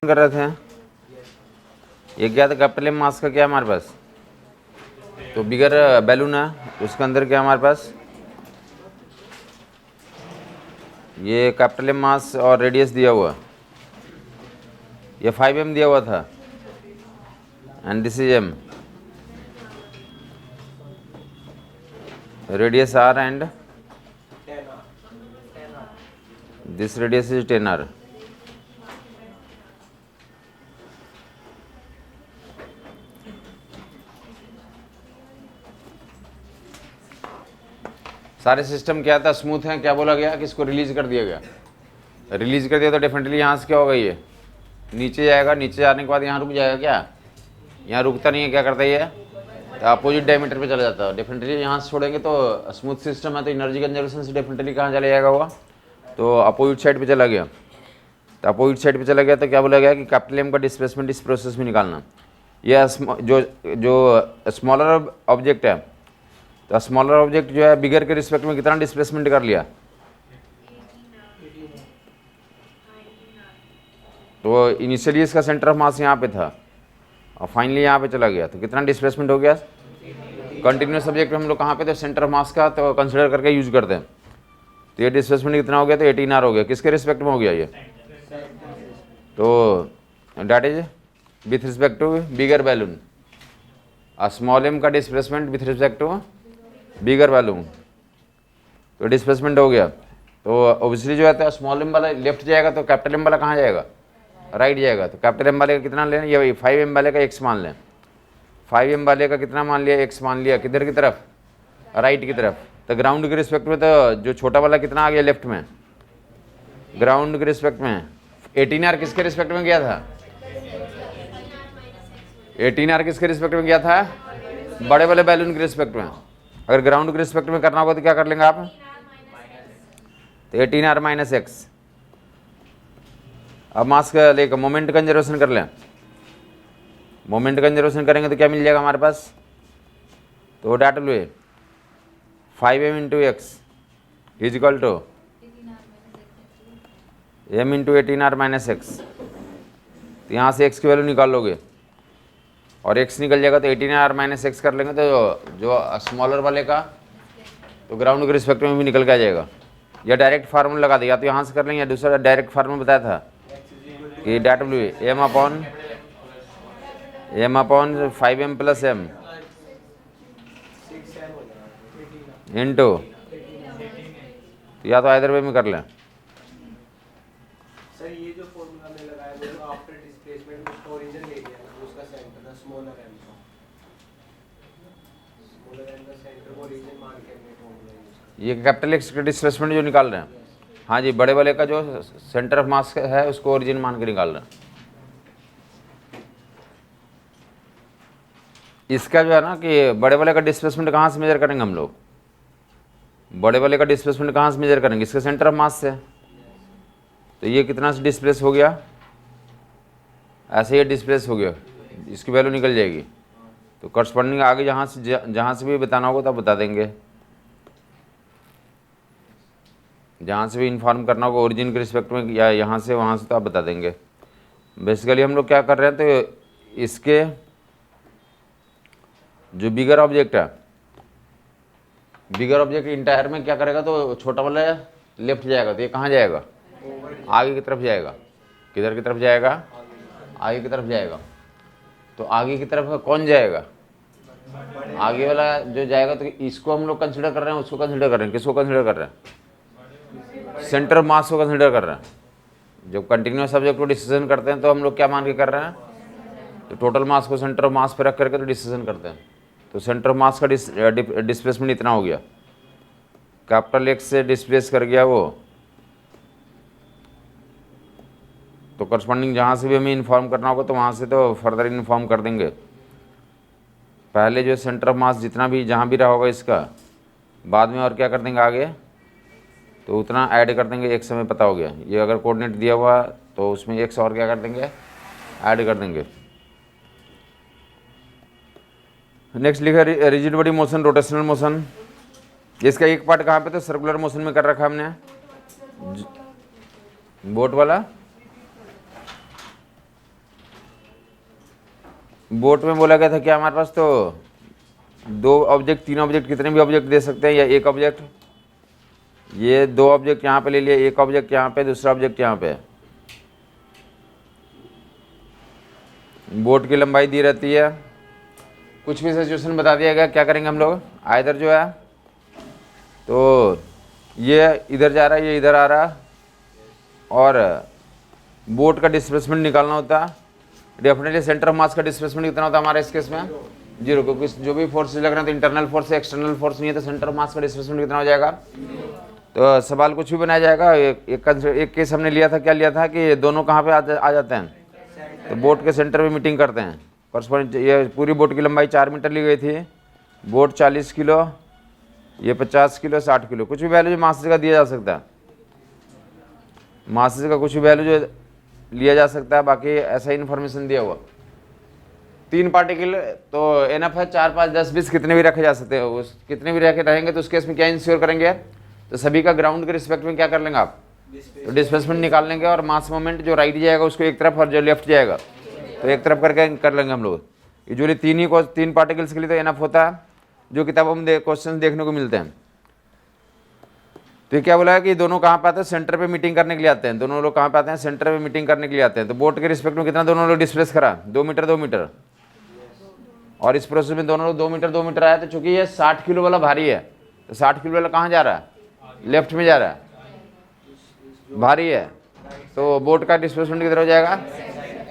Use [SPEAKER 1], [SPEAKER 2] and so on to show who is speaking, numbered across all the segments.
[SPEAKER 1] कर रहे थे, ये क्या था, कैपिटल एम मास का क्या हमारे पास, तो बिगर बैलून है, उसके अंदर क्या हमारे पास, ये कैपिटल एम मास और रेडियस दिया हुआ, ये 5m दिया हुआ था, and this is m, radius r and this radius is 10r. सारे सिस्टम क्या था, स्मूथ है, क्या बोला गया कि इसको रिलीज कर दिया गया, रिलीज कर दिया तो डेफिनेटली यहाँ से क्या होगा, ये नीचे जाएगा, नीचे जाने के बाद यहाँ रुक जाएगा, क्या यहाँ रुकता नहीं है, क्या करता है ये, तो अपोजिट डायमीटर पे चला जाता है, डेफिनेटली यहाँ से छोड़ेंगे तो स्मूथ सिस्टम है तो एनर्जी कंजर्वेशन से डेफिनेटली कहाँ चला जाएगा हुआ, तो अपोजिट साइड पे चला गया, तो अपोजिट साइड पे चला गया तो क्या बोला गया कि कैपिटल एम का डिस्प्लेसमेंट इस प्रोसेस में निकालना, यह जो स्मॉलर ऑब्जेक्ट है, तो स्मॉलर ऑब्जेक्ट जो है बिगर के रिस्पेक्ट में कितना डिस्प्लेसमेंट कर लिया, तो इनिशियली इसका सेंटर ऑफ मास यहाँ पे था और फाइनली यहाँ पे चला गया, तो कितना डिस्प्लेसमेंट हो गया, कंटिन्यूस ऑब्जेक्ट हम लोग कहाँ पे थे, सेंटर ऑफ मास का तो कंसिडर करके यूज करते हैं, तो ये डिस्प्लेसमेंट कितना हो गया, तो 18r हो गया, किसके रिस्पेक्ट में हो गया ये, तो that is with respect to bigger balloon, small m का displacement with respect to bigger balloon, तो डिस्प्लेसमेंट हो गया, तो ऑब्वियसली जो है स्मॉल m वाला लेफ्ट जाएगा तो कैपिटल m वाला कहाँ जाएगा, राइट जाएगा, तो कैपिटल M वाले का कितना लें, ये 5m वाले का x मान लें, 5m वाले का कितना मान लिया, x मान लिया, किधर की तरफ, राइट की तरफ, तो ग्राउंड के रिस्पेक्ट में तो जो छोटा वाला कितना आ गया लेफ्ट में, ग्राउंड के रिस्पेक्ट में 18r किसके रिस्पेक्ट में गया था, 18r किसके रिस्पेक्ट में गया था, बड़े वाले बैलून के रिस्पेक्ट में, अगर ग्राउंड के रिस्पेक्ट में करना होगा तो क्या कर लेंगे आप, तो 18r माइनस एक्स, अब मास का लेकर मोमेंट कंजर्वेशन कर लें, मोमेंट कंजर्वेशन करेंगे तो क्या मिल जाएगा हमारे पास, तो that will be 5m into X is equal to m into 18r minus X, तो यहाँ से x की वैल्यू निकाल लोगे और x निकल जाएगा तो 18r माइनस एक्स कर लेंगे तो जो स्मॉलर वाले का तो ग्राउंड के रिस्पेक्ट में भी निकल के आ जाएगा, या डायरेक्ट फार्मूला लगा देगा, तो यहाँ से कर लेंगे, या दूसरा डायरेक्ट फार्मूला बताया था कि that will B m upon 5m plus m into, या तो आइदर वे में कर लें,
[SPEAKER 2] सर ये जो फॉर्मूला में लगाया वो आफ्टर डिस्प्लेसमेंट उसका ओरिजिन ले लिया ना, उसका सेंटर था स्मॉलर m का सेंटर को ओरिजिन मान के हमने फॉर्मूला यूज किया,
[SPEAKER 1] ये कैपिटल एक्स का डिस्प्लेसमेंट जो निकाल रहे हैं, हाँ जी, बड़े वाले का जो सेंटर ऑफ मास है उसको ओरिजिन मान के निकाल रहे हैं, इसका जो है ना कि बड़े वाले का डिस्प्लेसमेंट कहाँ से मेजर करेंगे हम लोग, बड़े वाले का डिस्प्लेसमेंट कहाँ से मेजर करेंगे, इसके सेंटर ऑफ मास से, तो ये कितना से डिस्प्लेस हो गया, ऐसे ये डिस्प्लेस हो गया, इसकी वैल्यू निकल जाएगी, तो करस्पॉन्डिंग आगे जहाँ से भी बताना होगा तब बता देंगे, जहाँ से भी इन्फॉर्म करना होगा ओरिजिन के रिस्पेक्ट में या यहाँ से वहाँ से तो आप बता देंगे। बेसिकली हम लोग क्या कर रहे हैं, तो इसके जो बिगर ऑब्जेक्ट है, बिगर ऑब्जेक्ट इंटायर में क्या करेगा, तो छोटा वाला लेफ्ट जाएगा, तो ये कहाँ जाएगा, आगे की तरफ जाएगा, किधर की तरफ जाएगा, आगे की तरफ जाएगा, तो आगे की तरफ कौन जाएगा, आगे वाला जो जाएगा, तो इसको हम लोग कंसिडर कर रहे हैं, उसको कंसिडर कर रहे हैं, किसको कंसिडर कर रहे हैं, सेंटर ऑफ मास को कंसिडर कर रहे हैं। जब कंटिन्यूस ऑब्जेक्ट को डिसीजन करते हैं तो हम लोग क्या मान के कर रहे हैं, तो टोटल मास को सेंटर ऑफ मास पे रख करके तो डिसीजन करते हैं, तो सेंटर ऑफ मास का डिस्प्लेसमेंट इतना हो गया, कैपिटल एक्स से डिस्प्लेस कर गया वो, तो करस्पॉन्डिंग जहाँ से भी हमें इन्फॉर्म करना होगा तो वहाँ से तो फर्दर इन्फॉर्म कर देंगे, पहले जो सेंटर ऑफ मास जितना भी जहाँ भी रहा होगा इसका, बाद में और क्या कर देंगे आगे, तो उतना ऐड कर देंगे, एक समय पता हो गया, ये अगर कोऑर्डिनेट दिया हुआ तो उसमें एक्स और क्या कर देंगे, ऐड कर देंगे। नेक्स्ट लिखा rigid body motion, rotational motion, इसका एक पार्ट कहाँ पे, तो सर्कुलर मोशन में कर रखा हमने, बोट वाला बोट में बोला गया था कि हमारे पास तो 2 ऑब्जेक्ट 3 ऑब्जेक्ट कितने भी ऑब्जेक्ट दे सकते हैं या एक ऑब्जेक्ट, ये 2 ऑब्जेक्ट यहाँ पे ले लिए, एक ऑब्जेक्ट यहाँ पे, दूसरा ऑब्जेक्ट यहाँ पे। बोट की लंबाई दी रहती है, कुछ भी सिचुएशन बता दिया गया, क्या करेंगे हम लोग, आइदर जो है तो ये इधर जा रहा है, ये इधर आ रहा है, और बोट का डिस्प्लेसमेंट निकालना होता है। डेफिनेटली सेंटर ऑफ मास का डिस्प्लेसमेंट कितना होता है हमारे इस केस में, 0, क्योंकि जो भी फोर्स लग रहा है तो इंटरनल फोर्स है, एक्सटर्नल फोर्स नहीं है, तो सेंटर ऑफ मास का डिस्प्लेसमेंट कितना हो जाएगा। तो सवाल कुछ भी बनाया जाएगा। एक केस हमने लिया था, क्या लिया था कि दोनों कहाँ पे आ जाते हैं, तो बोट के सेंटर पे मीटिंग करते हैं। करस्पॉन्डिंग ये पूरी बोट की लंबाई 4 मीटर ली गई थी, बोट 40 किलो, ये 50 किलो, 60 किलो, कुछ भी वैल्यू जो मासेस का दिया जा सकता है, मासेस का कुछ भी वैल्यू जो लिया जा सकता है, बाकी ऐसा ही इन्फॉर्मेशन दिया हुआ। 3 पार्टिकल तो एनफ है, 4, 5, 10, 20 कितने भी रखे जा सकते हैं, उस कितने भी रखे रहेंगे तो उस केस में क्या इंश्योर करेंगे, तो सभी का ग्राउंड के रिस्पेक्ट में क्या कर लेंगे आप, तो डिस्प्लेसमेंट निकाल लेंगे, और मास मोमेंट जो राइट जाएगा उसको एक तरफ और जो लेफ्ट जाएगा तो एक तरफ करके कर लेंगे हम लोग। यूजुअली 3 पार्टिकल्स के लिए तो एनफ होता है, जो किताबों में क्वेश्चन देखने को मिलते हैं। तो क्या बोला है कि दोनों कहाँ पे आते हैं, सेंटर पे मीटिंग करने के लिए आते हैं, दोनों लोग कहाँ पे आते हैं, सेंटर पे मीटिंग करने के लिए आते हैं। तो बोट के रिस्पेक्ट में कितना दोनों लोग डिस्प्लेस करा, 2 मीटर 2 मीटर, और इस प्रोसेस में दोनों लोग 2 मीटर 2 मीटर आया। तो चूंकि ये 60 किलो वाला भारी है, तो 60 किलो वाला कहाँ जा रहा है, लेफ्ट में जा रहा है, भारी है, तो बोट का डिस्प्लेसमेंट किधर हो जाएगा,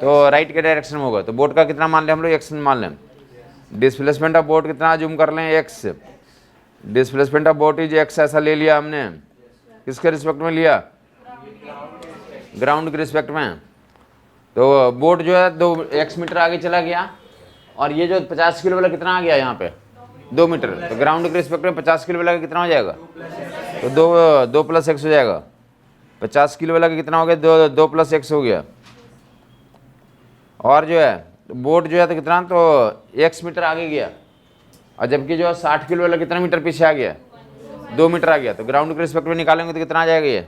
[SPEAKER 1] तो राइट के डायरेक्शन में होगा। तो बोट का कितना मान लें हम लोग, एक्स मान लें। डिस्प्लेसमेंट ऑफ बोट कितना जूम कर लें, x, displacement of boat is x, ऐसा ले लिया हमने, किसके रिस्पेक्ट में लिया, ग्राउंड के रिस्पेक्ट में। तो बोट जो है 2 x मीटर आगे चला गया, और ये जो 50 किलो वाला कितना आ गया यहाँ पे, 2 मीटर, तो ग्राउंड के रिस्पेक्ट में 50 किलो वाला कितना हो जाएगा, तो 2 + x हो जाएगा। 50 किलो वाला कितना हो गया, 2 + x हो गया। और जो है बोट जो है तो कितना, तो x मीटर आगे गया, और जबकि जो है 60 किलो वाला कितना मीटर पीछे आ गया, 2 मीटर आ गया। तो ग्राउंड के रिस्पेक्ट में निकालेंगे तो कितना आ जाएगा ये,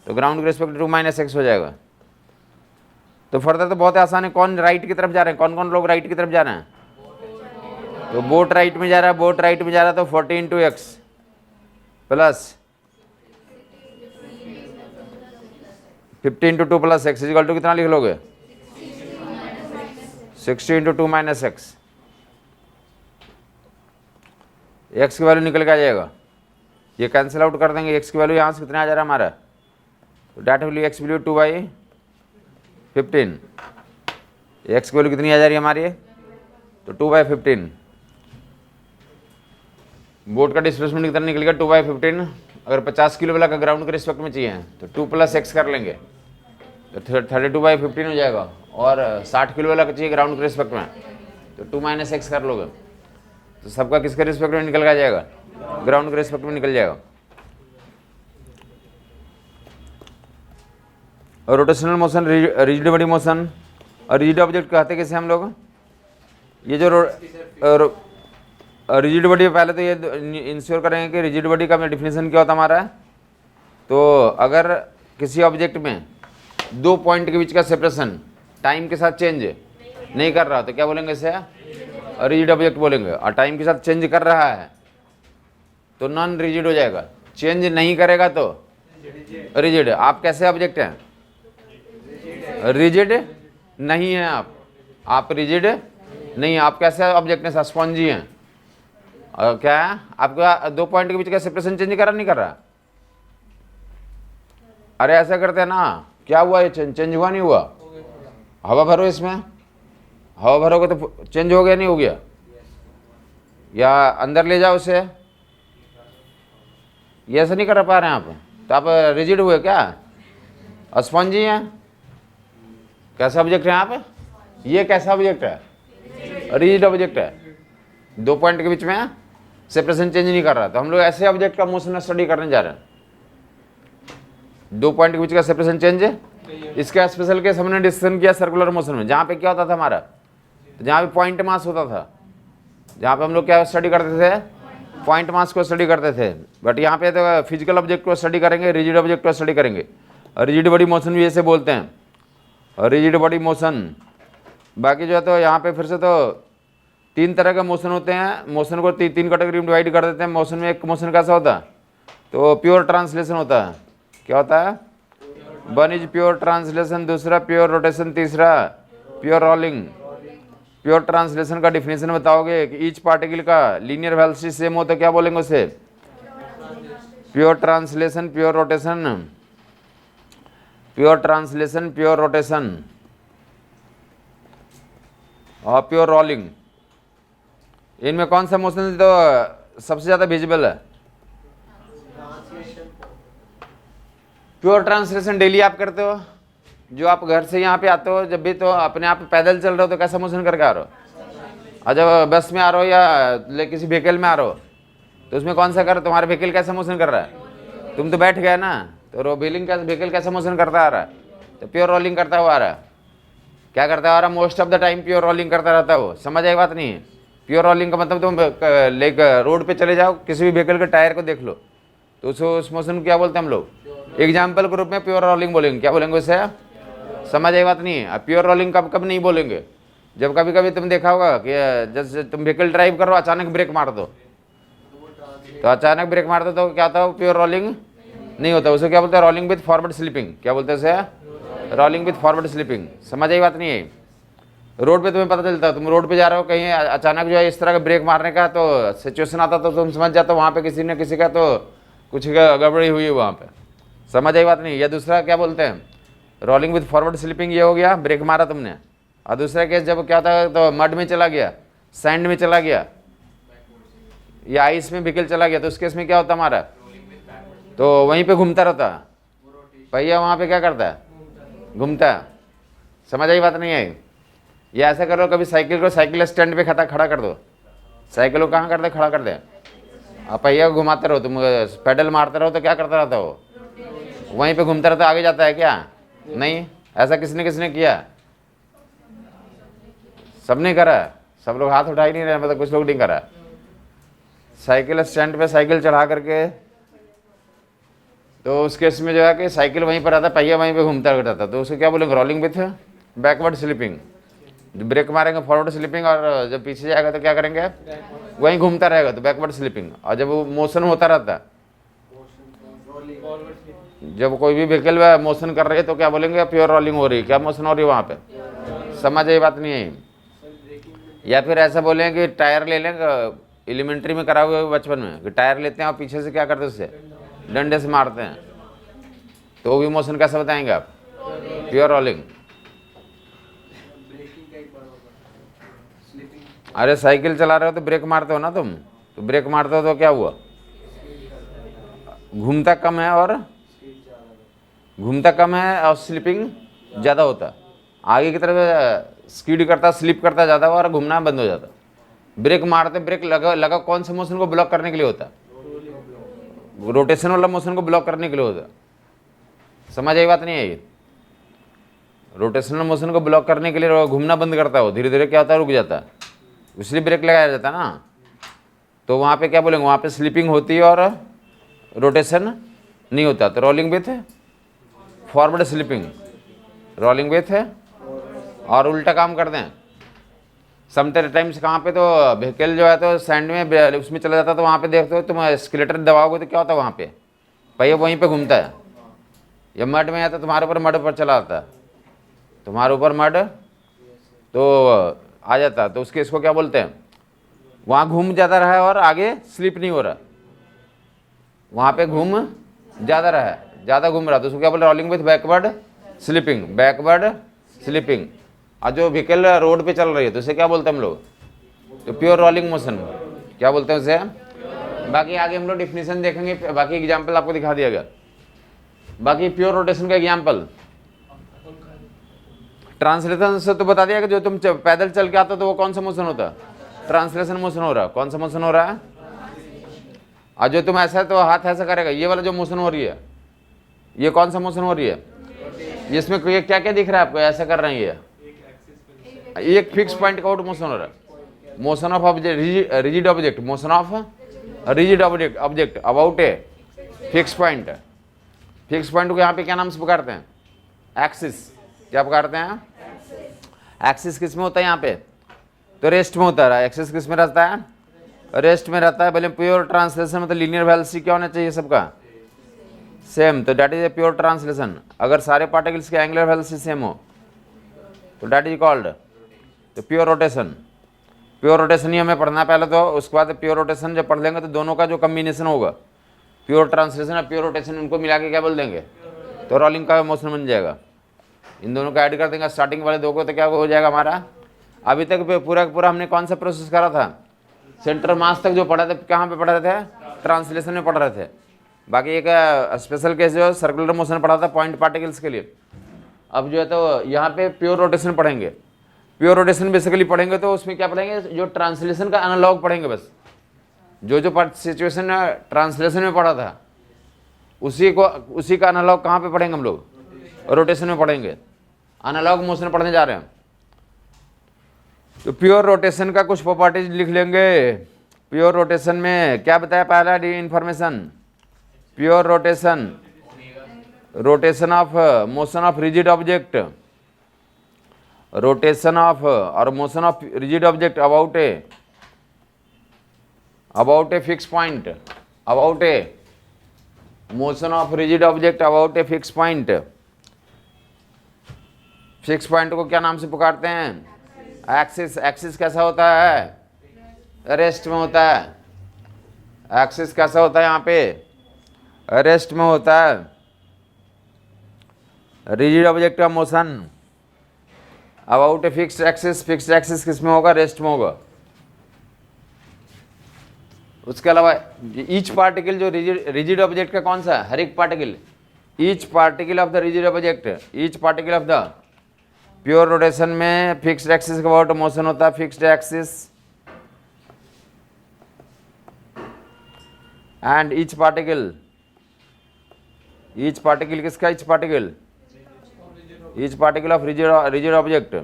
[SPEAKER 1] तो ग्राउंड के रिस्पेक्ट 2 - x हो जाएगा। तो फर्दर तो बहुत आसान है, कौन राइट की तरफ जा रहे हैं, कौन कौन लोग राइट की तरफ जा रहे हैं, तो बोट राइट में जा रहा है, बोट राइट में जा रहा है, तो 40 × x plus 50 × 2 + x equal to कितना लिख लोगे, 60 × 2 - x। x की वैल्यू निकल के आ जाएगा, ये कैंसिल आउट कर देंगे, x की वैल्यू यहाँ से कितना आ जा रहा है हमारा, तो that value x value 2/15, x की वैल्यू कितनी आ जा रही है हमारी, तो 2/15। बोट का डिस्प्लेसमेंट कितना निकलेगा, 2/15। अगर 50 किलो वाला का ग्राउंड के रिस्पेक्ट में चाहिए तो 2 + x कर लेंगे, तो 32/15 हो जाएगा। और 60 किलो वाला का चाहिए ग्राउंड के रिस्पेक्ट में, तो 2 - x कर लोगे, तो सबका किसके रिस्पेक्ट में निकल के आ जाएगा, ग्राउंड के रिस्पेक्ट में निकल जाएगा। और rotational motion, rigid body motion, और रिजिड ऑब्जेक्ट कहते कैसे हम लोग, ये जो रिजिड बॉडी, पहले तो ये इंश्योर करेंगे कि रिजिड बॉडी का डिफिनेशन क्या होता हमारा। तो अगर किसी ऑब्जेक्ट में 2 पॉइंट के बीच का सेपरेशन टाइम के साथ चेंज नहीं कर रहा तो क्या बोलेंगे इसे, रिजिड ऑब्जेक्ट बोलेंगे। और टाइम के साथ चेंज कर रहा है तो नॉन रिजिड हो जाएगा, चेंज नहीं करेगा तो रिजिड। आप कैसे ऑब्जेक्ट हैं, रिजिड नहीं है आप रिजिड नहीं, आप कैसे ऑब्जेक्ट हैं, स्पॉन्जी हैं। और क्या है आपका 2 पॉइंट के बीच का सेपरेशन चेंज कर रहा नहीं कर रहा, अरे ऐसा करते हैं ना, क्या हुआ, ये चेंज हुआ नहीं हुआ, हवा भरो इसमें, हवा भरोगे तो चेंज हो गया नहीं हो गया, या अंदर ले जाओ उसे, ये ऐसा नहीं कर पा रहे हैं आप, तो आप रिजिड हुए क्या, स्पॉन्जी हैं। कैसा ऑब्जेक्ट है आप, ये कैसा ऑब्जेक्ट है, रिजिड ऑब्जेक्ट है, 2 पॉइंट के बीच में सेपरेशन चेंज नहीं कर रहा। तो हम लोग ऐसे ऑब्जेक्ट का मोशन स्टडी करने जा रहे हैं, 2 पॉइंट के बीच का सेपरेशन चेंज। इसका स्पेशल केस हमने डिस्कशन किया सर्कुलर मोशन में, जहाँ पे क्या होता था हमारा, तो जहाँ पे पॉइंट मास होता था, जहाँ पे हम लोग क्या स्टडी करते थे, पॉइंट मास को स्टडी करते थे। बट यहाँ पे तो फिजिकल ऑब्जेक्ट को स्टडी करेंगे, रिजिड ऑब्जेक्ट को स्टडी करेंगे। रिजिड बॉडी मोशन भी ऐसे बोलते हैं, रिजिड बॉडी मोशन बाकी जो है तो यहाँ पे फिर से तो 3 तरह के मोशन होते हैं। मोशन को 3 कैटेगरी में डिवाइड कर देते हैं। मोशन में एक मोशन कैसा होता है, तो प्योर ट्रांसलेशन होता है। क्या होता है, वन इज प्योर ट्रांसलेशन, दूसरा प्योर रोटेशन, तीसरा प्योर रोलिंग। प्योर ट्रांसलेशन का डिफिनेशन बताओगे कि ईच पार्टिकल का लीनियर वेलोसिटी सेम हो तो क्या बोलेंगे उसे, pure translation, pure rotation, pure translation, pure rotation और प्योर रोलिंग। इनमें कौन सा मोशन तो सबसे ज्यादा विजिबल है? प्योर ट्रांसलेशन डेली आप करते हो, जो आप घर से यहाँ पे आते हो जब भी, तो अपने आप पैदल चल रहे हो तो कैसा मोशन करके आ रहे हो, और जब बस में आ रहे हो या किसी व्हीकल में आ रहे हो तो उसमें कौन सा कर, तुम्हारा व्हीकल कैसा मोशन कर रहा है, तुम तो बैठ गए ना, तो व्हीकल कैसा मोशन करता आ रहा है, तो प्योर रोलिंग करता हुआ आ रहा है। क्या करता आ रहा है, most of the time pure rolling करता रहता है वो। समझ आई बात नहीं है? प्योर रोलिंग का मतलब तुम लाइक रोड पे चले जाओ, किसी भी व्हीकल के टायर को देख लो तो उस मोशन को क्या बोलते हैं हम लोग, एग्जाम्पल के रूप में प्योर रोलिंग बोलेंगे। क्या बोलेंगे उसे, समझ आई बात नहीं है? प्योर रोलिंग कब कब नहीं बोलेंगे, जब कभी कभी तुम देखा होगा कि जैसे तुम व्हीकल ड्राइव करो, अचानक ब्रेक मार दो, तो अचानक ब्रेक मार दो तो क्या होता है, प्योर रोलिंग नहीं होता। उसे क्या बोलते हैं, रोलिंग विथ फॉरवर्ड स्लिपिंग। क्या बोलते हैं उसे, रोलिंग विथ फॉरवर्ड स्लिपिंग। समझ आई बात नहीं है? रोड पे तुम्हें पता चलता है, तुम रोड पे जा रहे हो कहीं, अचानक जो है इस तरह का ब्रेक मारने का तो सिचुएशन आता तो तुम समझ जाते हो वहाँ पे किसी न किसी का तो कुछ गड़बड़ी हुई है वहाँ पे। समझ आई बात नहीं? या दूसरा क्या बोलते हैं, रोलिंग विथ फॉरवर्ड स्लिपिंग, ये हो गया ब्रेक मारा तुमने। और दूसरा केस जब क्या था, तो मड में चला गया, सैंड में चला गया या आइस में व्हीकल चला गया, तो उस केस में क्या होता हमारा, तो वहीं पे घूमता रहता है पहिया, वहाँ पे क्या करता है, घूमता है। समझ आई बात नहीं आई? या ऐसा करो, कभी साइकिल को साइकिल स्टैंड पे खड़ा कर दो, साइकिल को कहाँ कर दे, खड़ा कर दे, और पहिया को घुमाते रहो, तुम पेडल मारते रहो तो क्या करता रहता हो, वहीं पे घूमता रहता, आगे जाता है क्या? नहीं। ऐसा किसने किया, सबने करा, सब लोग हाथ उठा ही नहीं रहे, मतलब कुछ लोग नहीं करा। साइकिल स्टैंड पे साइकिल चढ़ा करके, तो उस केस में जो है कि साइकिल वहीं पर आता, पहिया वहीं पे घूमता रहता, तो उसे क्या बोलेंगे, rolling with backward slipping. Brake मारेंगे फॉरवर्ड स्लिपिंग, और जब पीछे जाएगा तो क्या करेंगे, वहीं घूमता रहेगा तो बैकवर्ड स्लिपिंग। और जब वो मोशन होता रहता, जब कोई भी व्हीकल मोशन कर रही है तो क्या बोलेंगे, प्योर रोलिंग हो रही है। क्या मोशन हो रही है वहाँ पे, समझ आई बात नहीं है? या फिर ऐसा बोलें कि टायर ले लें, एलिमेंट्री में करा हुआ बचपन में कि टायर लेते हैं और पीछे से क्या करते हैं, उससे डंडे से मारते हैं, तो वो भी मोशन कैसा बताएंगे आप, प्योर रोलिंग। अरे साइकिल चला रहे हो तो ब्रेक मारते हो ना तुम, तो ब्रेक मारते हो तो क्या हुआ, घूमता कम है और स्लिपिंग ज़्यादा होता, आगे की तरफ स्पीड करता, स्लिप करता ज़्यादा और घूमना बंद हो जाता। ब्रेक मारते, ब्रेक लगा कौन से मोशन को ब्लॉक करने के लिए होता, रोटेशन वाला मोशन को ब्लॉक करने के लिए होता। समझ आई बात नहीं है? रोटेशनल मोशन को ब्लॉक करने के लिए घूमना बंद करता हो, धीरे धीरे क्या होता है, रुक जाता है, इसलिए ब्रेक लगाया जाता है ना। तो वहाँ पे क्या बोलेंगे, वहाँ पे स्लिपिंग होती है और रोटेशन नहीं होता, तो rolling with forward slipping, rolling with है। और उल्टा काम कर दें समटाइम्स, कहाँ पे तो व्हीकल जो है तो सैंड में उसमें चला जाता, तो वहाँ पे देखते हो तुम स्केलेटर दबाओगे तो क्या होता है, वहाँ पे पहिया वहीं पे घूमता है। या मड में आता, तुम्हारे ऊपर मड पर चला आता है, तुम्हारे ऊपर मड तो आ जाता, तो उसके इसको क्या बोलते हैं, वहाँ घूम ज़्यादा रहा है और आगे स्लिप नहीं हो रहा, वहाँ पे घूम ज़्यादा रहा है, ज़्यादा घूम रहा, तो उसको क्या बोलते हैं, rolling with backward slipping, backward slipping. और जो व्हीकल रोड पे चल रही है तो उसे क्या बोलते हैं हम लोग, तो प्योर रोलिंग मोशन, क्या बोलते हैं उसे। बाकी आगे हम लोग डिफिनीशन देखेंगे, बाकी एग्जाम्पल आपको दिखा दिया गया। बाकी प्योर रोटेशन का एग्जाम्पल, ट्रांसलेशन से तो बता दिया कि जो तुम पैदल चल के आते हो तो वो कौन सा मोशन होता है, ट्रांसलेशन मोशन हो रहा है। कौन सा मोशन हो रहा है, और जो तुम ऐसा है तो हाथ ऐसा करेगा, ये वाला जो मोशन हो रही है, ये कौन सा मोशन हो रही है, इसमें क्या क्या दिख रहा है आपको, ऐसा कर रहे हैं, ये एक फिक्स पॉइंट का आउट मोशन हो रहा है, motion of object, rigid object, motion of rigid object about a fix point. Fix point को यहाँ पे क्या नाम से पुकारते हैं, एक्सिस। क्या पुकारते हैं, एक्सिस किस में होता है यहाँ पे, तो रेस्ट में होता है। एक्सिस किस में रहता है, रेस्ट में रहता है। पहले प्योर ट्रांसलेशन मतलब लीनियर वेलोसिटी क्या होना चाहिए सबका, सेम, तो that is a pure translation. अगर सारे पार्टिकल्स के एंगुलर वेलोसिटी सेम हो तो डैट इज कॉल्ड तो प्योर रोटेशन। प्योर रोटेशन ही हमें पढ़ना है पहले, तो उसके बाद प्योर रोटेशन जब पढ़ लेंगे तो दोनों का जो कम्बिनेशन होगा, प्योर ट्रांसलेशन और प्योर रोटेशन, उनको मिला के क्या बोल देंगे, तो रोलिंग का मोशन बन जाएगा। इन दोनों का ऐड कर देंगे स्टार्टिंग वाले दो को, तो क्या हो जाएगा हमारा। अभी तक पूरा पूरा हमने कौन सा प्रोसेस करा था, सेंटर मास तक जो पढ़ा था, कहाँ पे पढ़ रहे थे, ट्रांसलेशन में पढ़ रहे थे। बाकी एक स्पेशल केस जो सर्कुलर मोशन पढ़ा था पॉइंट पार्टिकल्स के लिए। अब जो है तो यहाँ पे प्योर रोटेशन पढ़ेंगे। प्योर रोटेशन बेसिकली पढ़ेंगे तो उसमें क्या पढ़ेंगे, जो ट्रांसलेशन का एनालॉग पढ़ेंगे बस। जो सिचुएशन ट्रांसलेशन में पढ़ा था उसी का एनालॉग कहाँ पे पढ़ेंगे हम लोग, रोटेशन में पढ़ेंगे। एनालॉग मोशन पढ़ने जा रहे हैं। तो प्योर रोटेशन का कुछ प्रॉपर्टीज लिख लेंगे। प्योर रोटेशन में क्या बताया पहला information, pure rotation, rotation of motion of rigid object, rotation of और motion of rigid object about a fix point, about a motion of rigid object about a fix point. Fix point को क्या नाम से पुकारते हैं, axis. Axis कैसा होता है, रेस्ट में होता है। एक्सिस कैसा होता है यहाँ पे, रेस्ट में होता है। रिजिड ऑब्जेक्ट का motion about a fixed axis, fixed axis किस में होगा, रेस्ट में होगा। उसके अलावा ईच पार्टिकल जो रिजिड ऑब्जेक्ट का कौन सा है, हर एक particle, each particle of the rigid object, each particle of the pure rotation में फिक्स्ड एक्सिस का अबाउट मोशन होता है, fixed axis. And each particle किसका, each particle of rigid object,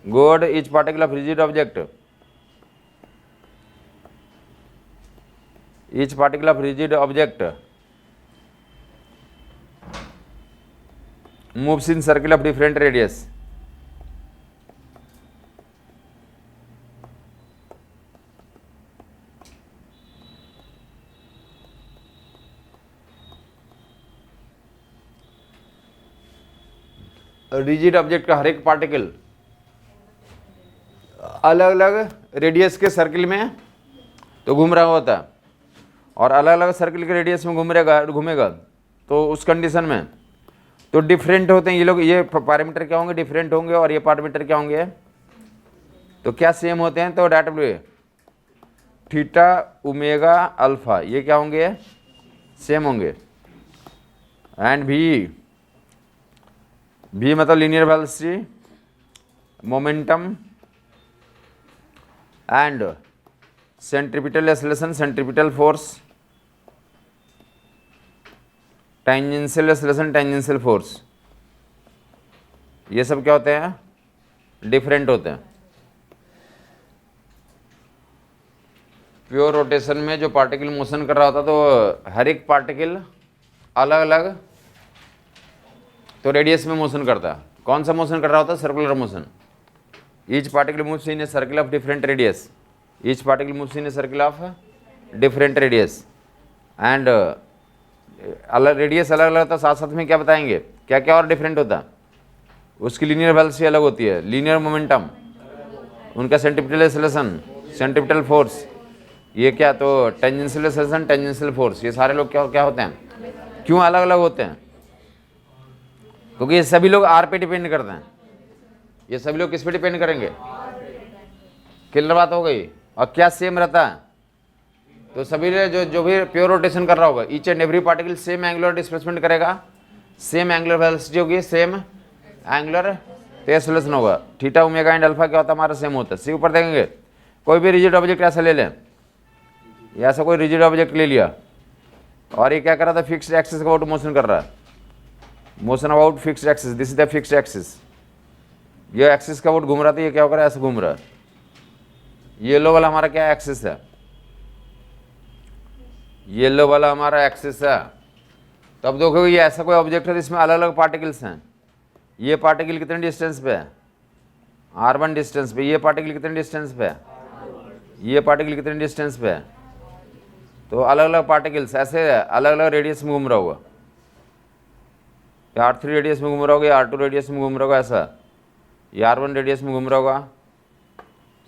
[SPEAKER 1] good, each particle of rigid object, each particle of rigid object moves in circle of different radius. Rigid object का हर एक particle अलग अलग radius के circle में तो घूम रहा होता है, और अलग अलग सर्किल के रेडियस में घूमेगा तो उस कंडीशन में तो डिफरेंट होते हैं ये लोग। ये पैरामीटर क्या होंगे, डिफरेंट होंगे, और ये पैरामीटर क्या होंगे, तो क्या सेम होते हैं, तो डैट थीटा ओमेगा अल्फा, ये क्या होंगे, सेम होंगे। एंड भी मतलब linear velocity, momentum and centripetal acceleration, centripetal force, tangential acceleration, tangential force, ये सब क्या होते हैं, डिफरेंट होते हैं। प्योर रोटेशन में जो पार्टिकल मोशन कर रहा होता तो हर एक पार्टिकल अलग अलग तो रेडियस में मोशन करता है। कौन सा मोशन कर रहा होता है, circular motion. Each particle moves in a circle of different radius, each particle moves in a circle of different radius. And अलग रेडियस अलग अलग होता, साथ साथ में क्या बताएंगे, क्या क्या और डिफरेंट होता है, उसकी लीनियर वेलोसिटी अलग होती है, लीनियर मोमेंटम, उनका सेंट्रीपिटल एक्सेलरेशन, सेंट्रीपिटल फोर्स, ये क्या, तो टेंजेंशियल एक्सेलरेशन, टेंजेंशियल फोर्स, ये सारे लोग क्या होते हैं, क्यों अलग अलग होते हैं, क्योंकि ये सभी लोग आर पे डिपेंड करते हैं। ये सभी लोग किस पे डिपेंड करेंगे, क्लियर बात हो गई। और क्या सेम रहता है, तो सभी जो भी प्योर रोटेशन कर रहा होगा, each and every particle same angular displacement करेगा, सेम एंगुलर वेलोसिटी होगी, सेम एंगुलर एक्सेलरेशन होगा। थीटा ओमेगा एंड अल्फा क्या होता है, हमारा सेम होता है। सी ऊपर देखेंगे, कोई भी रिजिड ऑब्जेक्ट ऐसा ले लें, ऐसा कोई रिजिड ऑब्जेक्ट ले लिया और ये क्या कर रहा था, फिक्स्ड एक्सिस का अबाउट मोशन कर रहा है, motion about fixed axis, this is the fixed axis. ये एक्सिस का अबाउट घूम रहा था, ये क्या हो रहा है, ऐसे घूम रहा है। येलो वाला हमारा क्या एक्सिस है, येलो वाला हमारा एक्सिस है। तब देखो ये ऐसा कोई ऑब्जेक्ट है जिसमें अलग अलग पार्टिकल्स हैं। ये पार्टिकल कितने डिस्टेंस पे है, r1 डिस्टेंस पे, ये पार्टिकल कितने डिस्टेंस पे है, ये पार्टिकल कितने डिस्टेंस पे है। तो अलग अलग पार्टिकल्स ऐसे अलग अलग रेडियस में घूम रहा होगा, r3 रेडियस में घूम रहा होगा, r2 रेडियस में घूम रहा होगा, ऐसा ये r1 रेडियस में घूम रहा होगा।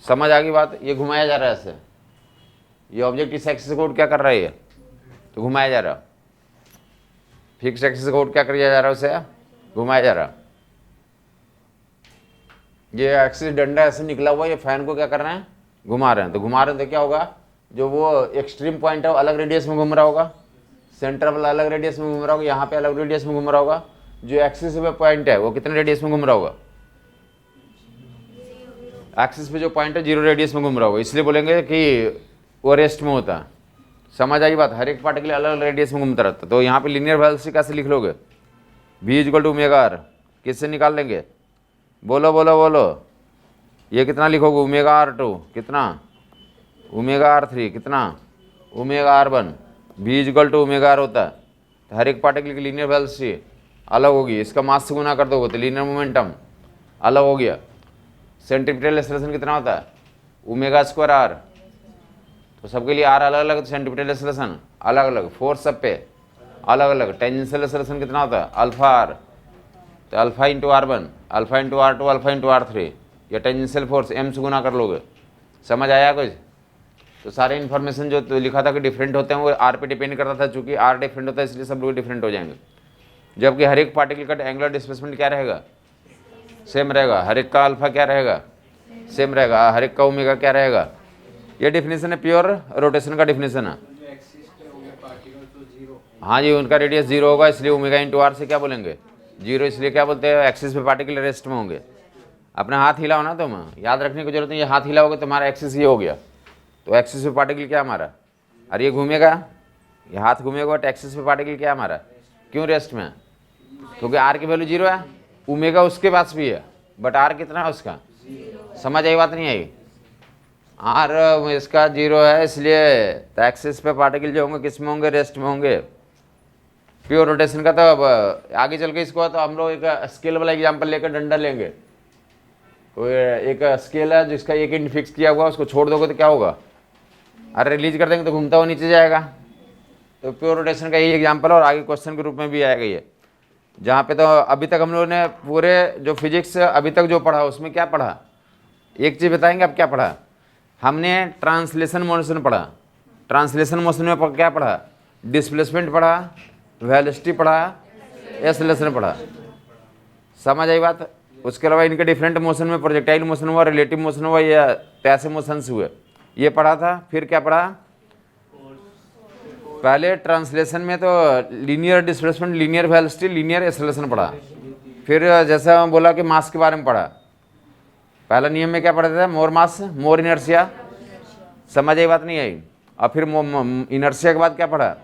[SPEAKER 1] समझ आ गई बात। ये घुमाया जा रहा है ऐसे, ये ऑब्जेक्ट इस एक्सिस को क्या कर रहा है, ये तो घुमाया जा रहा, फिक्स एक्सिस को क्या किया जा रहा है, उसे घुमाया जा रहा। ये एक्सिस डंडा ऐसे निकला हुआ, ये फैन को क्या कर रहे हैं, घुमा रहे हैं। तो घुमा रहे हैं तो क्या होगा, जो वो एक्सट्रीम पॉइंट है वो अलग रेडियस में घूम रहा होगा, सेंटर वाला अलग रेडियस में घूम रहा होगा, यहाँ पे अलग रेडियस में घूम रहा होगा। जो एक्सिस पे पॉइंट है वो कितने रेडियस में घूम रहा होगा, एक्सिस पे जो पॉइंट है 0 रेडियस में घूम रहा होगा, इसलिए बोलेंगे कि वो रेस्ट में होता है। समझ आई बात। हर एक पार्टिकल अलग अलग रेडियस में घूमता रहता है। तो यहाँ पे लीनियर वेलोसिटी कैसे लिख लोगे, v = ओमेगा r, किससे निकाल लेंगे, बोलो बोलो बोलो, ये कितना लिखोगे, ओमेगा r2 कितना, ओमेगा r3 कितना, omega r1, v = omega r होता है। तो हर एक पार्टिकल की लीनियर वेलोसिटी अलग होगी, इसका मास से गुना कर दोगे तो लीनियर मोमेंटम अलग हो गया। सेंट्रीपिटल एक्सेलरेशन कितना होता है, ओमेगा² r, तो सबके लिए r अलग अलग, तो सेंट्रीपिटल एक्सेलरेशन अलग अलग, फोर्स सब पे अलग अलग। टेंजेंशियल एक्सेलरेशन कितना होता है, अल्फा r, तो alpha into r1, alpha into r2, alpha into r3, या टेंजेंशियल फोर्स m से गुना कर लोगे। समझ आया कुछ। तो सारे इन्फॉर्मेशन जो तो लिखा था कि डिफरेंट होते हैं वो r पे डिपेंड करता था, चूंकि r डिफरेंट होता है इसलिए सब लोग डिफरेंट हो जाएंगे। जबकि हर एक पार्टिकल का एंगुलर डिस्प्लेसमेंट क्या रहेगा, सेम रहेगा। हर एक का अल्फा क्या रहेगा, सेम रहेगा। हर एक का ओमेगा क्या रहेगा। ये डिफिनेशन है प्योर रोटेशन का डिफिनेशन है।
[SPEAKER 2] जो एक्सिस पे होंगे पार्टिकल तो 0,
[SPEAKER 1] हाँ जी, उनका रेडियस 0 होगा, इसलिए ओमेगा इंटू r से क्या बोलेंगे, 0। इसलिए क्या बोलते हैं, एक्सिस पे पार्टिकल रेस्ट में होंगे। अपना हाथ हिलाओ ना, तुम याद रखने की जरूरत नहीं, ये हाथ हिलाओगे तुम्हारा एक्सिस ये हो गया, तो एक्सिस पे पार्टिकल क्या हमारा, अरे ये घूमेगा, ये हाथ घूमेगा, तो एक्सिस पे पार्टिकल क्या हमारा, क्यों रेस्ट में, क्योंकि r की वैल्यू 0 है, ओमेगा उसके पास भी है, बट r कितना है उसका। समझ आई बात नहीं आई। r इसका 0 है, इसलिए तो एक्सिस पे पार्टिकल जो होंगे किस में होंगे, रेस्ट में होंगे। प्योर रोटेशन का तो अब आगे चल के इसको तो हम लोग एक स्केल वाला एग्जांपल लेकर डंडा लेंगे। कोई एक स्केल है जिसका एक इंच फिक्स किया हुआ, उसको छोड़ दोगे तो क्या होगा, अरे रिलीज कर देंगे तो घूमता हुआ नीचे जाएगा। तो प्योर रोटेशन का यही एग्जांपल और आगे क्वेश्चन के रूप में भी आएगा ये। जहाँ पे तो अभी तक हम लोगों ने पूरे जो फिजिक्स अभी तक जो पढ़ा उसमें क्या पढ़ा, एक चीज़ बताएंगे अब क्या पढ़ा। हमने ट्रांसलेशन मोशन पढ़ा, ट्रांसलेशन मोशन में क्या पढ़ा, डिस्प्लेसमेंट पढ़ा, वेलोसिटी पढ़ा, एक्सेलरेशन पढ़ा। समझ आई बात। उसके अलावा इनके डिफरेंट मोशन में प्रोजेक्टाइल मोशन हुआ, रिलेटिव मोशन हुआ, या पैसिव मोशंस हुए, ये पढ़ा था। फिर क्या पढ़ा, पहले ट्रांसलेशन में तो linear displacement, linear velocity, linear acceleration पढ़ा। फिर जैसा हम बोला कि मास के बारे में पढ़ा। पहला नियम में क्या पढ़ा था, मोर मास मोर इनर्शिया। समझ आई बात नहीं आई। और फिर इनर्शिया के बाद क्या पढ़ा,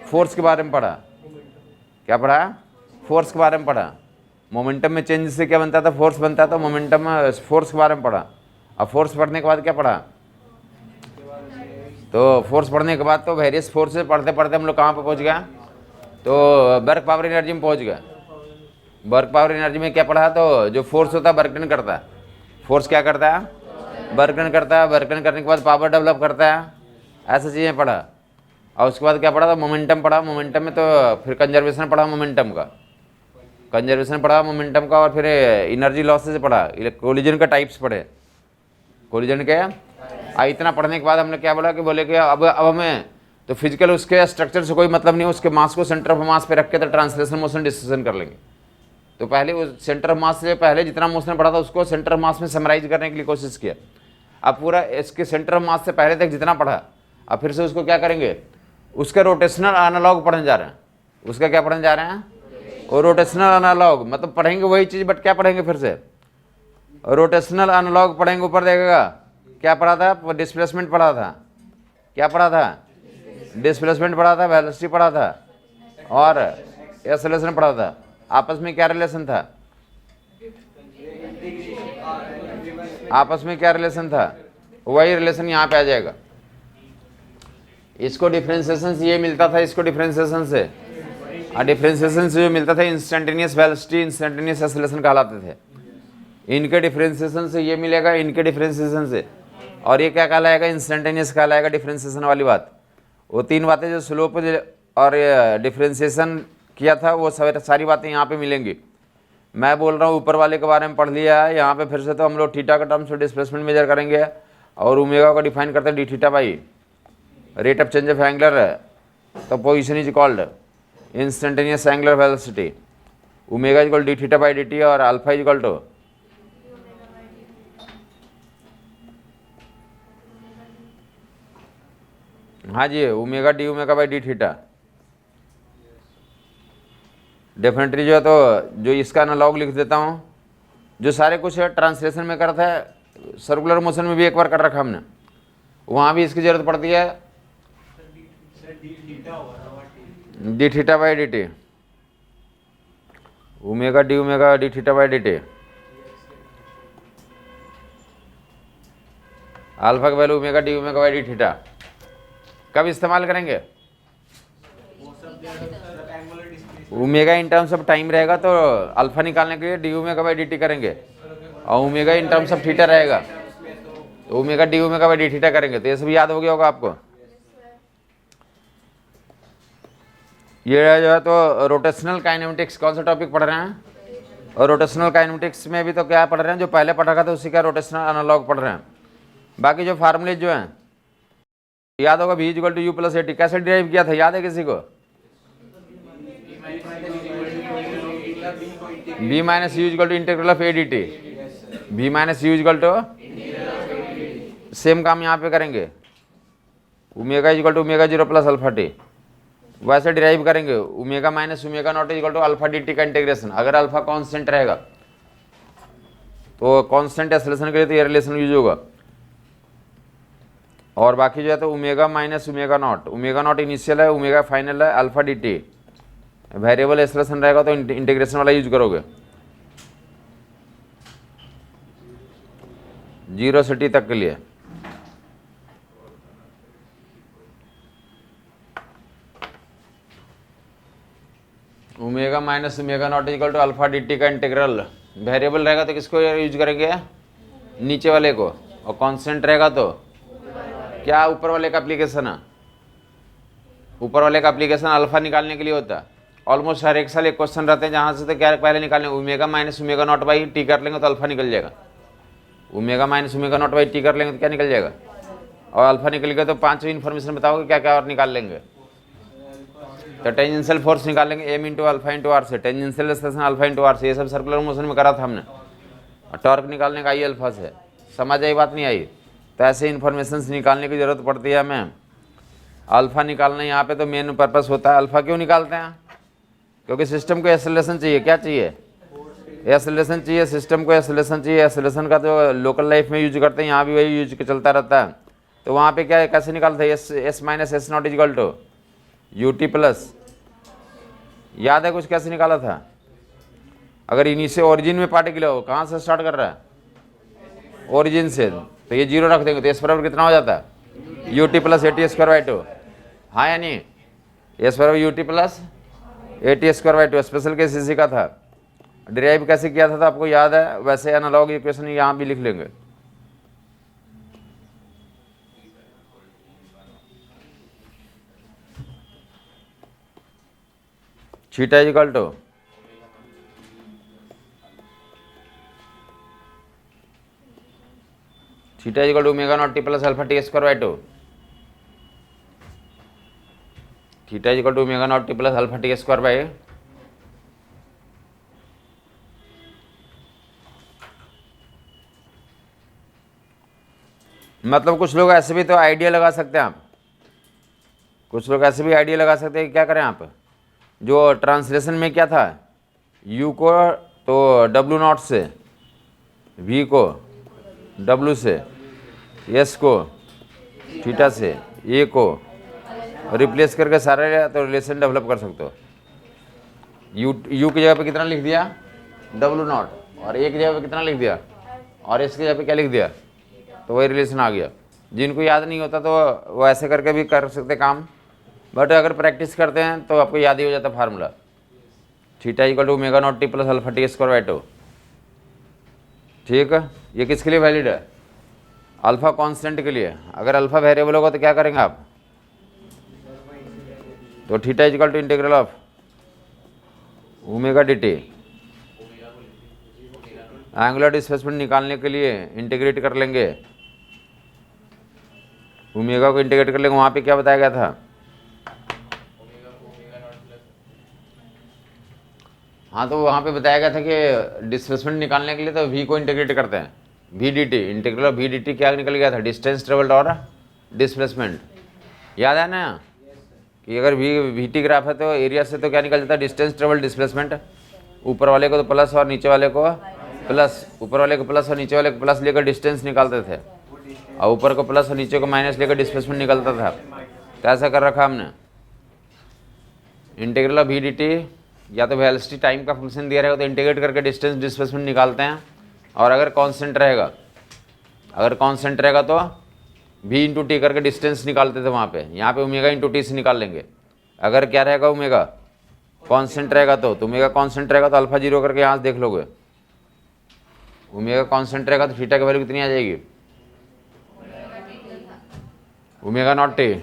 [SPEAKER 1] फोर्स के बारे में पढ़ा। क्या पढ़ा, फोर्स के बारे में पढ़ा। मोमेंटम में चेंज से क्या बनता था, फोर्स बनता था। मोमेंटम में फोर्स के बारे में पढ़ा। अब फोर्स पढ़ने के बाद क्या पढ़ा, तो फोर्स पढ़ने के बाद तो वेरियस फोर्सेस पढ़ते पढ़ते हम लोग कहाँ पर पहुँच गए, तो वर्क पावर एनर्जी में पहुँच गए। वर्क पावर एनर्जी में क्या पढ़ा, तो जो फोर्स होता है वर्क डन करता है। फोर्स क्या करता है, वर्क डन करता है। वर्क डन करने के बाद पावर डेवलप करता है, ऐसी चीज़ें पढ़ा। और उसके बाद क्या पढ़ा था, मोमेंटम पढ़ा। मोमेंटम में तो फिर कंजर्वेशन पढ़ा, मोमेंटम का कंजर्वेशन पढ़ा, मोमेंटम का। और फिर एनर्जी लॉसेस पढ़ा, कोलिजन का टाइप्स पढ़े, कोलिजन के। इतना पढ़ने के बाद हमने क्या बोला कि बोले कि अब हमें तो फिजिकल उसके स्ट्रक्चर से कोई मतलब नहीं, उसके मास को सेंटर ऑफ मास पे रख के तो ट्रांसलेशन मोशन डिस्कशन कर लेंगे। तो पहले उस सेंटर ऑफ मास से पहले जितना मोशन पढ़ा था उसको सेंटर ऑफ मास में समराइज करने के लिए कोशिश किया। अब पूरा इसके सेंटर ऑफ मास से पहले तक जितना पढ़ा, अब फिर से उसको क्या करेंगे, उसका रोटेशनल एनालॉग पढ़ने जा रहे हैं। उसका क्या पढ़ने जा रहे हैं, और रोटेशनल एनालॉग मतलब पढ़ेंगे वही चीज़, बट क्या पढ़ेंगे फिर से, रोटेशनल एनालॉग पढ़ेंगे। ऊपर देखेगा क्या पढ़ा था, डिस्प्लेसमेंट पढ़ा था। क्या पढ़ा था, डिस्प्लेसमेंट पढ़ा था, वेलोसिटी पढ़ा था, और एक्सेलरेशन पढ़ा था। आपस में क्या रिलेशन था, आपस में क्या रिलेशन था, वही रिलेशन यहाँ पे आ जाएगा। इसको डिफरेंशिएशन से ये मिलता था, इसको डिफरेंशिएशन से, और डिफरेंशिएशन से जो मिलता था इंस्टेंटेनियस वेलोसिटी, इंस्टेंटेनियस एक्सेलरेशन कहलाते थे। इनके डिफ्रेंसिएशन से ये मिलेगा, इनके डिफ्रेंसिएशन से, और ये क्या कहलाएगा, इंस्टेंटेनियस कहलाएगा डिफ्रेंसिएशन वाली बात। वो तीन बातें जो स्लोप और डिफ्रेंसिएशन किया था वो सारी बातें यहाँ पे मिलेंगी। मैं बोल रहा हूँ ऊपर वाले के बारे में पढ़ लिया है, यहाँ पे फिर से तो हम लोग थीटा का टर्म्स में डिस्प्लेसमेंट मेजर करेंगे और ओमेगा को डिफाइन करते हैं D theta by rate of change of angular है, तो position is called instantaneous angular velocity. Omega equal D theta by D T और अल्फा इक्वल टू हाँ जी omega D omega by D theta. Definitely जो है तो जो इसका एनालॉग लिख देता हूँ, जो सारे कुछ है ट्रांसलेशन में करता है, सर्कुलर मोशन में भी एक बार कर रखा हमने, वहाँ भी इसकी ज़रूरत पड़ती है D theta by D T, omega D theta by D T. Alpha का value omega by D theta कब इस्तेमाल करेंगे, omega in terms of time रहेगा तो अल्फा निकालने के लिए D omega by D T करेंगे, और omega in terms of theta रहेगा तो omega D omega by D theta करेंगे। तो ये सब याद हो गया होगा आपको। ये जो है तो रोटेशनल काइनेमेटिक्स कौन सा टॉपिक पढ़ रहे हैं, और रोटेशनल काइनेमेटिक्स में भी तो क्या पढ़ रहे हैं, जो पहले पढ़ रखा था उसी का रोटेशनल एनालॉग पढ़ रहे हैं। बाकी जो फार्मूले जो हैं याद होगा, v equal to u plus a t कैसे डिराइव किया था, याद है किसी को, b minus u equal to integral of a d t, b minus u equal to, same काम यहाँ पे करेंगे, omega equal to omega zero plus alpha t, वैसे डिराइव करेंगे omega minus omega naught equal to alpha d t का integration. अगर alpha constant रहेगा तो कांस्टेंट एक्सेलरेशन के लिए तो ये रिलेशन यूज होगा, और बाकी जो है तो omega minus omega not initial है, ओमेगा फाइनल है, alpha d T variable acceleration रहेगा तो इंटीग्रेशन वाला यूज करोगे 0 से t तक के लिए। Omega minus omega naught equal to alpha d t का इंटीग्रल वेरिएबल रहेगा तो किसको यूज करेंगे, नीचे वाले को, और कांस्टेंट रहेगा तो क्या ऊपर वाले का एप्लीकेशन है, ऊपर वाले का एप्लीकेशन अल्फा निकालने के लिए होता है। ऑलमोस्ट हर एक साल एक क्वेश्चन रहते हैं जहाँ से तो क्या पहले निकालने, omega minus omega naught by T कर लेंगे तो अल्फा निकल जाएगा, omega minus omega naught by T कर लेंगे तो क्या निकल जाएगा, और अल्फा निकल गया तो पांचवी इन्फॉर्मेशन बताओगे क्या क्या और निकाल लेंगे। तो टेंजेंशियल फोर्स निकाल लेंगे M into alpha into R से, tangential acceleration alpha into R से, ये सब सर्कुलर मोशन में करा था हमने। और टॉर्क निकालने का आई अल्फा से, समझ आई बात नहीं आई, तो ऐसे इन्फॉर्मेशन निकालने की जरूरत पड़ती है हमें। अल्फा निकालना यहाँ पे तो मेन पर्पस होता है। अल्फा क्यों निकालते हैं, क्योंकि सिस्टम को एक्सेलरेशन चाहिए, क्या चाहिए, एक्सेलरेशन चाहिए, सिस्टम को एक्सेलरेशन चाहिए। एक्सेलरेशन का जो लोकल लाइफ में यूज करते हैं यहाँ भी वही यूज चलता रहता है। तो वहाँ पे क्या कैसे निकालते हैं, s minus s naught equal to u t plus, याद है कुछ कैसे निकाला था। अगर इन्हीं से ओरिजिन में पार्टिकल हो, कहाँ से स्टार्ट कर रहा है, ओरिजिन से, तो ये 0 रख देंगे तो एस बराबर कितना हो जाता है, you t plus a T square by 2, हाँ या नहीं, एस बराबर you t plus a T square by 2। Special case इसी का था, डिराइव कैसे किया था तो आपको याद है, वैसे एनालॉग इक्वेशन यहाँ भी लिख लेंगे। Theta equal to theta equal to omega naught t plus alpha t square by 2, theta equal to omega naught t plus alpha t square by, मतलब कुछ लोग ऐसे भी तो आइडिया लगा सकते हैं आप, कुछ लोग ऐसे भी आइडिया लगा सकते हैं कि क्या करें आप, जो ट्रांसलेशन में क्या था, u को तो w नॉट से, v को w से, s को थीटा से, a को रिप्लेस करके सारे तो रिलेशन डेवलप कर सकते हो। u की जगह पे कितना लिख दिया, w नॉट, और a की जगह पे कितना लिख दिया, और s की जगह पे क्या लिख दिया, तो वही रिलेशन आ गया। जिनको याद नहीं होता तो वो ऐसे करके भी कर सकते काम, बट अगर प्रैक्टिस करते हैं तो आपको याद ही हो जाता formula, theta equal to omega naught t plus alpha t square by 2। ठीक है, ये किसके लिए वैलिड है? अल्फा कांस्टेंट के लिए। अगर अल्फा वेरिएबल होगा तो क्या करेंगे आप? तो theta equal to integral of omega d t. Angular displacement निकालने के लिए इंटीग्रेट कर लेंगे, ओमेगा को इंटीग्रेट कर लेंगे। वहाँ पे क्या बताया गया था? हाँ, तो वहाँ पे बताया गया था कि डिस्प्लेसमेंट निकालने के लिए तो v को इंटीग्रेट करते हैं, v d t, integral of v d t क्या निकल गया था? डिस्टेंस ट्रेवल्ड और डिस्प्लेसमेंट। याद है ना कि अगर वी टी ग्राफ है तो एरिया से तो क्या निकल जाता है? Distance travelled displacement. ऊपर वाले को तो प्लस और नीचे वाले को प्लस, ऊपर वाले को प्लस और नीचे वाले को प्लस लेकर डिस्टेंस निकालते थे, और ऊपर को प्लस और नीचे को माइनस लेकर डिस्प्लेसमेंट निकलता था। तो ऐसा कर रखा हमने। Integral of v d t या तो वेलोसिटी टाइम का फंक्शन दिया रहेगा तो इंटीग्रेट करके डिस्टेंस डिस्प्लेसमेंट निकालते हैं, और अगर कांस्टेंट रहेगा तो v इंटू टी करके डिस्टेंस निकालते थे वहाँ पे। यहाँ पे ओमेगा इंटू टी से निकाल लेंगे। अगर क्या रहेगा? ओमेगा कांस्टेंट रहेगा तो ओमेगा कांस्टेंट रहेगा तो अल्फा जीरो करके यहाँ से देख लोगे। ओमेगा कांस्टेंट रहेगा तो थीटा की वैल्यू कितनी आ जाएगी? Omega naught T.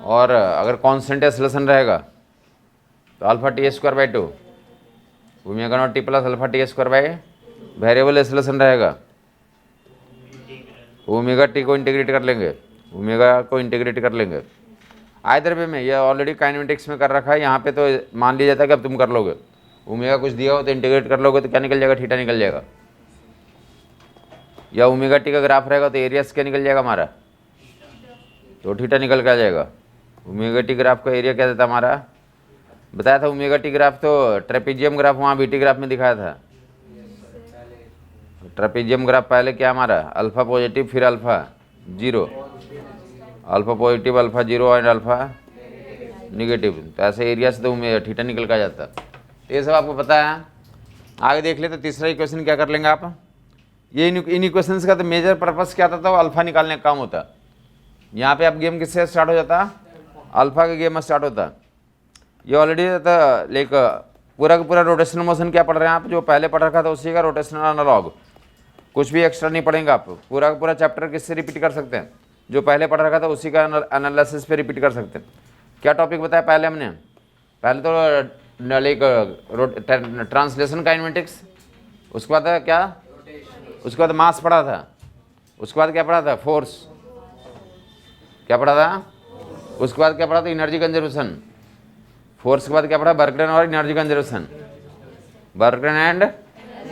[SPEAKER 1] और अगर कांस्टेंट एक्सेलरेशन रहेगा तो alpha t square by two, omega naught t plus alpha t square by variable acceleration रहेगा। ओमेगा टी को इंटीग्रेट कर लेंगे, ओमेगा को इंटीग्रेट कर लेंगे। आइदर वे में, ये ऑलरेडी काइनेमेटिक्स में कर रखा है, यहाँ पे तो मान लिया जाता है कि अब तुम कर लोगे। ओमेगा कुछ दिया हो तो इंटीग्रेट कर लोगे तो क्या निकल जाएगा? थीटा निकल जाएगा। या ओमेगा टी का ग्राफ रहेगा तो एरिया से क्या निकल जाएगा हमारा? तो थीटा निकल के आ जाएगा। ओमेगा टी ग्राफ का एरिया क्या देता हमारा? बताया था ओमेगा टी ग्राफ तो ट्रेपीजियम ग्राफ वहाँ बीटी ग्राफ में दिखाया था। ट्रेपीजियम ग्राफ पहले क्या हमारा? अल्फा पॉजिटिव फिर alpha zero, alpha positive alpha zero and alpha negative. तो ऐसे एरिया से तो थीटा निकल का जाता। तो ये सब आपको पता है। आगे देख ले तो तीसरा इक्वेशन क्या कर लेंगे आप? ये इन इक्वेशंस का तो मेजर पर्पस क्या था? अल्फा निकालने का काम होता। यहाँ पे अब गेम किससे स्टार्ट हो जाता? अल्फा का गेम स्टार्ट होता। ये ऑलरेडी लाइक पूरा का पूरा रोटेशनल मोशन क्या पढ़ रहे हैं आप? जो पहले पढ़ रखा था उसी का रोटेशनल एनालॉग, कुछ भी एक्स्ट्रा नहीं पढ़ेंगे आप। पूरा का पूरा चैप्टर किससे रिपीट कर सकते हैं? जो पहले पढ़ रखा था उसी का एनालिसिस पे रिपीट कर सकते हैं। क्या टॉपिक बताया पहले हमने? पहले तो लाइक ट्रांसलेशन काइनेमेटिक्स, उसके बाद क्या? उसके बाद मास पढ़ा था, उसके बाद क्या पढ़ा था? फोर्स। क्या पढ़ा था? उसके बाद क्या पढ़ा था? Energy conservation. फोर्स के बाद क्या पढ़ा? वर्क डन और energy conservation, work done and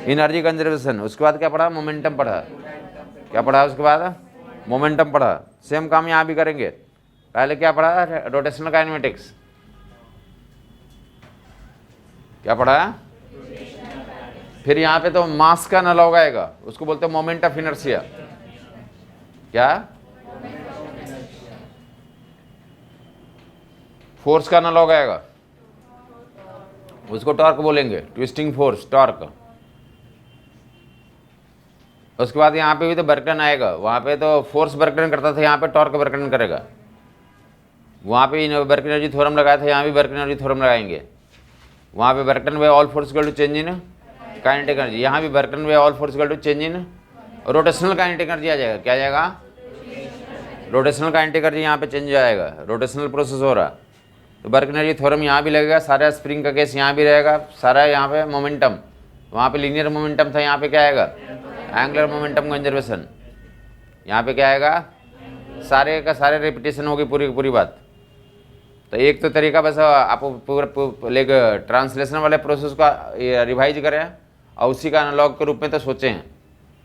[SPEAKER 1] energy conservation. उसके बाद क्या पढ़ा? मोमेंटम पढ़ा। क्या पढ़ा उसके बाद? मोमेंटम पढ़ा। सेम काम यहाँ भी करेंगे। पहले क्या पढ़ा? Rotational kinematics. क्या पढ़ा? फिर यहाँ पे तो मास का एनालॉग आएगा, उसको बोलते हैं मोमेंट ऑफ इनर्शिया। क्या? फोर्स का एनालॉग आएगा, उसको टॉर्क बोलेंगे, ट्विस्टिंग फोर्स, टॉर्क। उसके बाद यहाँ पे भी तो वर्क डन आएगा। वहाँ पे तो फोर्स वर्क डन करता था, यहाँ पे टॉर्क वर्क डन करेगा। वहाँ पे वर्क एनर्जी थ्योरम लगाया था, यहाँ भी वर्क एनर्जी थ्योरम लगाएंगे। वहाँ पे work done by all force equal to change in kinetic energy, यहाँ भी work done by all force equal to change in rotational kinetic energy आ जाएगा। क्या आ जाएगा? रोटेशनल काइनेटिक एनर्जी यहाँ पे चेंज आएगा, रोटेशनल प्रोसेस हो रहा। तो वर्क एनर्जी थ्योरम यहाँ भी लगेगा, सारा स्प्रिंग का केस यहाँ भी रहेगा, सारा यहाँ पे मोमेंटम, वहाँ पे लीनियर मोमेंटम था, यहाँ पे क्या आएगा? Angular momentum conservation. यहाँ पे क्या आएगा? सारे का सारे रिपीटेशन होगी पूरी की पूरी बात। तो एक तो तरीका बस आप पूरा लेक ट्रांसलेशन वाले प्रोसेस का रिवाइज करें और उसी का एनालॉग के रूप में तो सोचें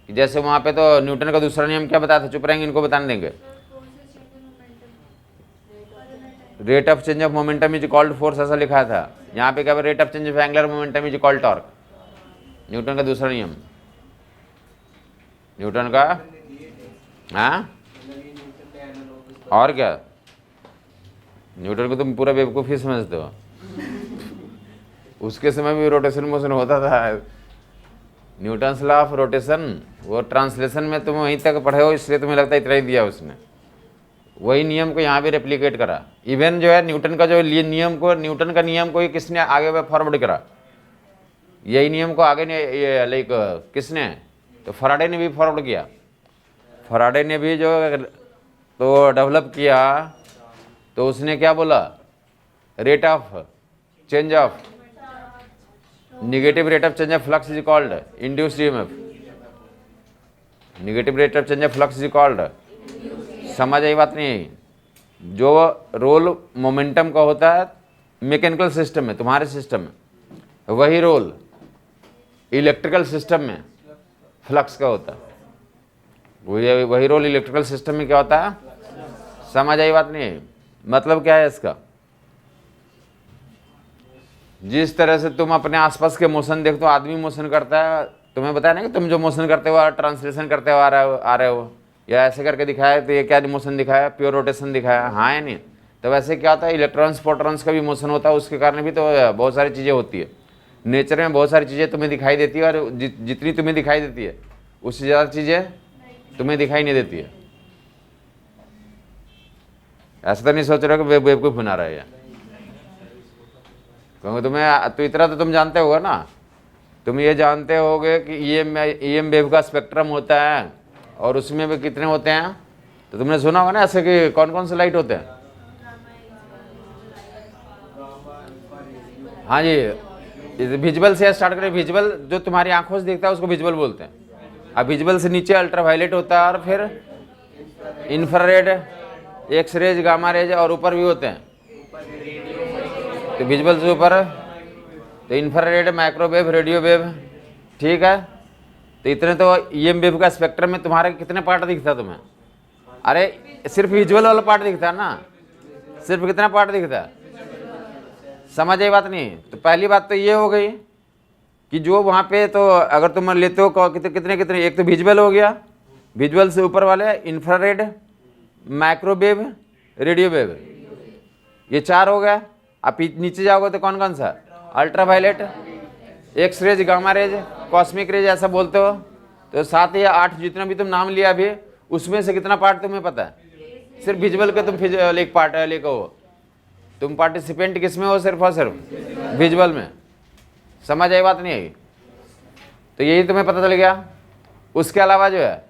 [SPEAKER 1] कि जैसे वहाँ पे तो न्यूटन का दूसरा नियम क्या बताया था? चुप रहेंगे, इनको बताने देंगे। Rate of change of momentum is called force, ऐसा लिखा था। यहाँ पे क्या? Rate of change of angular momentum is called torque. Newton का दूसरा नियम, न्यूटन का। हाँ, और क्या? न्यूटन को तुम पूरा बेवकूफ़ी समझते हो। उसके समय भी रोटेशन मोशन होता था। न्यूटन्स लॉ ऑफ रोटेशन, वो ट्रांसलेशन में तुम वहीं तक पढ़े हो, इसलिए तुम्हें लगता है इतना ही दिया उसने। वही नियम को यहाँ भी रेप्लिकेट करा। इवन जो है न्यूटन का जो नियम को, न्यूटन का नियम को ही किसने आगे फॉरवर्ड करा? यही नियम को आगे ने लाइक किसने? तो फराडे ने भी फॉरवर्ड किया, फराडे ने भी जो तो डेवलप किया, तो उसने क्या बोला, rate of change of negative rate of change of flux is called induced EMF. Negative rate of change of flux is called, समझ आई बात नहीं आई? जो रोल मोमेंटम का होता है मैकेनिकल सिस्टम में, तुम्हारे सिस्टम में, वही रोल इलेक्ट्रिकल सिस्टम में फ्लक्स का होता है। वही रोल इलेक्ट्रिकल सिस्टम में क्या होता है, समझ आई बात नहीं आई? मतलब क्या है इसका, जिस तरह से तुम अपने आसपास के मोशन देखते हो, आदमी मोशन करता है, तुम्हें बताया ना कि तुम जो मोशन करते हो ट्रांसलेशन करते हो आ रहे हो, या ऐसे करके दिखाया तो ये क्या मोशन दिखाया, प्योर रोटेशन दिखाया, हाँ या नहीं? तो वैसे क्या होता है, इलेक्ट्रॉन्स प्रोटॉन्स का भी मोशन होता है, उसके कारण भी तो बहुत सारी चीज़ें होती है। नेचर में बहुत सारी चीज़ें तुम्हें दिखाई देती है, और जितनी तुम्हें दिखाई देती है उससे ज़्यादा चीज़ें तुम्हें दिखाई नहीं देती है। ऐसा तो नहीं सोच रहे हो कि बेवकूफ़ बना रहा है, क्योंकि तुम्हें तो इतना तो तुम जानते होगा ना, तुम ये जानते होगे कि EM वेव का स्पेक्ट्रम होता है, और उसमें भी कितने होते हैं, तो तुमने सुना होगा ना ऐसे कि कौन कौन से लाइट होते हैं। हाँ जी, विजुअल से स्टार्ट करें। विजुअल जो तुम्हारी आंखों से दिखता है उसको विजुअल बोलते हैं। अब विजुअल से नीचे अल्ट्रावायलेट होता है, और फिर इंफ्रारेड, एक्सरेज, गामा रेज, और ऊपर भी होते हैं। तो विजुअल से ऊपर तो इंफ्रारेड, माइक्रोवेव, रेडियो वेव, ठीक है। तो इतने तो EM वेव का स्पेक्ट्रम में तुम्हारे कितने पार्ट दिखता है तुम्हें? अरे सिर्फ विजुअल वाला पार्ट दिखता है ना, सिर्फ कितना पार्ट दिखता है, समझ आई बात नहीं? तो पहली बात तो ये हो गई कि जो वहाँ पे, तो अगर तुम लेते हो कितने कितने, एक तो विजुअल हो गया, विजुअल से ऊपर वाले इंफ्रारेड, माइक्रोवेव, रेडियो वेव, ये 4 हो गया। आप नीचे जाओगे तो कौन कौन सा, ultraviolet, X rays, gamma rays, cosmic rays, ऐसा बोलते हो। तो 7 या 8 जितना भी तुम नाम लिया अभी, उसमें से कितना पार्ट तुम्हें पता है? सिर्फ विजुअल के तुम एक पार्ट लेकर हो, तुम पार्टिसिपेंट किस में हो, सिर्फ और सिर्फ विजुअल में। समझ आई बात नहीं आई? तो यही तुम्हें पता चल गया। उसके अलावा जो है,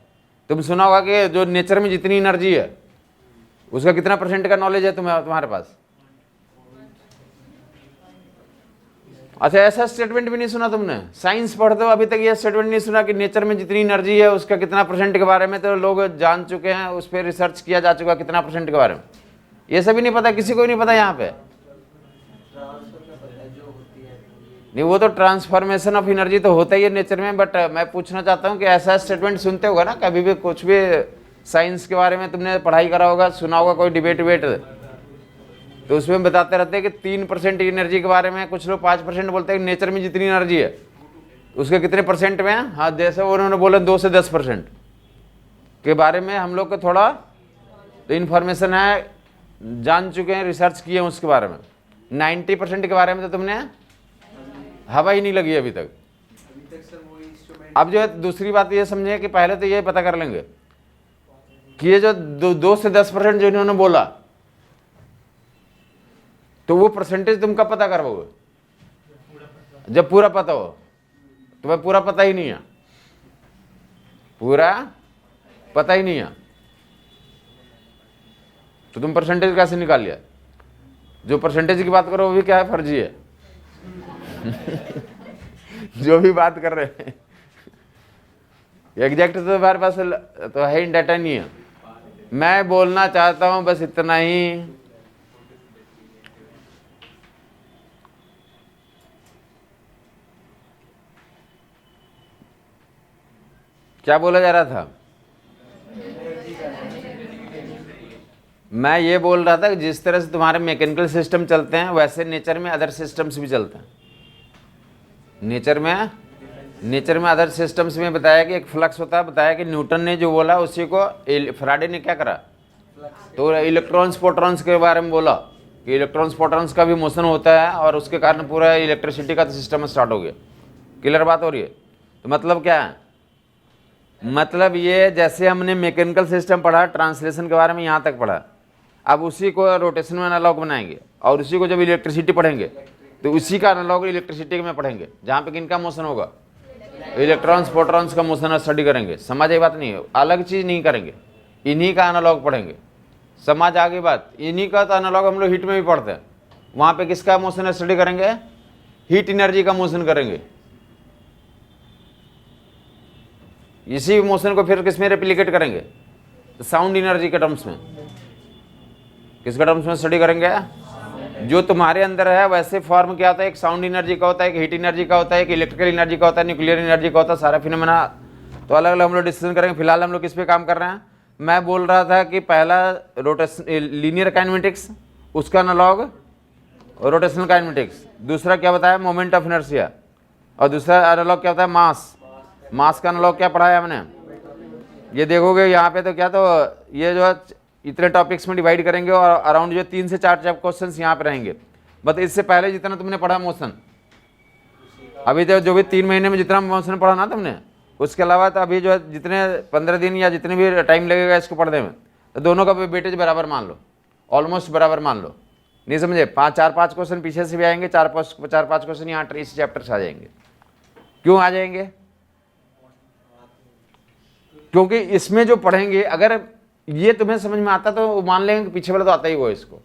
[SPEAKER 1] तुम सुना होगा कि जो नेचर में जितनी एनर्जी है उसका कितना % का नॉलेज है तुम्हारे पास? अच्छा, ऐसा स्टेटमेंट भी नहीं सुना तुमने? साइंस पढ़ते हो अभी तक ये स्टेटमेंट नहीं सुना कि नेचर में जितनी एनर्जी है उसका कितना % के बारे में तो लोग जान चुके हैं, उस पर रिसर्च किया जा चुका, कितना % के बारे में? ये सभी नहीं पता, किसी को भी नहीं पता यहाँ पे। नहीं, वो तो ट्रांसफॉर्मेशन ऑफ एनर्जी तो होता ही है नेचर में, बट मैं पूछना चाहता हूँ कि ऐसा स्टेटमेंट सुनते होगा ना कभी भी, कुछ भी साइंस के बारे में तुमने पढ़ाई करा होगा, सुना होगा, कोई डिबेट तो उसमें बताते रहते हैं कि 3% एनर्जी के बारे में, कुछ लोग 5% बोलते हैं। नेचर में जितनी एनर्जी है उसके कितने % में है? हाँ, जैसे उन्होंने बोला 2 से 10% के बारे में हम लोग को थोड़ा तो इन्फॉर्मेशन है, जान चुके हैं, रिसर्च किए हैं उसके बारे में। 90% के बारे में तो तुमने हवा ही नहीं लगी अभी तक। अब जो है दूसरी बात ये समझे कि पहले तो ये पता कर लेंगे कि ये जो 2 से 10% जो इन्होंने बोला, तो वो % तुम कब पता करोगे? जब पूरा पता हो। तुम्हें पूरा पता ही नहीं है, पूरा पता ही नहीं है, तो तुम % कैसे निकाल लिया? जो % की बात करो वो भी क्या है, फर्जी है। जो भी बात कर रहे हैं एग्जैक्ट तो हमारे पास तो है ही, डाटा नहीं है। मैं बोलना चाहता हूं बस इतना ही, क्या बोला जा रहा था? मैं ये बोल रहा था कि जिस तरह से तुम्हारे मैकेनिकल सिस्टम चलते हैं वैसे नेचर में अदर सिस्टम्स भी चलते हैं। नेचर में अदर सिस्टम्स में बताया कि एक फ्लक्स होता है, बताया कि न्यूटन ने जो बोला उसी को फैराडे ने क्या करा, तो इलेक्ट्रॉन्स प्रोटॉन्स के बारे में बोला कि इलेक्ट्रॉन्स प्रोटॉन्स का भी मोशन होता है, और उसके कारण पूरा इलेक्ट्रिसिटी का सिस्टम स्टार्ट हो गया। क्लियर बात हो रही है? तो मतलब क्या है? मतलब ये जैसे हमने मैकेनिकल सिस्टम पढ़ा, ट्रांसलेशन के बारे में यहाँ तक पढ़ा, अब उसी को रोटेशन में एनालॉग बनाएंगे, और उसी को जब इलेक्ट्रिसिटी पढ़ेंगे तो उसी का एनालॉग इलेक्ट्रिसिटी में पढ़ेंगे, जहाँ पे किनका मोशन होगा, इलेक्ट्रॉन्स प्रोटॉन्स का मोशन स्टडी करेंगे। समझ आई बात नहीं है, अलग चीज नहीं करेंगे, इन्हीं का एनालॉग पढ़ेंगे। समझ आ गई बात, इन्हीं का तो एनालॉग हम लोग हीट में भी पढ़ते हैं। वहां पे किसका मोशन स्टडी करेंगे? हीट एनर्जी का मोशन करेंगे। इसी मोशन को फिर किस में रेप्लिकेट करेंगे? तो साउंड एनर्जी के टर्म्स में। किसके टर्म्स में स्टडी करेंगे? जो तुम्हारे अंदर है वैसे फॉर्म क्या होता है, एक साउंड एनर्जी का होता है, एक हीट एनर्जी का होता है, एक इलेक्ट्रिकल एनर्जी का होता है, न्यूक्लियर एनर्जी का होता है, सारा फिनोमेना तो अलग अलग हम लोग डिस्कशन करेंगे। फिलहाल हम लोग किस पे काम कर रहे हैं? मैं बोल रहा था कि पहला रोटेशन लीनियर काइनेमेटिक्स, उसका एनालॉग रोटेशनल काइनेमेटिक्स। दूसरा क्या बताया? Moment of inertia. और दूसरा एनालॉग क्या होता है? मास। मास का एनालॉग क्या पढ़ाया हमने? ये देखोगे यहाँ पे तो क्या, तो ये जो इतने टॉपिक्स में डिवाइड करेंगे और अराउंड जो 3 से 4 क्वेश्चन यहाँ पे रहेंगे। बट इससे पहले जितना तुमने पढ़ा मोशन, अभी तो जो भी 3 महीने में जितना मोशन पढ़ा ना तुमने, उसके अलावा तो अभी जो है जितने 15 दिन या जितने भी टाइम लगेगा इसको पढ़ने में, तो दोनों का वेटेज बराबर मान लो, ऑलमोस्ट बराबर मान लो। नहीं समझे? 4-5 क्वेश्चन पीछे से भी आएंगे, 4-5 क्वेश्चन यहाँ इस चैप्टर से आ जाएंगे। क्यों आ जाएंगे? क्योंकि इसमें जो पढ़ेंगे अगर ये तुम्हें समझ में आता तो मान लेंगे कि पीछे वाला तो आता ही वो। इसको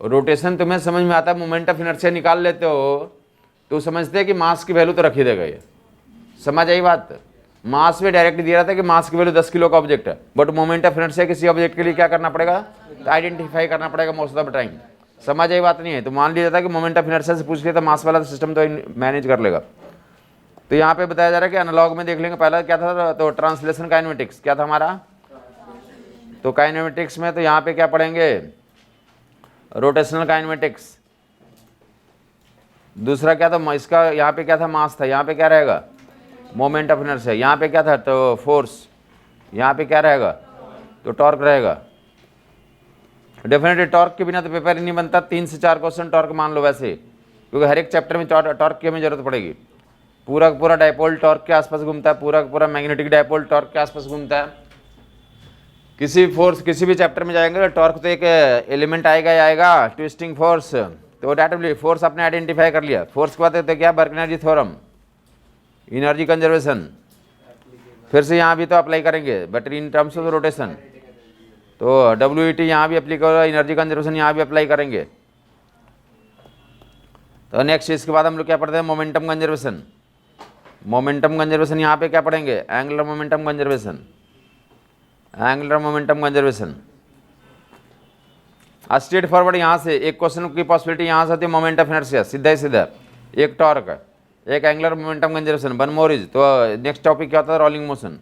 [SPEAKER 1] रोटेशन तुम्हें समझ में आता है, मोमेंट ऑफ इनर्शिया निकाल लेते हो तो समझते हैं कि मास की वैल्यू तो रख ही देगा ये। समझ आई बात? मास में डायरेक्ट दिया रहा था कि मास की वैल्यू 10 किलो का ऑब्जेक्ट है, बट मोमेंट ऑफ इनर्शिया किसी ऑब्जेक्ट के लिए क्या करना पड़ेगा? तो आइडेंटिफाई करना पड़ेगा मोस्ट ऑफ द टाइम। समझ आई बात नहीं है? तो मान लिया जाता है कि मोमेंट ऑफ इनर्शिया से पूछ लिया तो मास वाला सिस्टम तो मैनेज कर लेगा। तो यहाँ पे बताया जा रहा है कि एनालॉग में देख लेंगे। पहला क्या था? तो ट्रांसलेशन काइनेमेटिक्स क्या था हमारा? तो काइनेमेटिक्स में तो यहाँ पे क्या पढ़ेंगे? Rotational kinematics. दूसरा क्या था इसका? यहाँ पे क्या था? मास था। यहाँ पे क्या रहेगा? Moment of inertia. यहाँ पे क्या था? तो फोर्स। यहाँ पे क्या रहेगा? तो टॉर्क रहेगा। डेफिनेटली टॉर्क के बिना तो पेपर ही नहीं बनता। 3 से 4 क्वेश्चन टॉर्क मान लो वैसे, क्योंकि हर एक चैप्टर में टॉर्क की हमें जरूरत पड़ेगी। पूरा का पूरा डायपोल टॉर्क के आसपास घूमता है, पूरा का पूरा मैग्नेटिक डायपोल टॉर्क के आसपास घूमता है। किसी फोर्स किसी भी चैप्टर में जाएंगे तो टॉर्क तो एक एलिमेंट आएगा ही आएगा, ट्विस्टिंग फोर्स। तो डायरेक्टली फोर्स आपने आइडेंटिफाई कर लिया। फोर्स के बाद तो क्या? Work energy theorem, energy conservation. फिर से यहाँ भी तो अप्लाई करेंगे but in terms of rotation. तो WET यहाँ भी अप्लाई करो, एनर्जी कंजर्वेशन यहाँ भी अप्लाई करेंगे। तो नेक्स्ट इसके बाद हम लोग क्या पढ़ते हैं? Momentum conservation. मोमेंटम कंजर्वेशन यहाँ पे क्या पढ़ेंगे? Angular momentum conservation. Angular momentum conservation straight forward. यहाँ से एक क्वेश्चन की पॉसिबिलिटी यहाँ से आती है, मोमेंट ऑफ इनर्शिया, सीधा ही सीधा। एक टॉर्क, एक angular momentum conservation, one more is. तो नेक्स्ट टॉपिक क्या होता है? Rolling motion.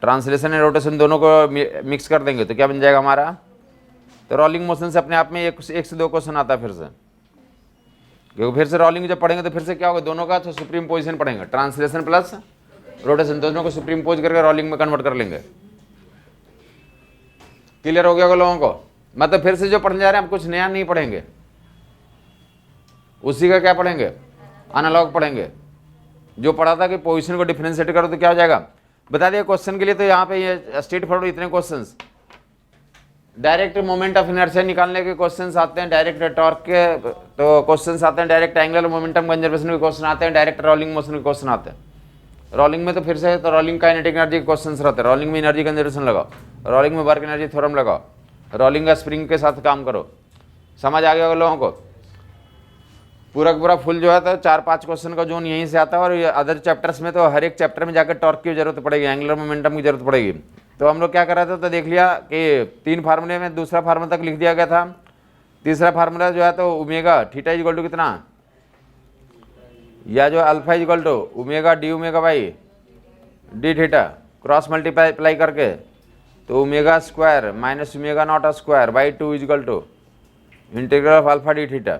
[SPEAKER 1] Translation and rotation दोनों को मिक्स कर देंगे तो क्या बन जाएगा हमारा? तो रोलिंग मोशन से अपने आप में 1 से 2 क्वेश्चन आता है फिर से, क्योंकि फिर से रोलिंग जब पढ़ेंगे तो फिर से क्या होगा? दोनों का तो सुप्रीम पोजिशन पढ़ेंगे, ट्रांसलेशन प्लस रोटेशन दोनों को सुप्रीम पोज करके रोलिंग में कन्वर्ट कर लेंगे। क्लियर हो गया होगा लोगों को? मतलब फिर से जो पढ़ने जा रहे हैं, आप कुछ नया नहीं पढ़ेंगे, उसी का क्या पढ़ेंगे? एनालॉग पढ़ेंगे। जो पढ़ा था कि पोजीशन को डिफरेंशिएट करो तो क्या हो जाएगा? बता दिया क्वेश्चन के लिए। तो यहाँ पे ये स्ट्रेट फॉरवर्ड इतने questions, direct moment of inertia निकालने के क्वेश्चंस आते हैं, डायरेक्ट टॉर्क के तो क्वेश्चंस आते हैं, डायरेक्ट एंगुलर मोमेंटम कंजर्वेशन के क्वेश्चन आते हैं, डायरेक्ट रोलिंग मोशन के क्वेश्चन आते हैं। रोलिंग में तो फिर से तो रोलिंग काइनेटिक एनर्जी के क्वेश्चंस रहते हैं। रोलिंग में एनर्जी कंजर्वेशन लगाओ, रोलिंग में वर्क एनर्जी थ्योरम लगाओ, रोलिंग का स्प्रिंग के साथ काम करो। समझ आ गया होगा लोगों को? पूरा पूरा फुल जो है तो 4-5 क्वेश्चन का जोन यहीं से आता है। और अदर चैप्टर्स में तो हर एक चैप्टर में जाकर टॉर्क की जरूरत पड़ेगी, एंगुलर मोमेंटम की जरूरत पड़ेगी। तो हम लोग क्या कर रहे थे? तो देख लिया कि 3 फार्मूले में दूसरा फार्मूला तक लिख दिया गया था। तीसरा फार्मूला जो है तो ओमेगा थीटा इक्वल टू कितना, या जो alpha equal to omega D omega by D theta cross multiply करके, तो omega square minus omega naught square by 2 equal to integral of alpha D theta.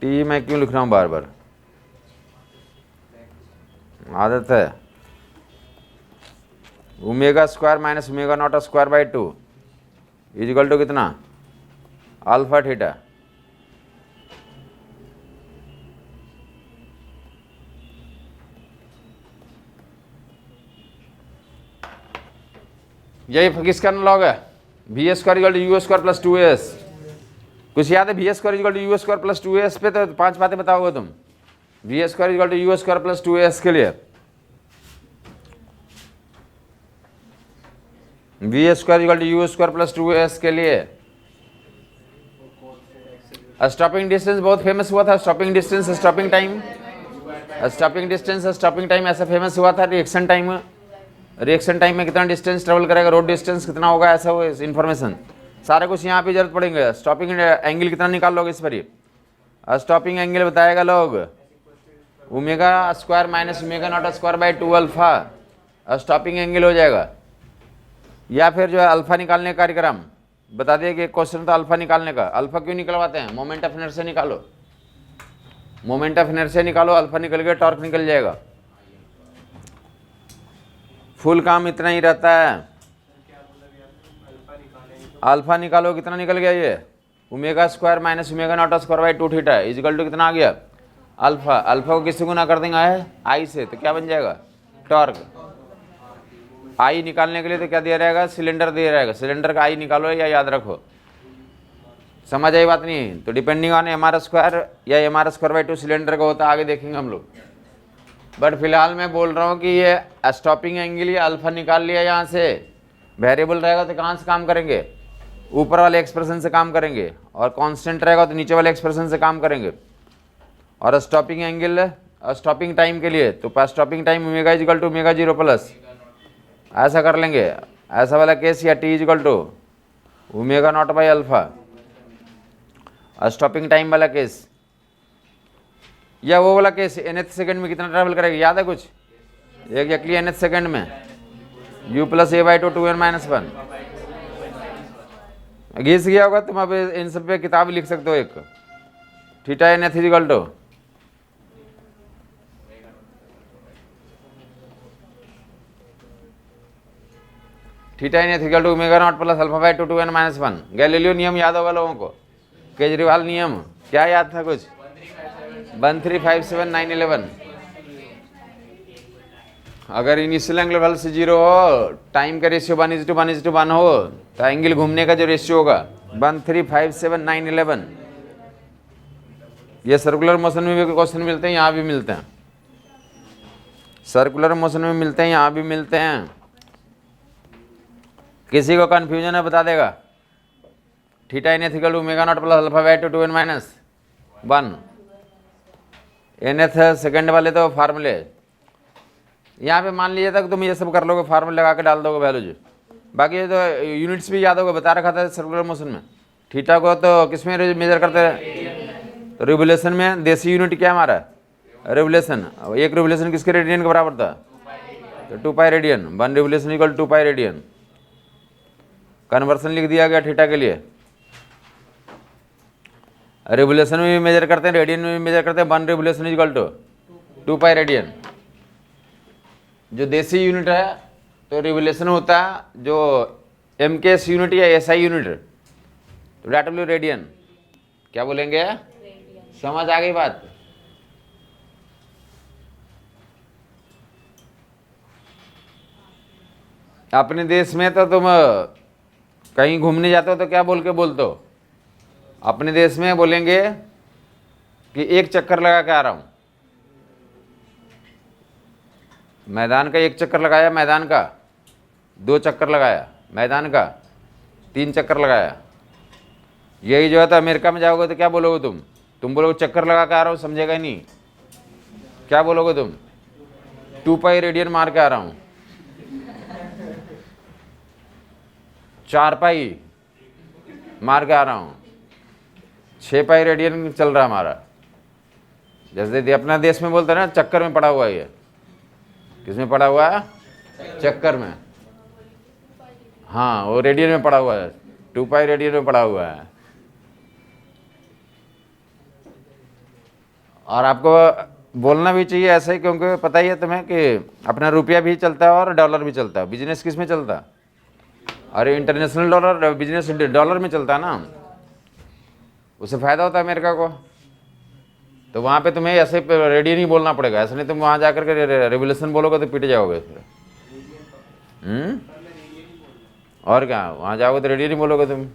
[SPEAKER 1] T मैं क्यों लिख रहा हूँ बार बार? आदत है। Omega square minus omega naught square by 2 equal to कितना? Alpha theta. यही किसका एनालॉग है? V square equal to you square plus 2as। कुछ याद है? V square equal to you square plus 2as पे तो 5 बातें बताओगे तुम। V square equal to you square plus 2as के लिए v square equal to you square plus 2as के लिए स्टॉपिंग डिस्टेंस बहुत फेमस हुआ था। Stopping distance, stopping time, stopping distance, stopping time ऐसा फेमस हुआ था। रिएक्शन टाइम, रिएक्शन टाइम में कितना डिस्टेंस ट्रेवल करेगा, रोड डिस्टेंस कितना होगा, ऐसा वो इन्फॉर्मेशन सारा कुछ यहाँ पे जरूरत पड़ेंगे। स्टॉपिंग एंगल कितना निकाल लोगे इस पर ही, स्टॉपिंग एंगल बताएगा लोग omega square minus omega naught square by 2 alpha stopping angle हो जाएगा। या फिर जो है अल्फा निकालने का कार्यक्रम बता दिए कि क्वेश्चन था अल्फा निकालने का। अल्फा क्यों निकलवाते हैं, मोमेंट ऑफ इनर्शिया निकालो, मोमेंट ऑफ इनर्शिया निकालो, अल्फा निकल गया, टॉर्क निकल जाएगा। फुल काम इतना ही रहता है। अल्फा निकालो, कितना निकल गया ये, omega square minus omega naught square by 2 theta equal to कितना आ गया अल्फा। अल्फा को किससे गुना कर देंगे आई से, तो क्या बन जाएगा टॉर्क। आई निकालने के लिए तो क्या दिया रहेगा, सिलेंडर दिया रहेगा, सिलेंडर का आई निकालो या याद रखो। समझ आई बात नहीं, तो depending on M are square या M are square by 2 cylinder का होता है, आगे देखेंगे हम लोग। बट फिलहाल मैं बोल रहा हूँ कि ये स्टॉपिंग एंगल ये अल्फा निकाल लिया यहाँ से, वेरिएबल रहेगा तो कहाँ से काम करेंगे, ऊपर वाले एक्सप्रेशन से काम करेंगे, और कांस्टेंट रहेगा तो नीचे वाले एक्सप्रेशन से काम करेंगे। और स्टॉपिंग एंगल स्टॉपिंग टाइम के लिए तो stopping time omega equal to omega 0 plus ऐसा कर लेंगे, ऐसा वाला केस, या t equal to omega naught by alpha stopping time वाला केस, या वो वाला केस nth सेकंड में कितना ट्रैवल करेगा, याद है कुछ, एग्जैक्टली nth सेकंड में u plus A by 2 2n minus 1 घिस गया होगा। तुम अब इन सब पे किताब लिख सकते हो, एक theta nth equal to theta nth equal to omega naught plus alpha by 2 2n minus 1। Galileo नियम याद होगा लोगों को, केजरीवाल नियम क्या याद था कुछ, 1357911। अगर इनिशियल एंगल वेल से 0 हो, टाइम का रेशियो 1:1 हो, तो एंगल घूमने का जो रेशियो होगा 1357911। ये सर्कुलर मोशन में भी क्वेश्चन मिलते हैं, यहाँ भी मिलते हैं, सर्कुलर मोशन में मिलते हैं, यहाँ भी मिलते हैं। किसी को कंफ्यूजन है बता देगा, theta nth equal to omega naught plus alpha by 2 2n minus 1 nth second वाले तो फार्मूले यहाँ पे मान लीजिए तक तुम ये सब कर लोगे, फार्मूले लगा के डाल दोगे वैल्यूज। बाकी ये तो यूनिट्स भी याद होगा, बता रखा था सर्कुलर मोशन में। थीटा को तो किस में मेजर करते हैं, तो रिवोल्यूशन में। देसी यूनिट क्या हमारा रिवोल्यूशन, एक रिवोल्यूशन किसके रेडियन के बराबर था, तो 2 pi radian, 1 revolution equal 2 pi radian. Conversion लिख दिया गया थीटा के लिए। रिवोल्यूशन में भी मेजर करते हैं, रेडियन में भी मेजर करते हैं, 1 revolution equal to 2 pi radian. जो देसी यूनिट है तो रिवोल्यूशन होता है, जो एमकेएस यूनिट या एसआई यूनिट तो डब्ल्यू रेडियन। क्या बोलेंगे, समझ आ गई बात। अपने देश में तो तुम कहीं घूमने जाते हो तो क्या बोल के बोलते हो, अपने देश में बोलेंगे कि एक चक्कर लगा के आ रहा हूं। मैदान का एक चक्कर लगाया, मैदान का 2 चक्कर लगाया, मैदान का 3 चक्कर लगाया। यही जो है तो अमेरिका में जाओगे तो क्या बोलोगे तुम बोलोगे चक्कर लगा के आ रहा हूं, समझेगा ही नहीं। क्या बोलोगे तुम, 2 पाई रेडियन मार के आ रहा हूं, 4 पाई मार के आ रहा हूं, 6 पाई रेडियन चल रहा हमारा। जैसे अपना देश में बोलते हैं ना चक्कर में पड़ा हुआ है, ये किस में पड़ा हुआ है, चक्कर में। हाँ वो रेडियन में पड़ा हुआ है, 2 पाई रेडियन में पड़ा हुआ है। और आपको बोलना भी चाहिए ऐसा ही, क्योंकि पता ही है तुम्हें कि अपना रुपया भी चलता है और डॉलर भी चलता है। बिजनेस किस में चलता है, अरे इंटरनेशनल डॉलर, बिजनेस डॉलर में चलता है ना, उससे फायदा होता है अमेरिका को। तो वहाँ पे तुम्हें ऐसे रेडियन ही बोलना पड़ेगा, ऐसा नहीं तुम वहाँ जाकर के रेवोल्यूशन बोलोगे तो पिट जाओगे फिर। और क्या, वहाँ जाओगे तो रेडियन ही बोलोगे तुम।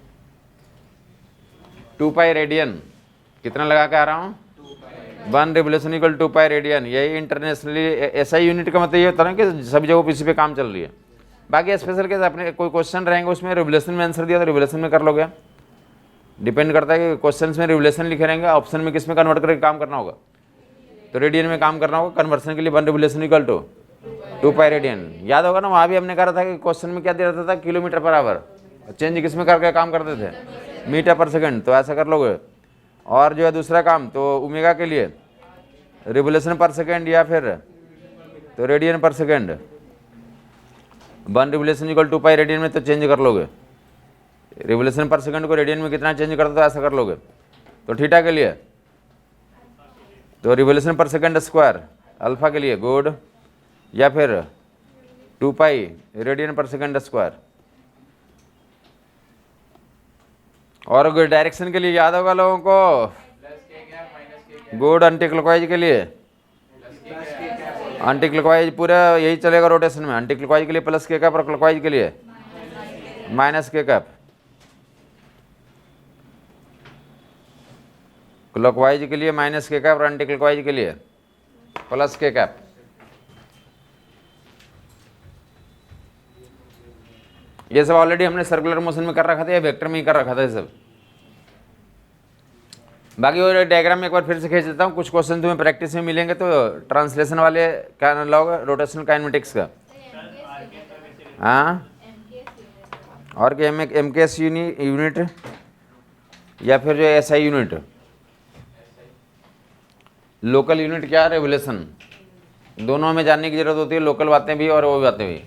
[SPEAKER 1] 2 पाई रेडियन कितना लगा के आ रहा हूँ, 1 रिवोल्यूशन इक्वल 2 पाई रेडियन। यही इंटरनेशनली एसआई यूनिट का मतलब ये होता है ना कि सभी जगहों पर इसी पे काम चल रही है। बाकी स्पेशल केस अपने कोई क्वेश्चन रहेंगे उसमें रिवोल्यूशन में आंसर दिया तो रिवोल्यूशन में कर लोगे, डिपेंड करता है कि क्वेश्चन में रिवोल्यूशन लिखे रहेंगे, ऑप्शन में किस में कन्वर्ट करके काम करना होगा, तो रेडियन में काम करना होगा। कन्वर्सन के लिए 1 revolution equal to 2 pi radian. याद होगा ना, वहाँ भी हमने कहा था कि क्वेश्चन में क्या दिया रहता था, किलोमीटर पर आवर, चेंज किस में करके काम करते थे, मीटर पर सेकंड, तो ऐसा कर लोगे। और जो है दूसरा काम तो ओमेगा के लिए रिवोल्यूशन पर सेकंड या फिर तो रेडियन पर second, 1 revolution equal 2 pi radian में तो चेंज कर लोगे, रिवोल्यूशन पर सेकंड को रेडियन में कितना चेंज करता तो ऐसा कर लोगे। तो थीटा के लिए तो revolution per second square alpha के लिए गुड, या फिर 2 पाई रेडियन पर सेकंड स्क्वायर। और डायरेक्शन के लिए याद होगा लोगों को, गुड। एंटी क्लॉकवाइज के लिए एंटी क्लॉकवाइज पूरा यही चलेगा रोटेशन में, एंटी क्लॉकवाइज के लिए प्लस के कैप और क्लॉकवाइज के लिए माइनस के कैप। क्लॉकवाइज के लिए माइनस के कैप और एंटी क्लॉकवाइज के लिए प्लस के कैप। ये सब ऑलरेडी हमने सर्कुलर मोशन में कर रखा था या वेक्टर में ही कर रखा था ये सब। बाकी वो डायग्राम में एक बार फिर से खींच देता हूँ, कुछ क्वेश्चन तुम्हें प्रैक्टिस में मिलेंगे तो ट्रांसलेशन वाले क्या होगा, रोटेशनल काइनेमेटिक्स का। हाँ, और क्या एम के एस यूनिट या फिर जो S I unit, local unit क्या, रेवोल्यूशन, दोनों में जानने की जरूरत होती है, लोकल बातें भी और वो बातें भी।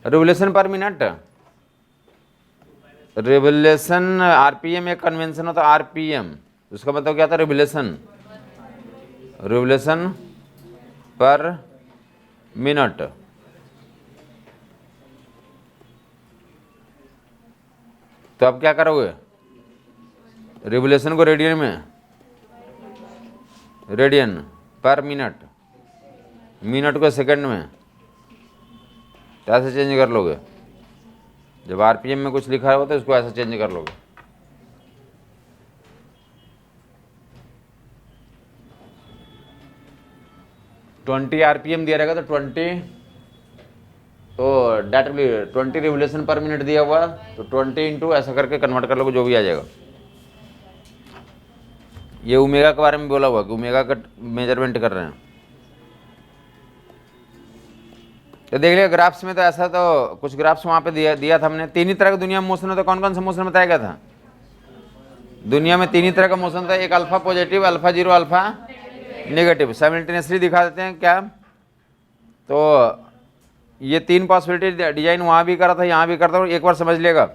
[SPEAKER 1] Revolution per minute, revolution RPM एक कन्वेंशन होता है आरपीएम, उसका मतलब क्या था, रिवोल्यूशन, रिवोल्यूशन पर मिनट। तो अब क्या करोगे, रिवोल्यूशन को रेडियन में, रेडियन पर मिनट, मिनट को सेकंड में, तो ऐसे चेंज कर लोगे। जब आरपीएम में कुछ लिखा हो तो उसको ऐसा चेंज कर लोगे। ट्वेंटी आरपीएम दिया रहेगा तो 20, तो डेट 20 रिवोल्यूशन पर मिनट दिया हुआ तो 20 इंटू ऐसा करके कन्वर्ट कर लोगे, जो भी आ जाएगा। ये ओमेगा के बारे में बोला हुआ कि ओमेगा का मेजरमेंट कर रहे हैं। तो देख लिया ग्राफ्स में, तो ऐसा तो कुछ ग्राफ्स वहाँ पे दिया था हमने। 3 ही तरह का दुनिया में मोशन है, तो कौन कौन सा मोशन बताया गया था दुनिया में? 3 ही तरह का मोशन था, एक alpha positive, alpha zero, alpha negative. Simultaneously दिखा देते हैं क्या, तो ये 3 पॉसिबिलिटी डिजाइन वहाँ भी करा था, यहाँ भी करता हूँ, एक बार समझ लेगा।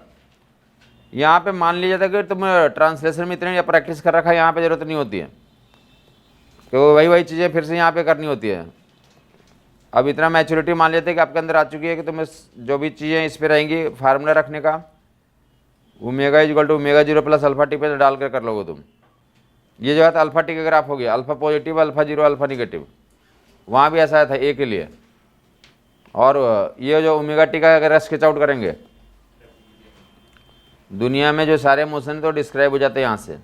[SPEAKER 1] यहाँ पे मान लिया जाता है कि तुम ट्रांसलेशन में इतने या प्रैक्टिस कर रखा है, यहाँ पे जरूरत नहीं होती है, तो वही चीज़ें फिर से यहाँ पे करनी होती है। अब इतना मैच्योरिटी मान लेते हैं कि आपके अंदर आ चुकी है कि तुम्हें जो भी चीज़ें इस पर रहेंगी, फार्मूला रखने का, omega equal to omega zero plus alpha t पे डाल कर लोगे तुम। ये जो है अल्फा टी का ग्राफ हो गया, alpha positive, alpha zero, alpha negative, वहाँ भी ऐसा था ए के लिए। और ये जो ओमेगा टी का अगर स्केच आउट करेंगे, दुनिया में जो सारे मोशन तो डिस्क्राइब हो जाते हैं यहाँ से।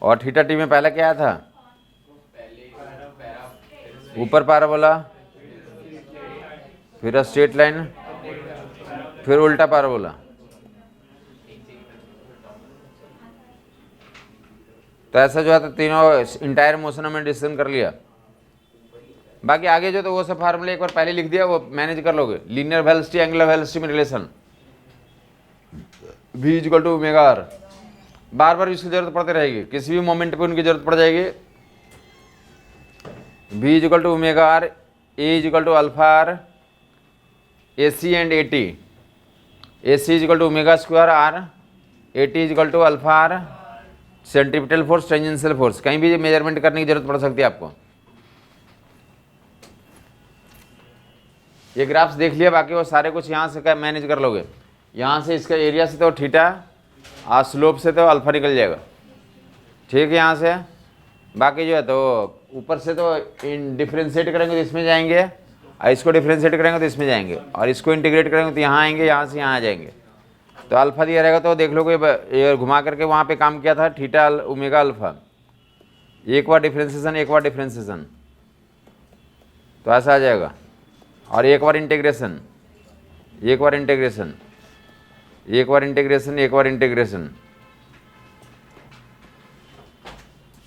[SPEAKER 1] और थीटा टी में पहला क्या आया था, ऊपर पैराबोला, फिर स्ट्रेट लाइन, फिर उल्टा पैराबोला। तो ऐसा जो है तो तीनों इंटायर मोशन में डिस्कशन कर लिया। बाकी आगे जो तो वो सब फार्मूले एक बार पहले लिख दिया, वो मैनेज कर लोगे। लीनियर वेलोसिटी, एंगुलर वेलोसिटी में relation, v equal to omega R, बार बार इसकी जरूरत पड़ती रहेगी, किसी भी मोमेंट पे उनकी जरूरत पड़ जाएगी। v equal to omega r, a equal to alpha r, AC and AT, AC equal to omega square r, AT equal to alpha r, centripetal force, tangential force, कहीं भी मेजरमेंट करने की जरूरत पड़ सकती है आपको। ये ग्राफ्स देख लिया, बाकी वो सारे कुछ यहाँ से मैनेज कर लोगे। यहाँ से इसका एरिया से तो थीटा, स्लोप से तो अल्फा निकल जाएगा, ठीक है यहाँ से। बाकी जो है तो ऊपर से तो डिफ्रेंशिएट करेंगे तो इसमें जाएंगे, और इसको डिफ्रेंशिएट करेंगे तो इसमें जाएंगे, और इसको इंटीग्रेट करेंगे तो यहाँ आएंगे, यहाँ से यहाँ आ जाएंगे। तो अल्फा दिया रहेगा तो देख लो कि ये घुमा करके वहाँ पे काम किया था थीटा ओमेगा अल्फा, एक बार डिफ्रेंसिएशन एक बार डिफ्रेंसिएशन, तो ऐसा आ जाएगा। और एक बार इंटीग्रेशन, एक बार इंटीग्रेशन, एक बार इंटीग्रेशन, एक बार इंटीग्रेशन,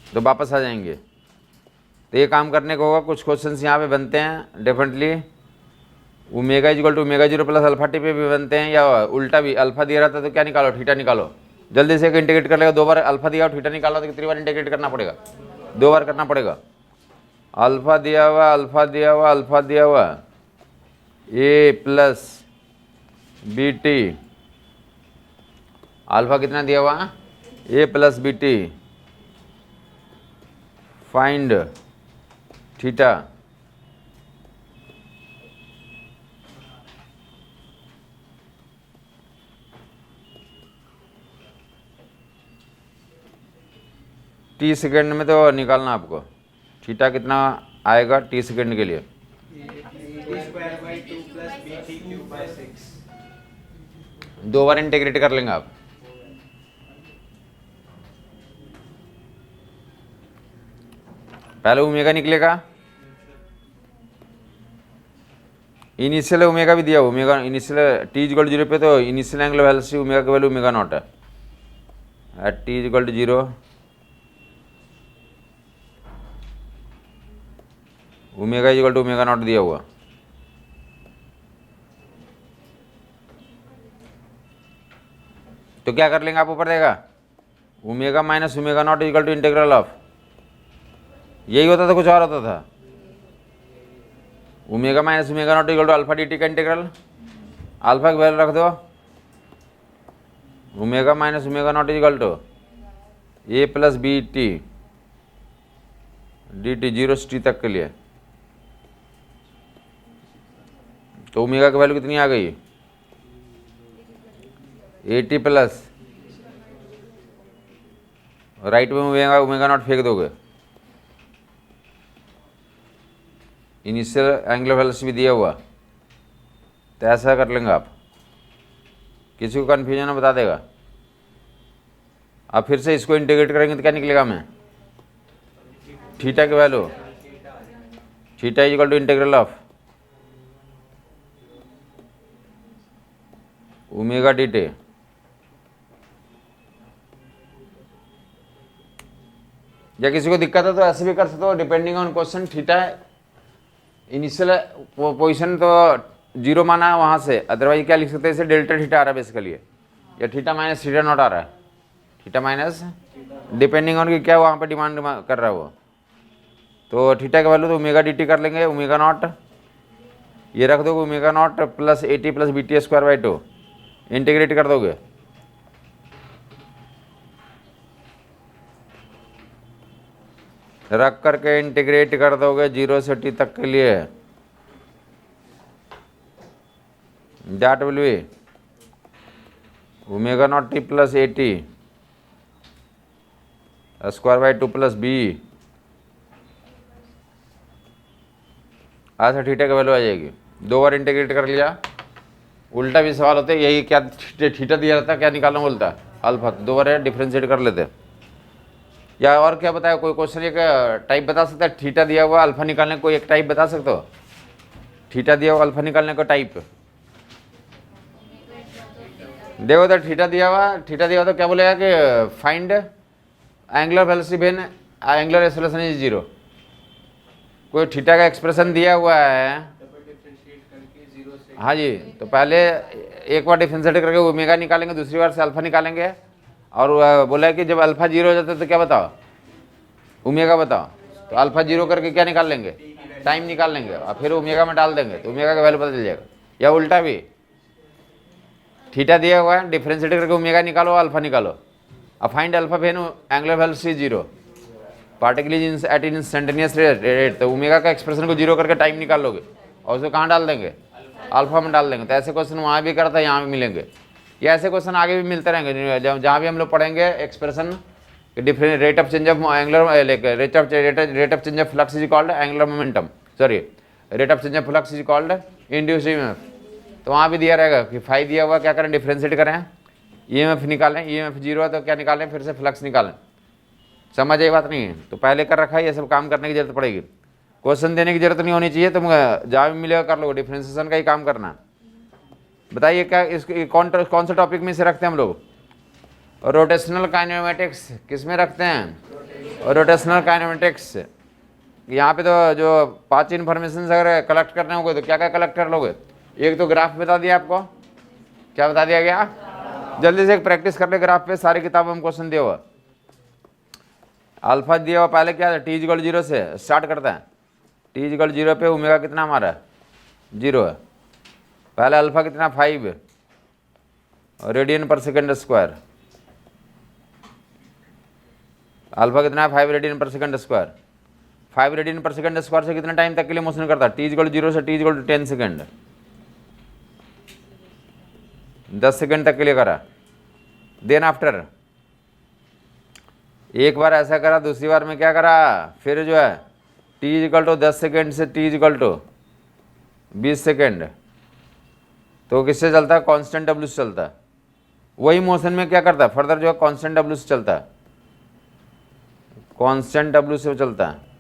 [SPEAKER 1] तो वापस आ जाएंगे। तो ये काम करने को होगा, कुछ क्वेश्चंस यहाँ पे बनते हैं definitely. Omega equal to omega 0 plus alpha t पे भी बनते हैं, या उल्टा भी अल्फा दिया रहता तो क्या निकालो, थीटा निकालो। जल्दी से इंटीग्रेट कर लेगा, 2 बार अल्फा दिया और थीटा निकालो तो कितनी बार इंटीग्रेट करना पड़ेगा, 2 बार करना पड़ेगा। अल्फा दिया हुआ, अल्फा दिया हुआ, अल्फा दिया हुआ, A plus B T, alpha कितना दिया हुआ, A plus B T, find theta. T second में तो निकालना आपको, थीटा कितना आएगा टी सेकेंड के लिए,
[SPEAKER 2] a² 2 plus bt³/6।
[SPEAKER 1] 2 बार इंटीग्रेट कर लेंगे आप। पहले ओमेगा निकलेगा, इनिशियल ओमेगा भी दिया, ओमेगा इनिशियल टी इक्वल 0 पे तो इनिशियल एंगल वेलोसिटी ओमेगा की वैल्यू ओमेगा नॉट है, at t equal 0 omega equal to omega naught दिया हुआ। तो क्या कर लेंगे आप, ऊपर देगा omega minus omega naught equal to integral of, यही होता था कुछ और होता था, omega minus omega naught equal to alpha d t का इंटीग्रल, अल्फा की वैल्यू रख दो, omega minus omega naught equal to a plus B T D T 0 से टी तक के लिए। तो ओमेगा की वैल्यू कितनी आ गई, 80 प्लस, राइट में ओमेगा ओमेगा नॉट फेंक दोगे, इनिशियल एंगुलर वेलोसिटी भी दिया हुआ, तो ऐसा कर लेंगे आप। किसी को कन्फ्यूजन है बता देगा। अब फिर से इसको इंटीग्रेट करेंगे तो क्या निकलेगा, मैं थीटा की value, theta equal to integral of omega d t, या किसी को दिक्कत है तो ऐसे भी कर सकते हो, depending on question. Theta initial position तो 0 माना है वहाँ से, अदरवाइज क्या लिख सकते हैं, इसे डेल्टा थीटा आ रहा है बेसिकली, या थीटा माइनस थीटा नॉट आ रहा है, थीटा माइनस डिपेंडिंग ऑन कि क्या वहाँ पे डिमांड कर रहा है वो। तो थीटा का वैल्यू तो ओमेगा डी टी कर लेंगे, ओमेगा नॉट ये रख दोगे, omega naught plus 80 plus B t square by 2 integrate कर दोगे, रख करके इंटीग्रेट कर दोगे 0 से टी तक के लिए, that will be omega naught t plus 80 square by 2 plus b, ऐसा थीटा का वैल्यू आ जाएगी। 2 बार इंटीग्रेट कर लिया। उल्टा भी सवाल होते यही, क्या थीटा दिया रहता क्या निकालना बोलता अल्फा, 2 बार डिफ्रेंशिएट कर लेते। या और क्या बताया, कोई क्वेश्चन एक टाइप बता सकता है, थीटा दिया हुआ अल्फा निकालने को एक टाइप बता सकते हो, थीटा दिया हुआ अल्फा निकालने को टाइप देखो। तो थीटा दिया हुआ तो क्या बोलेगा कि find angular velocity when angular acceleration is 0। कोई थीटा का एक्सप्रेशन दिया हुआ है,
[SPEAKER 2] डिफरेंशिएट करके 0 से,
[SPEAKER 1] हाँ जी, तो पहले एक बार डिफरेंशिएट करके ओमेगा निकालेंगे, दूसरी बार से अल्फा निकालेंगे, और बोला है कि जब अल्फा 0 हो जाता है तो क्या बताओ, ओमेगा बताओ। तो अल्फा 0 करके क्या निकाल लेंगे, टाइम निकाल लेंगे, और फिर ओमेगा में डाल देंगे तो ओमेगा का वैल्यू पता चल जाएगा। या उल्टा भी थीटा दिया हुआ है, डिफरेंशिएट करके ओमेगा निकालो, अल्फा निकालो, अब find alpha when angular velocity 0 particle is at instantaneous rate, तो ओमेगा का एक्सप्रेशन को 0 करके टाइम निकाल लोगे और उसको कहाँ डाल देंगे, अल्फा में डाल देंगे। तो ऐसे क्वेश्चन वहाँ भी करता है, यहाँ भी मिलेंगे, या ऐसे क्वेश्चन आगे भी मिलते रहेंगे, जहाँ भी हम लोग पढ़ेंगे एक्सप्रेशन कि different rate of change of angular rate of change of flux is called angular momentum, sorry rate of change of flux is called induced EMF. तो वहाँ भी दिया रहेगा कि फाई दिया हुआ, क्या करें डिफ्रेंशिएट करें, ईएमएफ निकालें, ईएमएफ जीरो है तो क्या निकालें, फिर से फ्लक्स निकालें। समझ ये बात नहीं है तो पहले कर रखा है, ये सब काम करने की जरूरत पड़ेगी। क्वेश्चन देने की जरूरत नहीं होनी चाहिए, तुम जहाँ भी मिलेगा कर लो, डिफ्रेंशिएशन का ही काम करना। बताइए क्या इसके कौन सा टॉपिक में से रखते हैं हम लोग, रोटेशनल काइनेमेटिक्स किस में रखते हैं, रोटेशनल काइनेमेटिक्स। यहाँ पे तो जो 5 इन्फॉर्मेशन अगर कलेक्ट करने होंगे तो क्या क्या कलेक्ट कर लोगे, एक तो ग्राफ बता दिया आपको, क्या बता दिया गया, जल्दी से एक प्रैक्टिस कर ले ग्राफ पे, सारी किताबों में क्वेश्चन दिया हुआ। अल्फा दिया हुआ पहले क्या है, टी इक्वल 0 से स्टार्ट करता है, टी इक्वल 0 पे ओमेगा कितना हमारा 0 है, पहले अल्फा कितना 5 रेडियन पर सेकेंड स्क्वायर, अल्फा कितना है 5 रेडियन पर सेकेंड स्क्वायर, 5 रेडियन पर सेकेंड स्क्वायर से कितना टाइम तक के लिए मोशन करता है, टी इक्वल 0 से टी इक्वल 10 सेकेंड, 10 सेकेंड तक के लिए करा। देन आफ्टर एक बार ऐसा करा, दूसरी बार में क्या करा, फिर जो है टी इक्वल टू 10 सेकेंड से टी इक्वल टू 20 सेकेंड, तो किससे चलता है, कांस्टेंट डब्ल्यू से चलता है। वही मोशन में क्या करता है, फर्दर जो है कांस्टेंट डब्ल्यू से चलता है, कांस्टेंट डब्ल्यू से चलता है।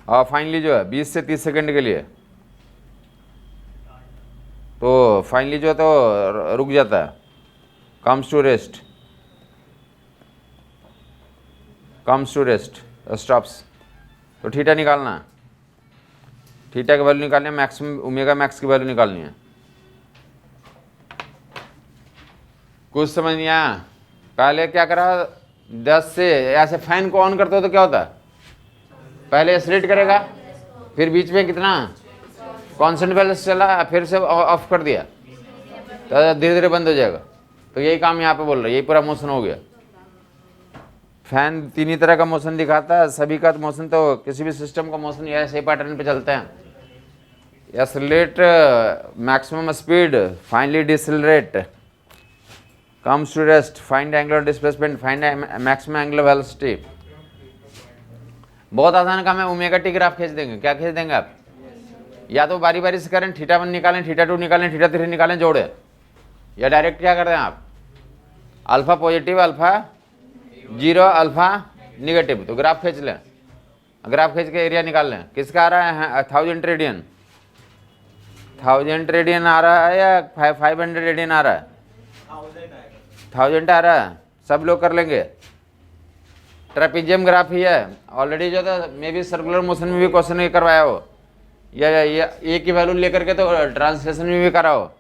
[SPEAKER 1] और फाइनली जो है 20 से 30 सेकेंड के लिए, तो फाइनली जो है तो रुक जाता है, comes to rest, comes to rest, stops. तो थीटा निकालना, थीटा की वैल्यू निकालनी है, मैक्सिमम ओमेगा मैक्स की वैल्यू निकालनी है। कुछ समझ नहीं आया, पहले क्या करा, 10 से ऐसे फैन को ऑन करते हो तो क्या होता है, पहले एक्सीलरेट करेगा, फिर बीच में कितना कांस्टेंट बैलेंस चला, फिर से ऑफ कर दिया तो धीरे धीरे बंद हो जाएगा। तो यही काम यहाँ पे बोल रहा है, यही पूरा मोशन हो गया। फैन 3 ही तरह का मोशन दिखाता है, सभी का मोशन तो किसी भी सिस्टम का मोशन या ऐसे पैटर्न पे चलते हैं, accelerate maximum speed, finally decelerate, comes to rest, find angular displacement, find maximum angular velocity. बहुत आसान काम है, ओमेगा टी ग्राफ खींच देंगे, क्या खींच देंगे आप, या तो बारी बारी से करें, थीटा 1 निकालें, थीटा 2 निकालें, थीटा 3 निकालें, जोड़े, या डायरेक्ट क्या कर दें आप, alpha positive, alpha 0, alpha negative, तो ग्राफ खींच लें, ग्राफ खींच के एरिया निकाल लें। किसका आ रहा है, 1000 रेडियन, 1000 रेडियन आ रहा है या 500 रेडियन आ रहा है, 1000 आ रहा है, सब लोग कर लेंगे। ट्रेपेजियम ग्राफ ही है, ऑलरेडी जो था मे बी सर्कुलर मोशन में भी क्वेश्चन करवाया हो, या ए की वैल्यू लेकर के तो ट्रांसलेशन में भी करा हो,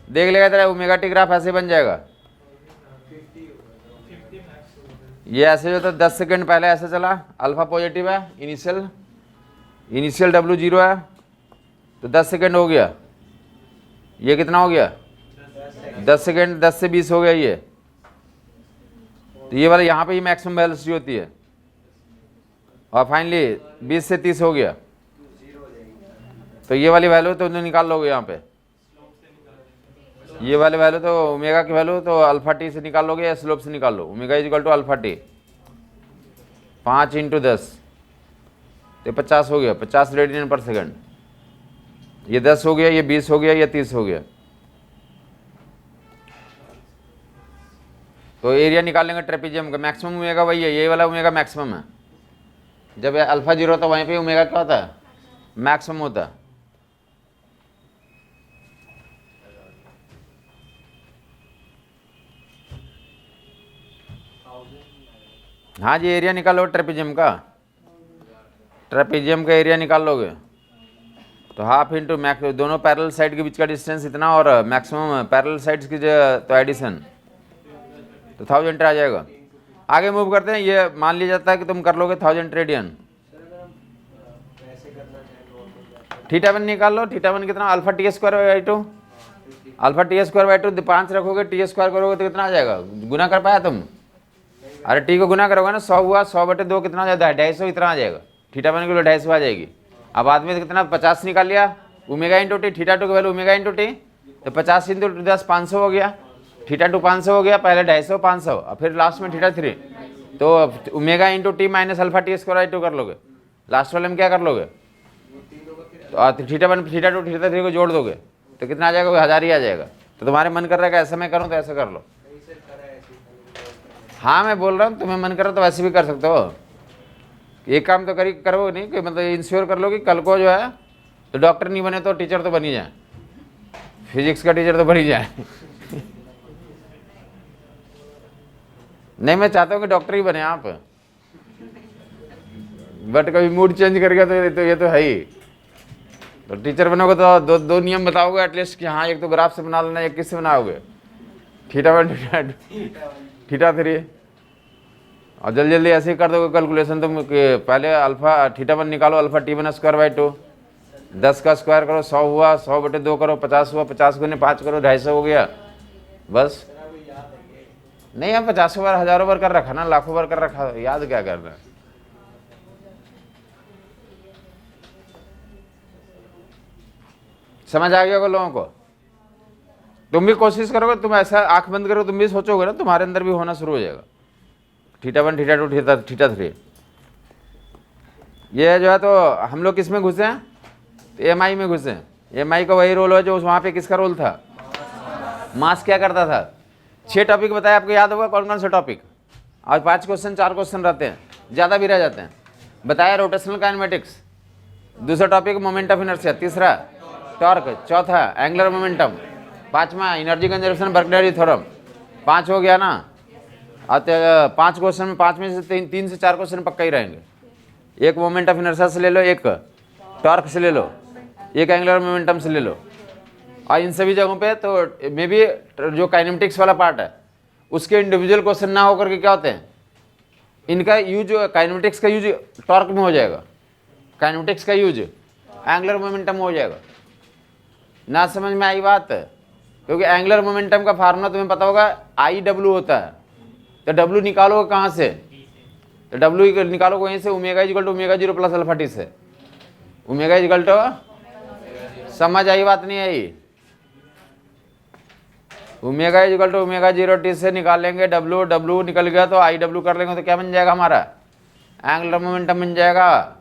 [SPEAKER 1] देख लेगा तेरा ओमेगा टी ग्राफ ऐसे बन जाएगा। ये ऐसे जो था 10 सेकेंड पहले ऐसे चला, अल्फा पॉजिटिव है, इनिशियल डब्ल्यू 0 है, तो 10 सेकेंड हो गया, ये कितना हो गया 10 सेकेंड, 10 से 20 हो गया ये, तो ये वाला यहाँ पे ही मैक्सिमम वेलोसिटी होती है, और फाइनली 20 से 30 हो गया, तो ये वाली वैल्यू तो निकाल लोगे यहाँ पे, ये वाले वैल्यू तो ओमेगा की वैल्यू तो अल्फा टी से निकाल लोगे या स्लोप से निकाल लो, omega is equal to alpha T, 5 × 10 तो 50 हो गया, 50 रेडियन पर सेकंड, ये 10 हो गया, ये 20 हो गया, ये 30 हो गया। तो एरिया निकाल लेंगे ट्रेपेजियम का, मैक्सिमम ओमेगा वही है, ये वाला ओमेगा मैक्सिमम है, जब अल्फा 0 होता है वहीं पे ओमेगा क्या होता है, मैक्सिमम होता है। हाँ जी, एरिया निकालो ट्रेपेजियम का, ट्रेपेजियम का एरिया निकाल लोगे तो हाफ इंटू मैक्स, दोनों पैरेलल साइड के बीच का डिस्टेंस इतना, और मैक्सिमम पैरेलल साइड्स की जो तो एडिशन, तो 1000 आ जाएगा। आगे मूव करते हैं, ये मान लिया जाता है कि तुम कर लोगे 1000 रेडियन, थीटा 1 निकाल लो, थीटा 1 कितना, alpha t square by 2, alpha t square by 2 5 रखोगे, टी स्क्वायर करोगे तो कितना आ जाएगा, गुना कर पाया तुम, अरे टी को गुना करोगे ना, 100 हुआ, 100/2 कितना आ जाता है, 250 इतना आ जाएगा, थीटा 1 के लिए 250 आ जाएगी। अब बाद में कितना 50 निकाल लिया, ओमेगा इंटू टी, थीटा 2 की वैल्यू ओमेगा इंटू टी, तो 50 × 10 500 हो गया, थीटा 2 500 हो गया, पहले 250 500 और फिर लास्ट में थीटा 3, तो omega into T minus alpha t square by 2 कर लोगे, लास्ट वाले में क्या कर लोगे, तो थीटा 1 थीटा 2 थीटा 3 को जोड़ दोगे तो कितना आ जाएगा, 1000 ही आ जाएगा। तो तुम्हारे मन कर रहा है कि ऐसा मैं करूँ तो ऐसा कर लो। हाँ मैं बोल रहा हूँ तुम्हें मन कर रहा तो वैसे भी कर सकते हो। एक काम तो करो नहीं कि मतलब इंश्योर कर लो कि कल को जो है तो डॉक्टर नहीं बने तो टीचर तो बन ही जाए, फिजिक्स का टीचर तो बन ही जाए। नहीं मैं चाहता हूँ कि डॉक्टर ही बने आप, बट कभी मूड चेंज कर गया तो ये तो है ही। तो टीचर बनोगे तो दो नियम बताओगे एटलीस्ट कि हाँ एक तो ग्राफ से बना लेना, एक किससे बनाओगे, थीटा 1 थीटा 3, और जल्दी जल्दी ऐसे ही कर दोगे कैलकुलेशन। तुम पहले अल्फा थीटा 1 निकालो, अल्फा T1 स्क्वायर बाई 2, 10 का स्क्वायर करो 100 हुआ, 100 बटे 2 करो 50 हुआ, 50 गुने 5 करो 250 हो गया बस। नहीं हम 50 बार 1000 बार कर रखा ना, लाखों बार कर रखा, याद क्या करना है। समझ आ गया होगा लोगों को। तुम भी कोशिश करोगे, तुम ऐसा आंख बंद करो तुम भी सोचोगे ना, तुम्हारे अंदर भी होना शुरू हो जाएगा थीटा 1 थीटा 2 थीटा 3। ये जो है तो हम लोग किस में घुसे हैं, एमआई में घुसे हैं। एमआई का वही रोल है जो वहाँ पे किसका रोल था, मास क्या करता था। 6 टॉपिक बताया आपको, याद होगा कौन कौन से टॉपिक, आज 5 क्वेश्चन 4 क्वेश्चन रहते हैं, ज़्यादा भी रह जाते हैं। बताया रोटेशनल काइनेमेटिक्स, दूसरा टॉपिक मोमेंट ऑफ इनर्शिया, तीसरा टॉर्क, चौथा एंगुलर मोमेंटम, पांचवा एनर्जी कंजर्वेशन बर्कलेरी थ्योरम। 5 हो गया ना, अब 5 क्वेश्चन में 5 में से 3 से 4 क्वेश्चन पक्का ही रहेंगे। एक मोमेंट ऑफ इनर्शिया से ले लो, एक टॉर्क से ले लो, एक एंगुलर मोमेंटम से ले लो। और इन सभी जगहों पे तो मे बी जो काइनेमेटिक्स वाला पार्ट है उसके इंडिविजुअल क्वेश्चन ना होकर के क्या होते हैं, इनका यूज काइनेमेटिक्स का यूज टॉर्क में हो जाएगा, काइनेमेटिक्स का यूज एंगुलर मोमेंटम में हो जाएगा। ना समझ में आई बात, क्योंकि एंगुलर मोमेंटम का फार्मूला तुम्हें पता होगा IW होता है, तो W निकालोगे कहाँ से, तो W निकालोगे वहीं से, omega equal to omega 0 plus alpha T से, ओमेगा इक्वल टू, समझ आई बात नहीं आई, omega equal to omega 0 T से निकालेंगे W निकल गया तो IW कर लेंगे तो क्या बन जाएगा हमारा, एंगुलर मोमेंटम बन जाएगा।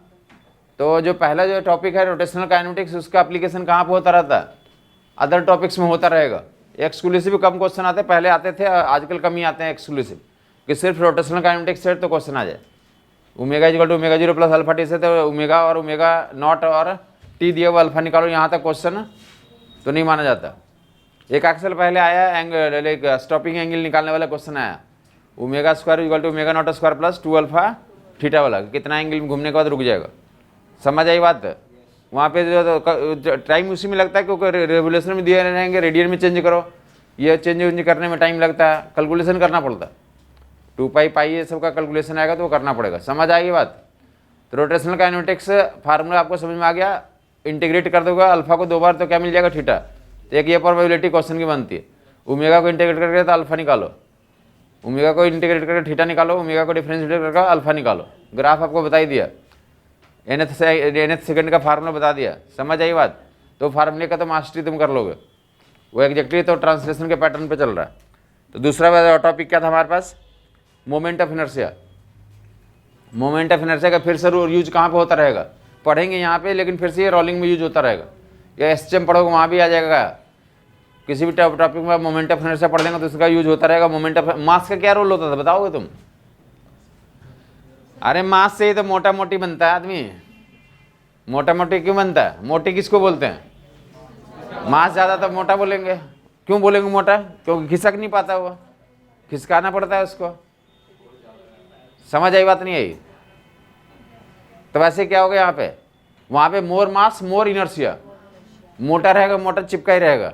[SPEAKER 1] तो जो पहला जो टॉपिक है रोटेशनल काइनेमेटिक्स, उसका एप्लीकेशन कहाँ पे होता रहता है, अदर टॉपिक्स में होता रहेगा। एक्सक्लूसिव कम क्वेश्चन आते, पहले आते थे, आजकल कम ही आते हैं एक्सक्लूसिव, कि सिर्फ रोटेशनल काइनेमेटिक्स से तो क्वेश्चन आ जाए। Omega equal to omega 0 plus alpha T से तो ओमेगा और ओमेगा नॉट और टी दिया हुआ अल्फा निकालो, यहाँ तक क्वेश्चन तो नहीं माना जाता। एक एक्सेल पहले आया एंगल स्टॉपिंग एंगल निकालने वाला क्वेश्चन आया, omega square equal to omega naught square plus 2 alpha theta वाला, कितना एंगल में घूमने के बाद रुक जाएगा। समझ आई बात, वहाँ पे जो टाइम उसी में लगता है क्योंकि रेवोल्यूशन में दिए रहेंगे, रेडियन में चेंज करो, ये चेंज करने में टाइम लगता है, कैलकुलेशन करना पड़ता है, 2 पाई पाई ये सब का कैलकुलेशन आएगा तो वो करना पड़ेगा। समझ आएगी बात। तो रोटेशनल काइनेमेटिक्स फार्मूला आपको समझ में आ गया, इंटीग्रेट कर दोगे अल्फा को 2 बार तो क्या मिल जाएगा, थीटा। तो एक ये प्रोबेबिलिटी क्वेश्चन की बनती है, ओमेगा को इंटीग्रेट करके तो अल्फा निकालो, ओमेगा को इंटीग्रेट करके थीटा निकालो, ओमेगा को डिफरेंशिएट करके अल्फा निकालो। ग्राफ आपको बता ही दिया, nth सेकंड का फार्मूला बता दिया। समझ आई बात। तो फार्मूले का तो मास्टरी तुम कर लोगे, वो एग्जैक्टली तो ट्रांसलेशन के पैटर्न पे चल रहा है। तो दूसरा टॉपिक क्या था हमारे पास, moment of inertia. Moment of inertia का फिर से यूज कहाँ पे होता रहेगा, पढ़ेंगे यहाँ पे, लेकिन फिर से ये रोलिंग में यूज होता रहेगा, या एसएचएम पढ़ोगे वहाँ भी आ जाएगा। किसी भी टॉपिक में मोमेंट ऑफ इनर्शिया पढ़ लेंगे तो उसका यूज होता रहेगा। मोमेंट ऑफ मास का क्या रोल होता था बताओगे तुम, अरे मास से ही तो मोटा मोटी बनता है आदमी, मोटा मोटी क्यों बनता है, मोटी किसको बोलते हैं, मास ज़्यादा तो मोटा बोलेंगे। क्यों बोलेंगे मोटा, क्योंकि खिसक नहीं पाता, वो खिसकाना पड़ता है उसको। समझ आई बात नहीं आई। तो वैसे क्या होगा यहाँ पे, वहाँ पे मोर मास मोर इनर्शिया, मोटा रहेगा, मोटा चिपका ही रहेगा,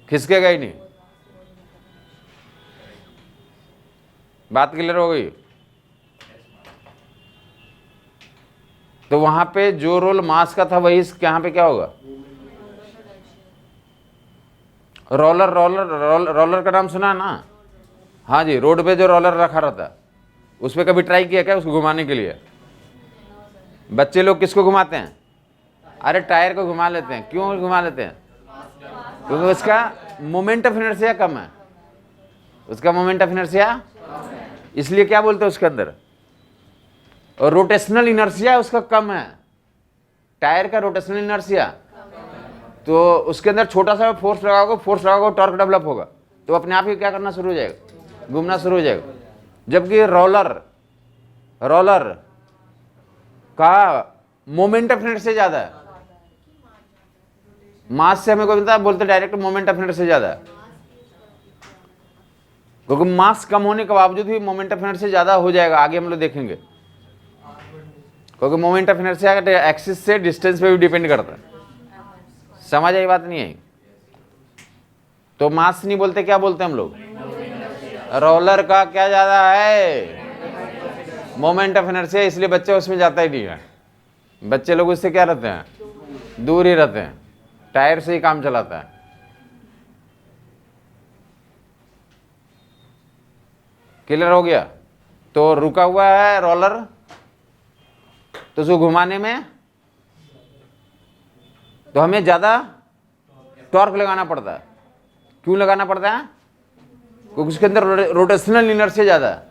[SPEAKER 1] खिसकेगा ही नहीं। बात क्लियर हो गई। तो वहां पे जो रोल मास का था वही यहाँ पे क्या होगा, रोलर। रोलर का नाम सुना ना, हाँ जी, रोड पे जो रोलर रखा रहता है उस पर कभी ट्राई किया क्या उसको घुमाने के लिए। बच्चे लोग किसको घुमाते हैं, अरे टायर को घुमा लेते हैं। क्यों घुमा लेते हैं, क्योंकि उसका मोमेंट ऑफ इनर्शिया कम है, उसका मोमेंट ऑफ इनर्शिया, इसलिए क्या बोलते हैं उसके अंदर, और रोटेशनल इनर्शिया उसका कम है, टायर का रोटेशनल इनर्शिया, तो उसके अंदर छोटा सा फोर्स लगाओगे टॉर्क डेवलप होगा, तो अपने आप ही क्या करना शुरू हो जाएगा, घूमना शुरू हो जाएगा। जबकि रोलर का मोमेंट ऑफ इनर्शिया ज्यादा है, मास से हमें कोई मिलता है, बोलते डायरेक्ट मोमेंट ऑफ इनर्शिया ज्यादा है, क्योंकि मास कम होने के बावजूद भी मोमेंट ऑफ इनर्शिया ज्यादा हो जाएगा, आगे हम लोग देखेंगे, क्योंकि मोमेंट ऑफ इनर्शिया एक्सिस से डिस्टेंस पे भी डिपेंड करता है। समझ आई बात नहीं आई? तो मास नहीं बोलते, क्या बोलते हैं हम लोग, रोलर का क्या ज्यादा है, मोमेंट ऑफ इनर्शिया, इसलिए बच्चे उसमें जाता ही नहीं है, बच्चे लोग उससे क्या रहते हैं, दूर ही रहते हैं, टायर से ही काम चलाता है। क्लियर हो गया? तो रुका हुआ है रोलर, तो उसको घुमाने में तो हमें ज्यादा टॉर्क लगाना पड़ता है। क्यों लगाना पड़ता है? क्योंकि उसके अंदर रोटेशनल इनर्शिया ज्यादा है।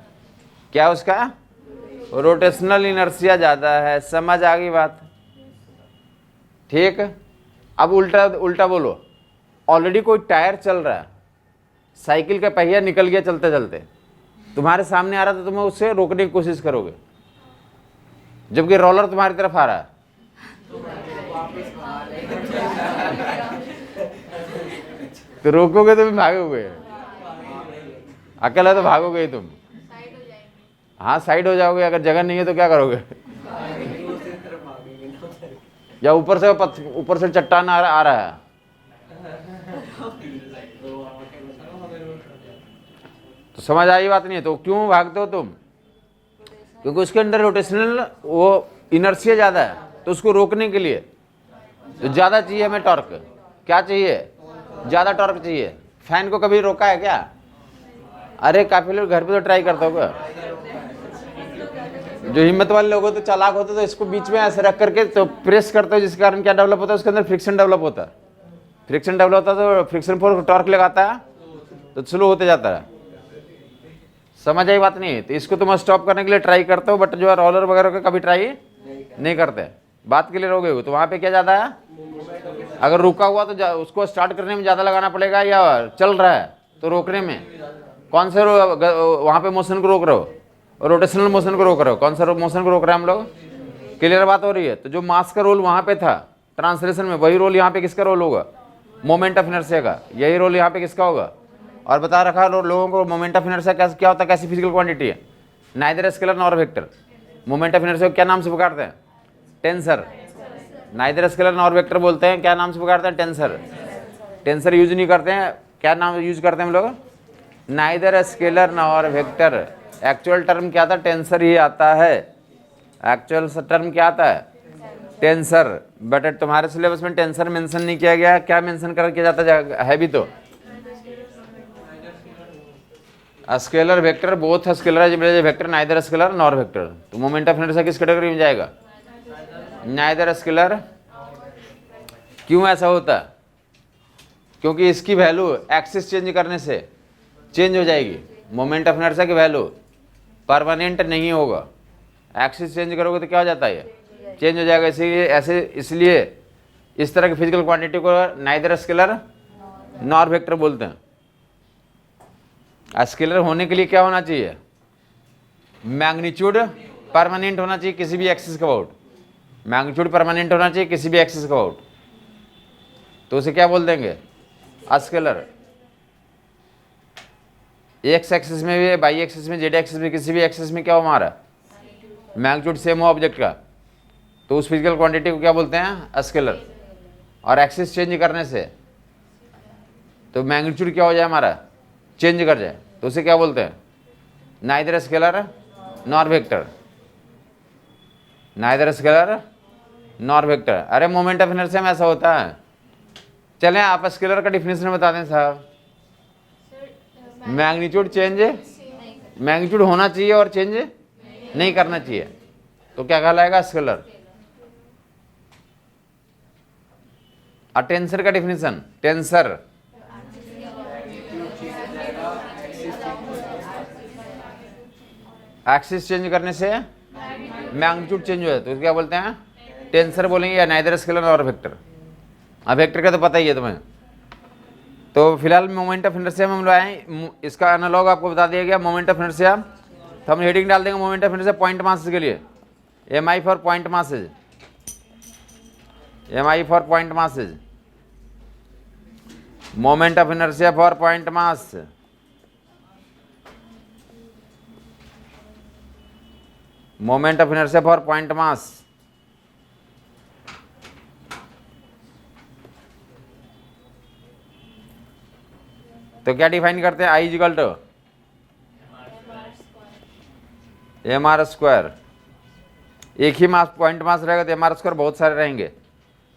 [SPEAKER 1] क्या उसका रोटेशनल इनर्शिया ज्यादा है। समझ आ गई बात? ठीक। अब उल्टा बोलो, ऑलरेडी कोई टायर चल रहा है, साइकिल का पहिया निकल गया चलते चलते, तुम्हारे सामने आ रहा था, तुम्हें उससे रोकने की कोशिश करोगे, जबकि रोलर तुम्हारी तरफ आ रहा है, तो रोकोगे तो भी भागोगे, अकेला तो भागोगे ही तुम। हाँ साइड हो जाओगे, अगर जगह नहीं है तो क्या करोगे, या ऊपर से चट्टान आ रहा है, तो समझ आई बात नहीं है? तो क्यों भागते हो तुम? क्योंकि उसके अंदर रोटेशनल वो इनर्शिया ज्यादा है, तो उसको रोकने के लिए तो ज्यादा चाहिए हमें टॉर्क। क्या चाहिए? ज्यादा टॉर्क चाहिए। फैन को कभी रोका है क्या? अरे काफी लोग घर पे तो ट्राई करते होगा, जो हिम्मत वाले लोग होते, चालाक होते, तो इसको बीच में ऐसे रख करके तो प्रेस करते हो, जिसके कारण क्या डेवलप होता है, उसके अंदर फ्रिक्शन डेवलप होता है। फ्रिक्शन डेवलप होता है तो फ्रिक्शन फोर्स टॉर्क लगाता है, तो स्लो होते जाता है। समझ आई बात नहीं? तो इसको तुम स्टॉप करने के लिए ट्राई करते हो, बट जो है रोलर वगैरह का कभी ट्राई नहीं करते। बात क्लियर हो गई? तो वहां पे क्या ज्यादा है, अगर रुका हुआ तो उसको स्टार्ट करने में ज्यादा लगाना पड़ेगा, या चल रहा है तो रोकने में कौन से वहां पे मोशन को रोक रहे हो, रोटेशनल मोशन को रोक रहे हो, कौन सा मोशन को रोक रहे हैं हम लोग? क्लियर बात हो रही है? तो जो मास का रोल वहां पे था ट्रांसलेशन में, वही रोल यहाँ पे किसका रोल होगा? मोमेंट ऑफ इनर्शिया का। यही रोल यहाँ पे किसका होगा? और बता रखा लोगों को मोमेंट ऑफ इनर्शिया क्या होता है, कैसी फिजिकल क्वांटिटी है? Neither scalar nor vector. Moment of inertia क्या नाम से पुकारते हैं? Tensor. Neither scalar nor vector बोलते हैं, क्या नाम से पुकारते हैं? टेंसर। टेंसर यूज नहीं करते हैं, क्या नाम यूज करते हैं हम लोग? Neither scalar nor vector. Actual term क्या था? टेंसर ही आता है। एक्चुअल टर्म क्या आता है? टेंसर। बट तुम्हारे सिलेबस में टेंसर मेंशन नहीं किया गया। क्या मेंशन कर किया जाता है भी? तो scalar vector, both scalar vector, neither scalar nor vector. तो मोमेंट ऑफ इनर्शिया किस कैटेगरी में जाएगा? Neither scalar. क्यों ऐसा होता है? क्योंकि इसकी वैल्यू एक्सिस चेंज करने से चेंज हो जाएगी। मोमेंट ऑफ इनर्शिया की वैल्यू परमानेंट नहीं होगा, एक्सिस चेंज करोगे तो क्या हो जाता है? चेंज हो जाएगा। इसलिए इस तरह की फिजिकल क्वांटिटी को नाइदर स्केलर नॉर वेक्टर बोलते हैं। स्केलर होने के लिए क्या होना चाहिए? मैग्नीट्यूड परमानेंट होना चाहिए किसी भी एक्सिस का अबाउट। मैग्नीट्यूड परमानेंट होना चाहिए किसी भी एक्सिस का अबाउट, तो उसे क्या बोल देंगे? स्केलर। एक्स एक्सिस में भी, वाई एक्सिस में, जेड एक्सिस में, किसी भी एक्सिस में क्या हो हमारा? मैग्नीट्यूड सेम हो ऑब्जेक्ट का, तो उस फिजिकल क्वांटिटी को क्या बोलते हैं? स्केलर। और एक्सिस चेंज करने से तो मैग्नीट्यूड क्या हो जाए हमारा? चेंज कर जाए, तो उसे क्या बोलते हैं? Neither scalar nor vector. Neither scalar nor vector. अरे मोमेंट ऑफ इनर्शिया में ऐसा होता है। चलें आप स्केलर का डिफिनेशन बता दें साहब। मैग्नीट्यूड चेंज, मैग्नीट्यूड होना चाहिए और चेंज नहीं करना चाहिए, तो क्या कहलाएगा? स्केलर। और टेंसर का डिफिनेशन, टेंसर एक्सिस चेंज करने से मैग्नीट्यूड चेंज हो जाता है, तो क्या बोलते हैं, टेंसर बोलेंगे या नाइदर स्केलर और वेक्टर। अब वेक्टर का तो पता ही है तुम्हें। तो फिलहाल मोमेंट ऑफ इनर्शिया में हम लोग आए, इसका एनालॉग आपको बता दिया गया मोमेंट ऑफ इनर्शिया। तो हम हेडिंग डाल देंगे moment of inertia point masses के लिए, M I for point masses, M I for point masses, moment of inertia for point mass. Moment of inertia for point mass. तो क्या define करते हैं, I equal to M are square. एक ही मास point mass रहेगा तो M R square बहुत सारे रहेंगे,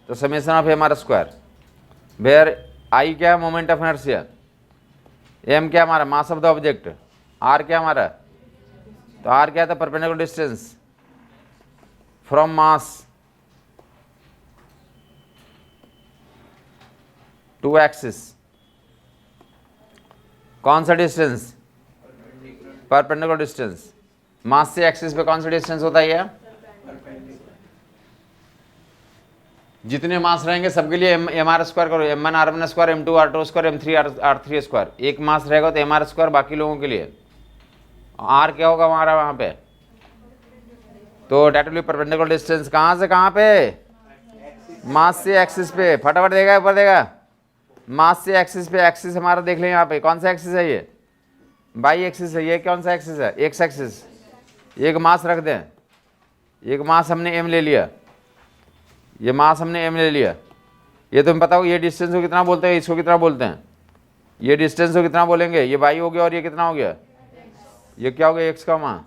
[SPEAKER 1] तो summation of m are square where I क्या है, मोमेंट ऑफ इनर्शिया, एम क्या हमारा, mass of the object, r क्या हमारा, तो आर क्या था, perpendicular distance from mass to axis. कौन सा डिस्टेंस, परपेंडिकुलर डिस्टेंस। मास से एक्सिस पे कौन सा डिस्टेंस होता है, जितने मास रहेंगे सबके लिए एम आर स्क्वायर करो, m one r one square, m two r two square, m three r three square. एक मास रहेगा तो एम आर स्क्वायर बाकी लोगों के लिए, आर क्या होगा हमारा वहां पे, तो that will be perpendicular distance कहां से कहां पे, मास से एक्सिस पे। फटाफट देगा ऊपर देगा, मास से एक्सिस पे। एक्सिस हमारा देख लें यहाँ पे कौन सा एक्सिस है, ये बाई एक्सिस है। ये कौन सा एक्सिस है, एक्स एक्सिस। एक मास रख दें, एक मास हमने एम ले लिया, ये मास हमने एम ले लिया। ये तुम्हें पता हो ये डिस्टेंस को कितना बोलते हैं, इसको कितना बोलते हैं, ये डिस्टेंस को कितना बोलेंगे, ये बाई हो गया और ये कितना हो गया, ये क्या हो गया, एक्स का मान।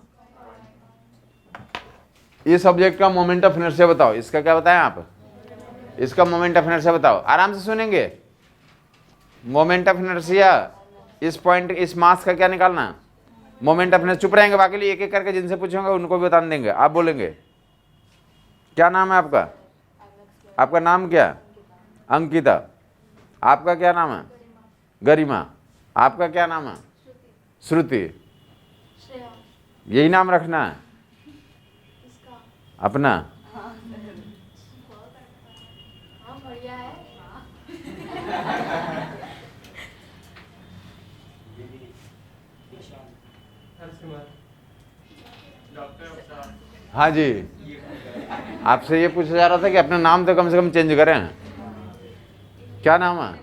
[SPEAKER 1] इस ऑब्जेक्ट का मोमेंट ऑफ इनर्शिया बताओ, इसका क्या बताएं आप, इसका मोमेंट ऑफ इनर्शिया बताओ, आराम से सुनेंगे। मोमेंट ऑफ इनर्शिया इस पॉइंट, इस मास का क्या निकालना, मोमेंट ऑफ इनर्शिया। चुप रहेंगे, बाकी लिए एक एक करके जिनसे पूछेंगे उनको भी बता देंगे। आप बोलेंगे क्या नाम है आपका, आपका नाम क्या, अंकिता। आपका क्या नाम है, गरिमा। आपका क्या नाम है, श्रुति। यही नाम रखना है अपना। हाँ जी, आपसे ये पूछा जा रहा था कि अपना नाम तो कम से कम चेंज करें। क्या नाम है,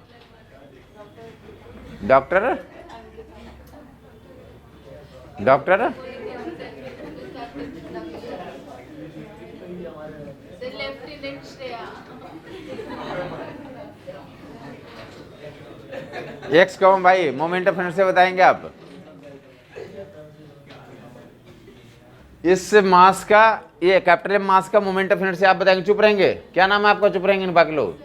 [SPEAKER 1] डॉक्टर, डॉक्टर एक्स कौन भाई, मोमेंट ऑफ इनर्शिया बताएंगे आप। इस मास का, ये कैपिटल एम मास का मोमेंट ऑफ इनर्शिया आप बताएंगे। चुप रहेंगे, क्या नाम है आपका, चुप रहेंगे बाकी लोग।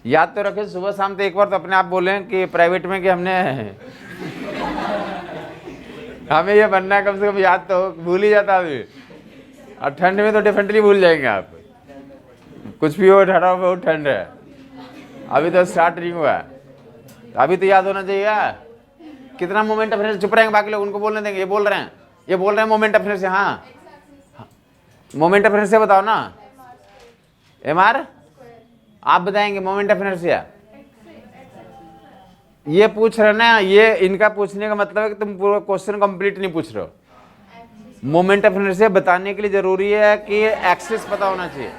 [SPEAKER 1] याद तो रखें, सुबह शाम तो एक बार तो अपने आप बोलें कि प्राइवेट में कि हमने हमें ये बनना है, कम से कम याद तो भूल ही जाता अभी। और ठंड में तो डेफिनेटली भूल जाएंगे आप, कुछ भी हो, ठहरा हो, ठंड है, अभी तो स्टार्ट नहीं हुआ है, अभी तो याद होना चाहिए कितना मोमेंट ऑफ इनर्शिया। चुप रहेंगे बाकी लोग, उनको बोलने देंगे। ये बोल रहे हैं, ये बोल रहे हैं मोमेंट ऑफ इनर्शिया। हाँ, मोमेंट ऑफ इनर्शिया बताओ ना, एम आर आप बताएंगे मोमेंट ऑफ इनर्शिया। ये पूछ रहे ना, ये इनका पूछने का मतलब है कि तुम पूरा क्वेश्चन कंप्लीट नहीं पूछ रहे हो। मोमेंट ऑफ इनर्शिया बताने के लिए जरूरी है कि एक्सिस पता होना चाहिए,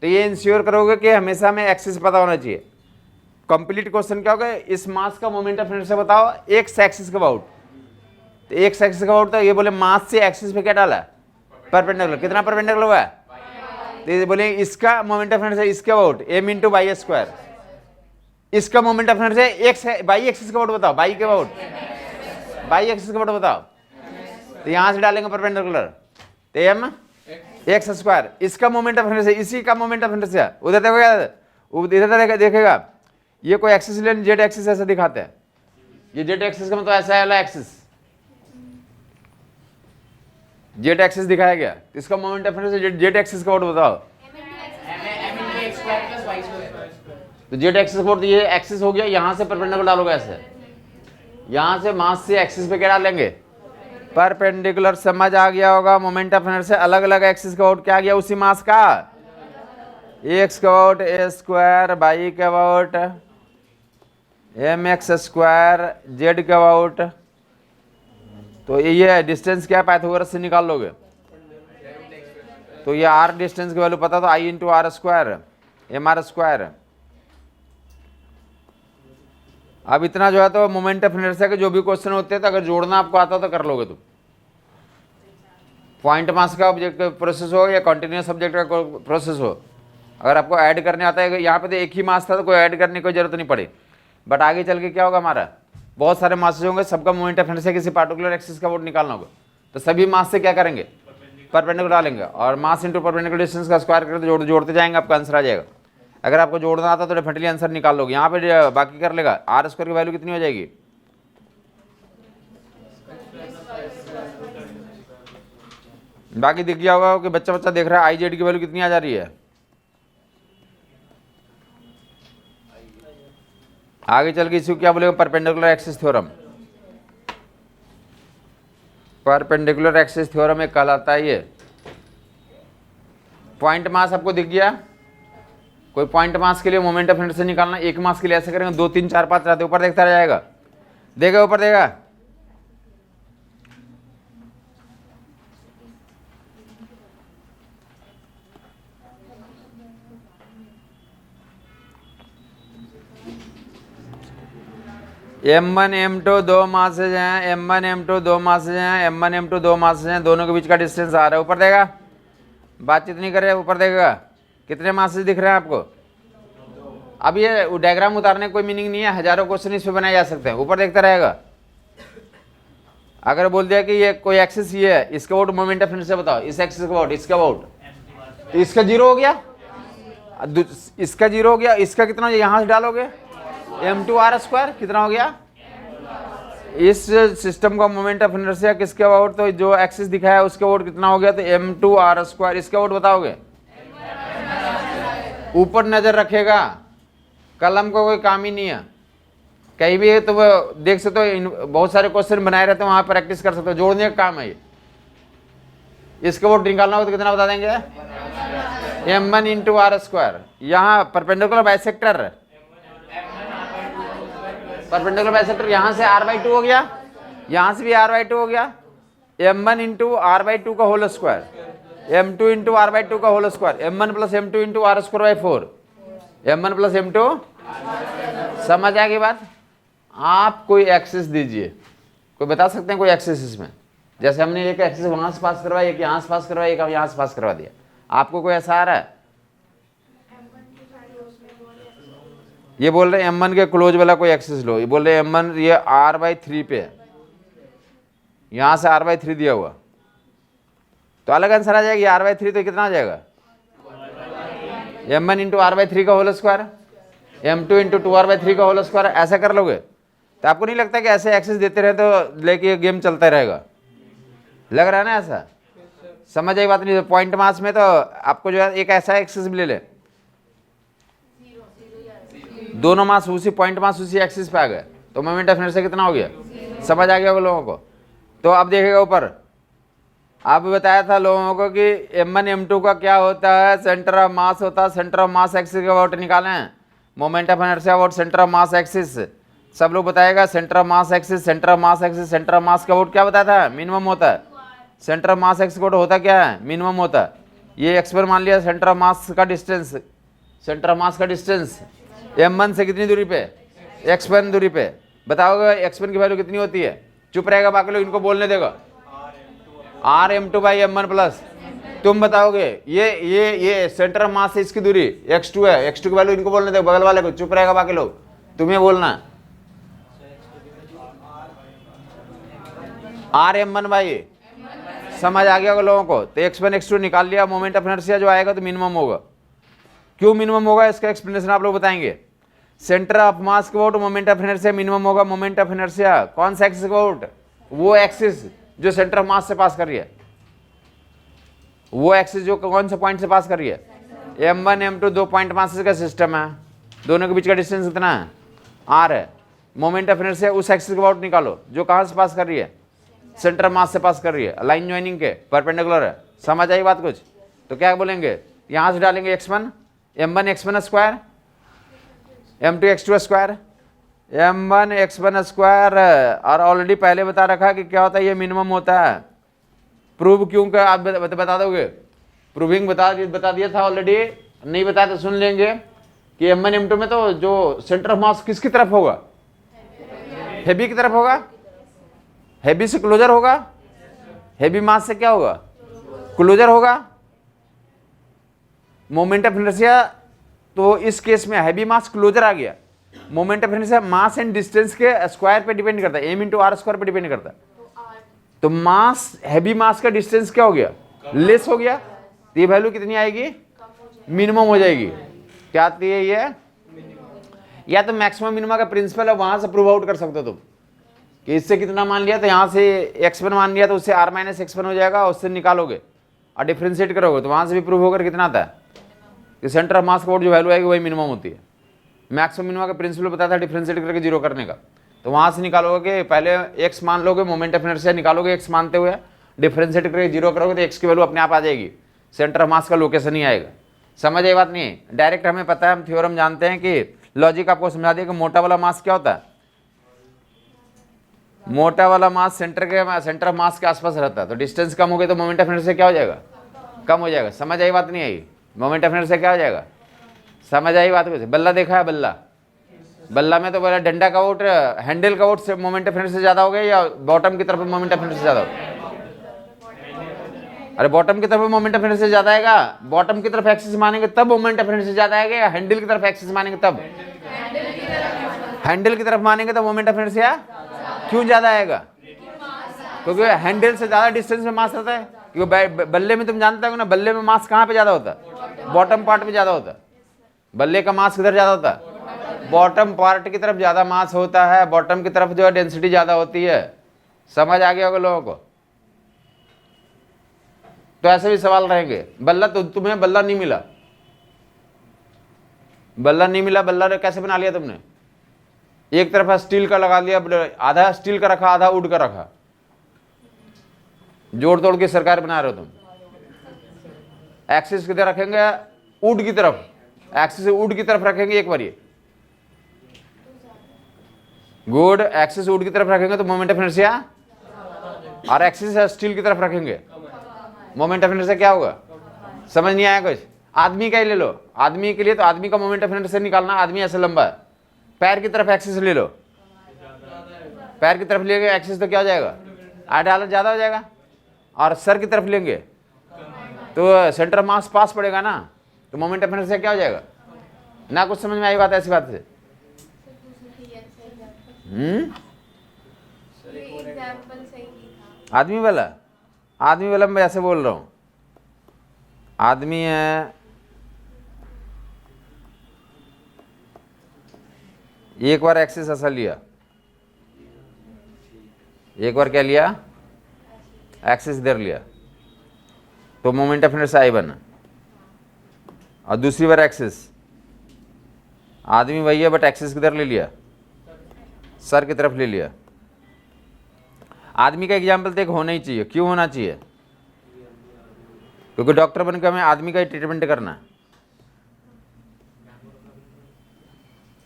[SPEAKER 1] तो ये इंश्योर करोगे कि हमेशा में एक्सिस पता होना चाहिए। कंप्लीट क्वेश्चन क्या होगा, इस मास का मोमेंट ऑफ इनर्शिया बताओ एक्स एक्सिस के अबाउट। तो एक्स एक्सिस के अबाउट, तो ये बोले मास से एक्सिस पे क्या डाला, परपेंडिकुलर। कितना परपेंडिकुलर हुआ है, तो ये बोले इसका मोमेंट ऑफ इनर्शिया इसके about m into y square. इसका मोमेंट ऑफ इनर्शिया एक्स है, बाई एक्सिस के अबाउट बताओ, बाई के अबाउट, बाई एक्सिस के अबाउट बताओ। तो यहां से डालेंगे परपेंडिकुलर, तो एम एक्स स्क्वायर। इसका मोमेंट ऑफ इनर्शिया, इसी का मोमेंट ऑफ इनर्शिया उधर देखो, देखेगा ये कोई एक्सिस लेन, जेड एक्सिस ऐसा दिखाते हैं। ये जेड एक्सिस का मतलब ऐसा है वाला एक्सिस, जेड एक्सिस दिखाया गया। इसका moment of inertia Z axis का अबाउट बताओ। तो जेड एक्सिस का अबाउट, ये एक्सिस हो गया, यहां से परपेंडिकुलर डालोगे ऐसे, यहां से मास से एक्सिस पे क्या डालेंगे, परपेंडिकुलर। समझ आ गया होगा। मोमेंट ऑफ इनर्शिया अलग अलग एक्सिस का अबाउट क्या गया उसी मास का, एक्स का अबाउट ए स्क्वायर, वाई का about m x square, z का अबाउट। तो ये डिस्टेंस क्या पाइथागोरस से निकाल लोगे, तो ये आर डिस्टेंस की वैल्यू पता, तो I into R square M are square. अब इतना जो है तो मोमेंट ऑफ इनर्शिया के जो भी क्वेश्चन होते हैं तो अगर जोड़ना आपको आता हो तो कर लोगे तुम। पॉइंट मास का ऑब्जेक्ट प्रोसेस हो या कंटिन्यूस ऑब्जेक्ट का प्रोसेस हो, अगर आपको ऐड करने आता है, यहाँ पे तो एक ही मास था तो कोई ऐड करने की कोई जरूरत नहीं पड़ी। बट आगे चल के क्या होगा, हमारा बहुत सारे मासेज होंगे, सबका मोमेंट ऑफ इनर्शिया किसी पार्टिकुलर एक्सिस का वोट निकालना होगा, तो सभी मास से क्या करेंगे, परपेंडिकुलर डालेंगे और मास इंटू परपेंडिकुलर डिस्टेंस का स्क्वायर करके जोड़ते जाएंगे, आपका आंसर आ जाएगा। अगर आपको जोड़ना आता तो डेफिनेटली आंसर निकाल लोगे। यहाँ पे बाकी कर लेगा, आर स्क्वायर की वैल्यू कितनी हो जाएगी, बाकी दिख गया होगा कि बच्चा बच्चा देख रहा है, आई जेड की वैल्यू कितनी आ जा रही है। आगे चल के इसको क्या बोलेगा, perpendicular axis theorem. Perpendicular axis theorem एक कहलाता है ये। पॉइंट मास आपको दिख गया, कोई पॉइंट मास के लिए मोमेंट ऑफ इनर्शिया निकालना, एक मास के लिए ऐसे करेंगे, 2 3 4 5 रहते, ऊपर देखता रह जाएगा, देगा ऊपर देगा। M1 M2 दो मासेज हैं, M1 M2 दो मासेज हैं, M1 M2 दो मासेज हैं, दोनों के बीच का डिस्टेंस आ रहा है, ऊपर देगा, बातचीत नहीं करे, ऊपर देगा। कितने मासेज दिख रहे हैं आपको। अब ये डायग्राम उतारने का कोई मीनिंग नहीं है, हजारों क्वेश्चन इस पे बनाए जा सकते हैं, ऊपर देखता रहेगा। अगर बोल दिया कि ये कोई एक्सिस ये है, इसका अबाउट मोमेंट ऑफ इनर्शिया बताओ, इस एक्सिस का अबाउट, इसका अबाउट, तो इसका जीरो हो गया, इसका जीरो हो गया, इसका कितना यहां से डालोगे, m2r स्क्वायर कितना हो गया। इस सिस्टम का मोमेंट ऑफ इनर्शिया किसके अबाउट, तो जो एक्सिस दिखाया है उसके अबाउट कितना हो गया, तो m2r स्क्वायर। इसके अबाउट बताओगे, ऊपर नजर रखेगा, कलम का कोई काम ही नहीं है, कहीं भी है तो वो देख सकते हो, बहुत सारे क्वेश्चन बनाए रहते हैं, वहां प्रैक्टिस कर सकते हो, जोड़ने का काम है ये। इसके अबाउट निकालना हो तो कितना बता देंगे, m1 इंटू आर स्क्वायर। यहाँ परपेंडिकुलर बाइसेक्टर, परपेंडिकुलर बाइसेक्टर यहाँ से r/2 हो गया, यहाँ से भी r/2 हो गया, m1 इंटू r/2 का whole square, m2 into r/2 का whole square, m1 plus m2 into r square by 4, m1 plus m2। समझ आ गई बात। आप कोई एक्सिस दीजिए, कोई बता सकते हैं कोई एक्सिस इसमें, जैसे हमने एक एक्सिस वहां से पास करवाया, एक यहाँ से पास करवाया, एक यहाँ से पास करवा दिया, आपको कोई ऐसा आ रहा है। ये बोल रहे हैं m1 के क्लोज वाला कोई एक्सिस लो, ये बोल रहे हैं m1 ये r/3 पे है, यहां से r/3 दिया हुआ, तो अलग आंसर आ जाएगा। r/3 तो कितना आ जाएगा, m1 इंटू r/3 का whole square, m2 into 2r/3 का होल स्क्वायर। ऐसा कर लोगे तो आपको नहीं लगता कि ऐसे एक्सिस देते रहे तो लेके गेम चलता रहेगा, लग रहा है ना ऐसा। समझ आई बात नहीं। पॉइंट मास में तो आपको जो है एक ऐसा एक्सिस भी ले ले, दोनों मास उसी पॉइंट मास उसी एक्सिस पे आ गए, तो मोमेंट ऑफ इनर्शिया कितना हो गया, समझ आ गया होगा लोगों को। तो अब देखिएगा ऊपर, आप बताया था लोगों को कि m1 m2 का क्या होता है, सेंटर ऑफ मास होता है, सेंटर ऑफ मास एक्सिस का अबाउट निकाले हैं, moment of inertia about centre of mass axis. सब लोग बताएगा centre of mass axis, centre of mass axis, centre of mass का अबाउट क्या बताया था, मिनिमम होता है। सेंटर ऑफ मास एक्सिस का होता क्या है, मिनिमम होता है। ये x पर मान लिया सेंटर ऑफ मास का डिस्टेंस, सेंटर ऑफ मास का डिस्टेंस m1 से कितनी दूरी पे, x1 दूरी पे। बताओगे x1 की वैल्यू कितनी होती है, चुप रहेगा, बाकी लोग इनको बोलने देगा, r/m2 बाई m1 प्लस, तुम बताओगे ये सेंटर ऑफ मास से इसकी दूरी x2 है, x2 की वैल्यू इनको बोलने दे, बगल वाले को, चुप रहेगा बाकी लोग, तुम्हें बोलना r/m1 बाई। समझ आ गया होगा लोगों को। तो x1 x2 निकाल लिया, मोमेंट ऑफ इनर्शिया जो आएगा तो मिनिमम होगा। क्यों मिनिमम होगा इसका एक्सप्लेनेशन आप लोग बताएंगे। सेंटर ऑफ मास के about moment of inertia minimum होगा। मोमेंट ऑफ इनर्शिया कौन सा एक्सिस के अबाउट, वो एक्सिस जो सेंटर ऑफ मास से पास कर रही है, वो एक्सिस जो कौन से पॉइंट से पास कर रही है, m1 m2 दो पॉइंट मासेस का सिस्टम है, दोनों के बीच का डिस्टेंस कितना है, r है। मोमेंट ऑफ इनर्शिया उस एक्सिस के अबाउट निकालो जो कहाँ से पास कर रही है, सेंटर ऑफ मास से पास कर रही है, लाइन ज्वाइनिंग के परपेंडिकुलर है। समझ आई बात कुछ? तो क्या बोलेंगे, यहाँ से डालेंगे x1 m1 x1 square m2 x2 square m1 x1 square, और ऑलरेडी पहले बता रखा कि क्या होता है, ये मिनिमम होता है। प्रूव क्यों कर आप बता दोगे, प्रूविंग बता दिया था ऑलरेडी, नहीं बताया तो सुन लेंगे कि m1 m2 में तो जो सेंटर ऑफ मास किसकी तरफ होगा, हैवी की तरफ होगा, हैवी से क्लोजर होगा, हैवी मास से क्या होगा, क्लोजर होगा। मोमेंट ऑफ इनर्शिया तो इस केस में हैवी मास क्लोजर आ गया, moment of inertia mass and distance के स्क्वायर पे डिपेंड करता है, m इंटू आर स्क्वायर पे डिपेंड करता है। तो मास, हैवी मास का डिस्टेंस क्या हो गया, लेस हो गया, तो ये वैल्यू कितनी आएगी, मिनिमम हो जाएगी। क्या आती है ये, या तो मैक्सिमम मिनिमम का प्रिंसिपल है, वहां से प्रूव आउट कर सकते हो तुम कि इससे कितना मान लिया तो यहाँ से x1 मान लिया तो उससे r माइनस x1 हो जाएगा, उससे निकालोगे और डिफ्रेंशिएट करोगे तो वहां से भी प्रूव होकर कितना आता है कि सेंटर ऑफ मास का जो वैल्यू आएगी वही मिनिमम होती है। मैक्सिमम मिनिमम का प्रिंसिपल बताया था डिफ्रेंशिएट करके जीरो करने का, तो वहां से निकालोगे कि पहले x मान लोगे, मोमेंट ऑफ इनर्शिया निकालोगे x मानते हुए, डिफ्रेंशिएट करके जीरो करोगे तो x की वैल्यू अपने आप आ जाएगी, सेंटर ऑफ मास का लोकेशन ही आएगा। समझ आई बात? नहीं है डायरेक्ट हमें पता है, हम थ्योरम जानते हैं कि लॉजिक आपको समझा दिया कि मोटा वाला मास क्या होता है, मोटा वाला मास सेंटर ऑफ मास के आसपास रहता है, तो डिस्टेंस कम हो गई तो मोमेंट ऑफ इनर्शिया क्या हो जाएगा, कम हो जाएगा। समझ आई बात? नहीं आई, मोमेंट ऑफ इनर्शिया क्या हो जाएगा, समझ आई बात? कुछ बल्ला देखा है, बल्ला में तो बोला डंडा का वोट, हैंडल का वोट से मोमेंट ऑफ इनर्शिया ज्यादा हो गया या बॉटम की तरफ मोमेंट ऑफ इनर्शिया ज्यादा हो गया? अरे बॉटम की तरफ मोमेंट ऑफ इनर्शिया ज्यादा आएगा, बॉटम की तरफ एक्सिस मानेंगे तब मोमेंट ऑफ इनर्शिया ज्यादा आएगा, या हैंडल की तरफ एक्सिस मानेंगे तब? हैंडल की तरफ मानेंगे तो मोमेंट ऑफ इनर्शिया क्यों ज्यादा आएगा, क्योंकि हैंडल से ज्यादा डिस्टेंस में मास रहता है। क्योंकि बल्ले में तुम जानते हो ना, बल्ले में मास कहाँ पे ज्यादा होता है, बॉटम पार्ट में ज्यादा होता है। बल्ले का मास किधर ज्यादा होता है, बॉटम पार्ट की तरफ ज्यादा मास होता है, बॉटम की तरफ जो है डेंसिटी ज्यादा होती है। समझ आ गया होगा लोगों को? तो ऐसे भी सवाल रहेंगे। बल्ला तो तुम्हें बल्ला नहीं मिला, बल्ला कैसे बना लिया तुमने, एक तरफ स्टील का लगा लिया, आधा स्टील का रखा आधा वुड का रखा, जोड़ तोड़ के सरकार बना रहे हो तुम। एक्सिस किधर रखेंगे, वुड की तरफ, एक्सिस वुड की तरफ रखेंगे एक बार, ये गुड, एक्सिस वुड की तरफ रखेंगे तो मोमेंट ऑफ इनर्शिया, और एक्सिस स्टील की तरफ रखेंगे मोमेंट ऑफ इनर्शिया क्या होगा। समझ नहीं आया कुछ? आदमी का ही ले लो, आदमी के लिए तो आदमी का मोमेंट ऑफ इनर्शिया निकालना, आदमी ऐसे लंबा है, पैर की तरफ एक्सिस ले लो, पैर की तरफ लेंगे एक्सिस तो क्या हो जाएगा, आधा ज्यादा हो जाएगा, और सर की तरफ लेंगे तो सेंटर मास पास पड़ेगा ना, तो मोमेंट ऑफ इनर्शिया क्या हो जाएगा ना। कुछ समझ में आई बात? ऐसी बात से आदमी वाला मैं ऐसे बोल रहा हूं, आदमी है, एक बार एक्सिस ऐसा लिया, एक बार क्या लिया, एक्सिस इधर लिया तो मोमेंट ऑफ इनर्शिया आई बना, और दूसरी बार एक्सिस, आदमी वही है बट एक्सिस किधर ले लिया, सर की तरफ ले लिया। आदमी का एग्जाम्पल तो एक होना ही चाहिए। क्यों होना चाहिए? क्योंकि डॉक्टर बनकर हमें आदमी का ही ट्रीटमेंट करना है।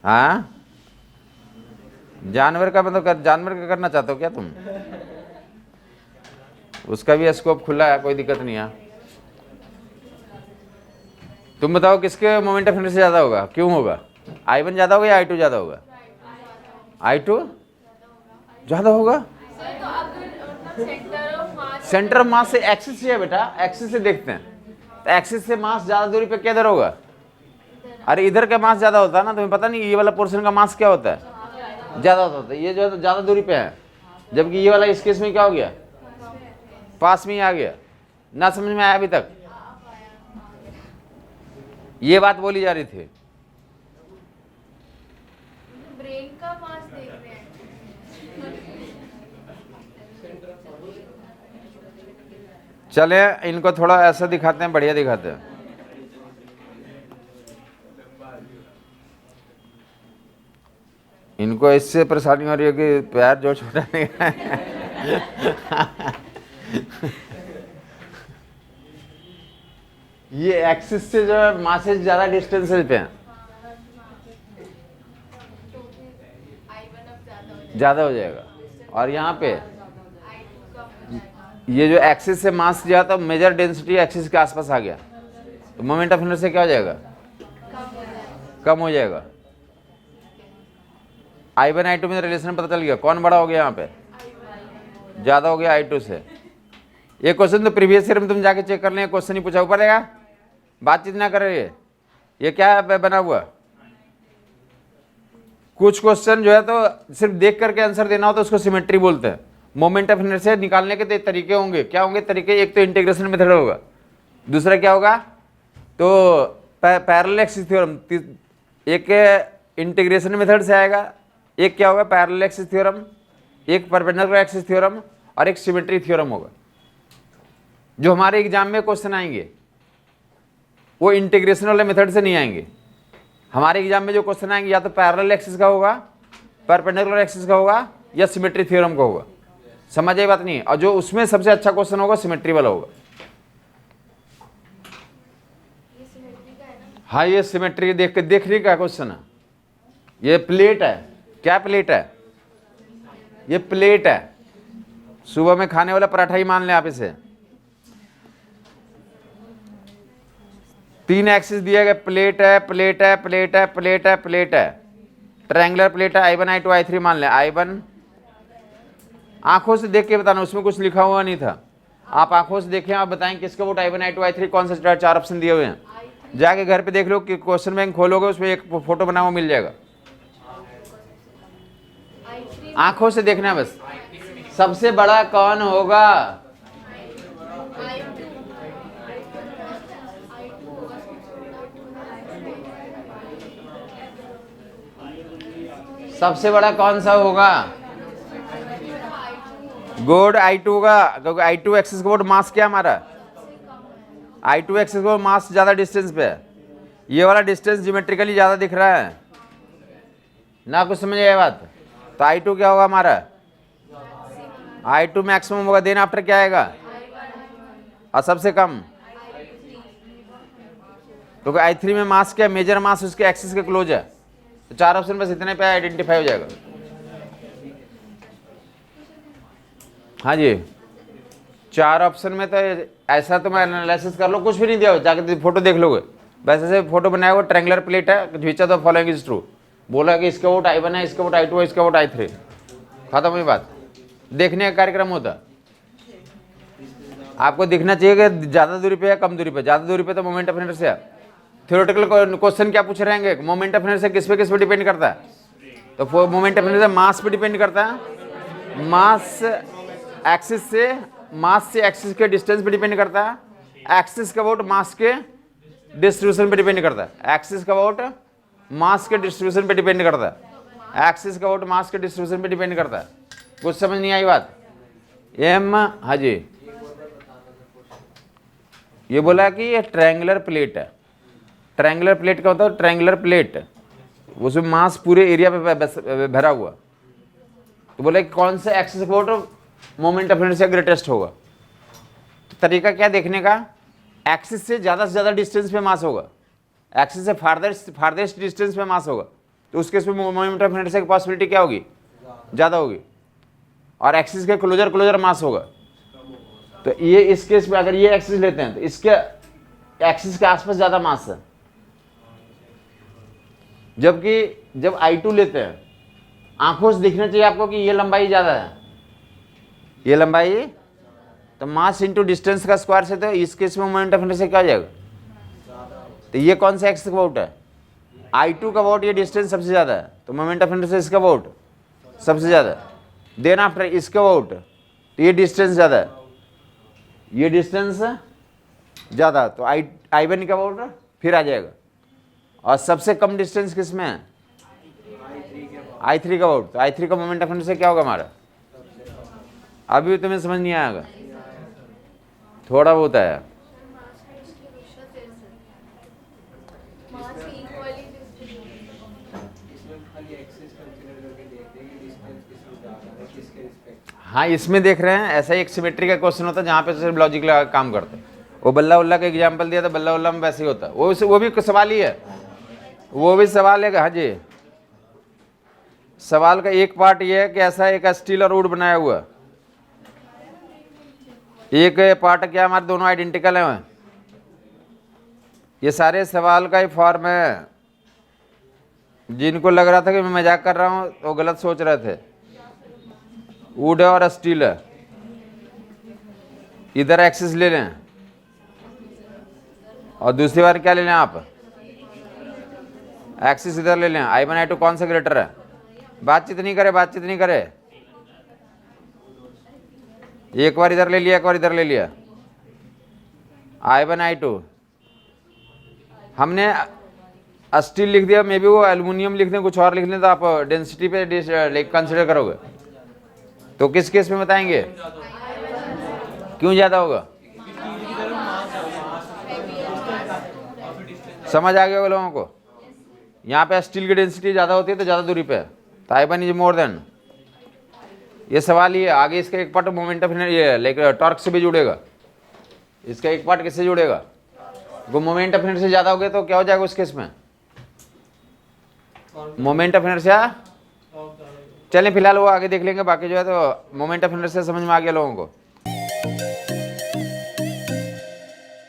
[SPEAKER 1] हाँ, जानवर का मतलब जानवर का करना चाहते हो क्या तुम? उसका भी स्कोप खुला है, कोई दिक्कत नहीं है। तुम बताओ किसके मोमेंट ऑफ इनर्शिया ज्यादा होगा, क्यों होगा? I1 ज्यादा होगा या I2 ज्यादा होगा? I2 ज्यादा होगा। सेंटर ऑफ मास से एक्सिस से है बेटा, एक्सिस से देखते हैं तो एक्सिस से मास ज्यादा दूरी पे किधर होगा? अरे इधर का मास ज्यादा होता है ना, तुम्हें पता नहीं ये वाला पोर्शन का मास क्या होता है, ज्यादा होता है। ये जो ज्यादा दूरी पे है, जबकि ये वाला इस केस में क्या हो गया, पास में ही आ गया। ना समझ में आया अभी तक? ये बात बोली जा रही थी।
[SPEAKER 3] ब्रेन का मास देख रहे हैं।
[SPEAKER 1] चले इनको थोड़ा ऐसा दिखाते हैं, बढ़िया दिखाते हैं। इनको उनको इससे परेशानी हो रही है कि पैर जो छोटा नहीं है। ये एक्सिस से जो है मासेस ज्यादा डिस्टेंसेज पे हैं,
[SPEAKER 3] तो फिर I1 अब ज्यादा हो जाएगा,
[SPEAKER 1] ज्यादा हो जाएगा। और यहाँ पे
[SPEAKER 3] I2 कम हो जाएगा।
[SPEAKER 1] ये जो एक्सिस से मास जाता है मेजर डेंसिटी एक्सिस के आसपास आ गया, तो मोमेंट ऑफ इनर्शिया क्या हो जाएगा? कम हो जाएगा। I1 I2 में रिलेशन पता चल गया, कौन बड़ा हो गया यहाँ पे? ज्यादा हो गया I2 से। ये क्वेश्चन तो प्रीवियस ईयर में तुम जाके चेक कर लें, क्वेश्चन ही पूछा ऊपर रहेगा, बातचीत ना कर रही है। ये क्या है बना हुआ? कुछ क्वेश्चन जो है तो सिर्फ देख करके आंसर देना हो तो उसको सिमेट्री बोलते हैं। मोमेंट ऑफ इनर्शिया निकालने के तरीके होंगे, क्या होंगे तरीके? एक तो इंटीग्रेशन मेथड होगा, दूसरा क्या होगा तो पैरेलल एक्सिस थ्योरम, एक इंटीग्रेशन मेथड से आएगा, एक क्या होगा पैरेलल एक्सिस थ्योरम, एक परपेंडिकुलर एक्सिस थ्योरम और एक सिमेट्री थ्योरम होगा। जो हमारे एग्जाम में क्वेश्चन आएंगे वो इंटीग्रेशन वाले मेथड से नहीं आएंगे। हमारे एग्जाम में जो क्वेश्चन आएंगे या तो पैरेलल एक्सिस का होगा, परपेंडिकुलर एक्सिस का होगा या सिमेट्री थ्योरम का होगा। समझ आई बात? नहीं। और जो उसमें सबसे अच्छा क्वेश्चन होगा सिमेट्री वाला होगा।
[SPEAKER 3] ये सिमेट्री का है ना?
[SPEAKER 1] हाँ, ये सिमेट्री देखने का क्वेश्चन है। ये प्लेट है, क्या प्लेट है? ये प्लेट है, सुबह में खाने वाला पराठा ही मान लें आप इसे। 3 एक्सिस दिया गया, प्लेट है, प्लेट है, प्लेट है, प्लेट है, प्लेट है, ट्रायंगुलर प्लेट है। I1 I2 I3 मान लें। I1 आंखों से देख के बताना, उसमें कुछ लिखा हुआ नहीं था, आप आंखों से देखें, आप बताएं किसका वोट I1 I2 I3 कौन सा 4 ऑप्शन दिए हुए हैं। जाके घर पे देख लो कि क्वेश्चन बैंक खोलोगे उसमें एक फोटो बना हुआ मिल जाएगा।
[SPEAKER 3] I3
[SPEAKER 1] आंखों से देखना है बस। सबसे बड़ा कौन होगा?
[SPEAKER 3] I2 होगा।
[SPEAKER 1] सबसे बड़ा कौन सा होगा? गुड, I2 होगा, क्योंकि I2 एक्सिस का वोट मास क्या हमारा? I2 एक्सिस का मास ज्यादा डिस्टेंस पे है, ये वाला डिस्टेंस ज्योमेट्रिकली ज्यादा दिख रहा है ना, कुछ समझ आया बात? तो I2 क्या होगा हमारा? I2 मैक्सिमम होगा, देन आफ्टर क्या आएगा? और सबसे कम, क्योंकि I3 में मास क्या? मेजर मास उसके एक्सिस के क्लोज है। तो 4 ऑप्शन बस इतने पे आइडेंटिफाई हो जाएगा। हाँ जी, 4 ऑप्शन में तो ऐसा तुम एनालिसिस कर लो, कुछ भी नहीं दिया हो, जाके फोटो देख लोगे। वैसे से फोटो बनाया हुआ ट्रायंगुलर प्लेट है, which of the following is true, बोला कि इसका वोट I1 है, इसका वोट I2 है, इसका वोट I3। खत्म हुई बात। देखने का कार्यक्रम होता, आपको दिखना चाहिए कि ज्यादा दूरी पे है कम दूरी पे। ज्यादा दूरी पे तो मोमेंट ऑफ इनर्शिया है। थ्योरेटिकल क्वेश्चन क्या पूछ रहे हैं? मोमेंट ऑफ इनर्शिया किस पे डिपेंड करता है? तो मोमेंट ऑफ इनर्शिया मास पे डिपेंड करता है। मास एक्सिस से, मास से एक्सिस के डिस्टेंस पे डिपेंड करता है। एक्सिस का वोट मास के डिस्ट्रीब्यूशन पे डिपेंड करता है। एक्सिस का वोट मास के डिस्ट्रीब्यूशन पे डिपेंड करता है। एक्सिस का वोट मास के डिस्ट्रीब्यूशन पे डिपेंड करता है। कुछ समझ नहीं आई बात? एम, हाँ जी, ये बोला कि ये ट्रायंगुलर प्लेट है। ट्रायंगुलर प्लेट का होता है ट्रायंगुलर प्लेट, उसमें मास पूरे एरिया पे भरा हुआ। तो बोला कि कौन सा एक्सिस का vote moment of inertia greatest होगा। तो तरीका क्या देखने का? एक्सिस से ज्यादा डिस्टेंस पे मास होगा, एक्सिस से फारदेस्ट डिस्टेंस पे मास होगा, तो उस केस में मोमेंट ऑफ इनर्शिया की पॉसिबिलिटी क्या होगी? ज्यादा होगी। और एक्सिस के क्लोजर मास होगा। तो ये इस केस में अगर ये एक्सिस लेते हैं तो इसके एक्सिस के आसपास ज्यादा मास है, जबकि जब I2 लेते हैं आंखों से दिखना चाहिए आपको कि ये लंबाई ज्यादा है, ये लंबाई, तो मास इंटू डिस्टेंस का स्क्वायर से, तो इस केस में मोमेंट ऑफ इनर्शिया क्या हो जाएगा? तो ये कौन सा एक्सिस का वोट है? I2 का वोट, ये डिस्टेंस सबसे ज्यादा है, तो मोमेंट ऑफ इनर्शिया इसका वोट सबसे ज्यादा। देन आफ्टर इसका वोट, तो ये डिस्टेंस ज्यादा है, ये डिस्टेंस ज्यादा, तो I1 का वोट फिर आ जाएगा। और सबसे कम डिस्टेंस किस में है? I3 का वोट, तो I3 का मोमेंट ऑफ इनर्शिया क्या होगा हमारा? अभी तुम्हें समझ नहीं आएगा, थोड़ा बहुत आया।
[SPEAKER 3] मास इक्वली डिस्ट्रीब्यूटेड।
[SPEAKER 2] इसमें खाली एक्सिस कंसीडर करके
[SPEAKER 1] हाँ इसमें देख रहे हैं ऐसा ही एक सिमेट्री का क्वेश्चन होता है जहाँ पे सिर्फ लॉजिक लगा के काम करते हैं। वो बल्ला उल्ला का एग्जाम्पल दिया था, बल्ला उल्ला में वैसे ही होता है। वो भी सवाल ही है, वो भी सवाल है। हाँ जी, सवाल का एक पार्ट ये है कि ऐसा एक स्टील और वुड बनाया हुआ है, एक पार्ट क्या हमारे दोनों आइडेंटिकल हैं। ये सारे सवाल का ही फॉर्म है। जिनको लग रहा था कि मैं मजाक कर रहा हूँ वो गलत सोच रहे थे। वुड है और स्टील है, इधर एक्सिस ले लें और दूसरी बार क्या ले लें आप, एक्सिस इधर ले लें। I1 I2 कौन सा ग्रेटर है? बातचीत नहीं करे, बातचीत नहीं करे। एक बार इधर ले लिया, एक बार इधर ले लिया। I1 I2 हमने स्टील लिख दिया, मे बी वो एल्युमिनियम लिख दें, कुछ और लिख लें, तो आप डेंसिटी पे कंसिडर करोगे तो किस केस में बताएंगे? क्यों ज़्यादा होगा? समझ आ गया होगा लोगों को? यहाँ पे स्टील की डेंसिटी ज़्यादा होती है तो ज़्यादा दूरी पे है, तो I1 इज मोर देन। ये सवाल ये आगे इसका एक पार्ट मोमेंट ऑफ ये लाइक टॉर्क से भी जुड़ेगा। इसका एक पार्ट किससे जुड़ेगा? वो मोमेंट ऑफ इनर्शिया ज़्यादा हो गया तो क्या हो जाएगा उस केस में? मोमेंट ऑफ इनर्शिया, चलें फिलहाल वो आगे देख लेंगे। बाकी जो है तो मोमेंट ऑफ इनर्शिया समझ में आ गया लोगों को।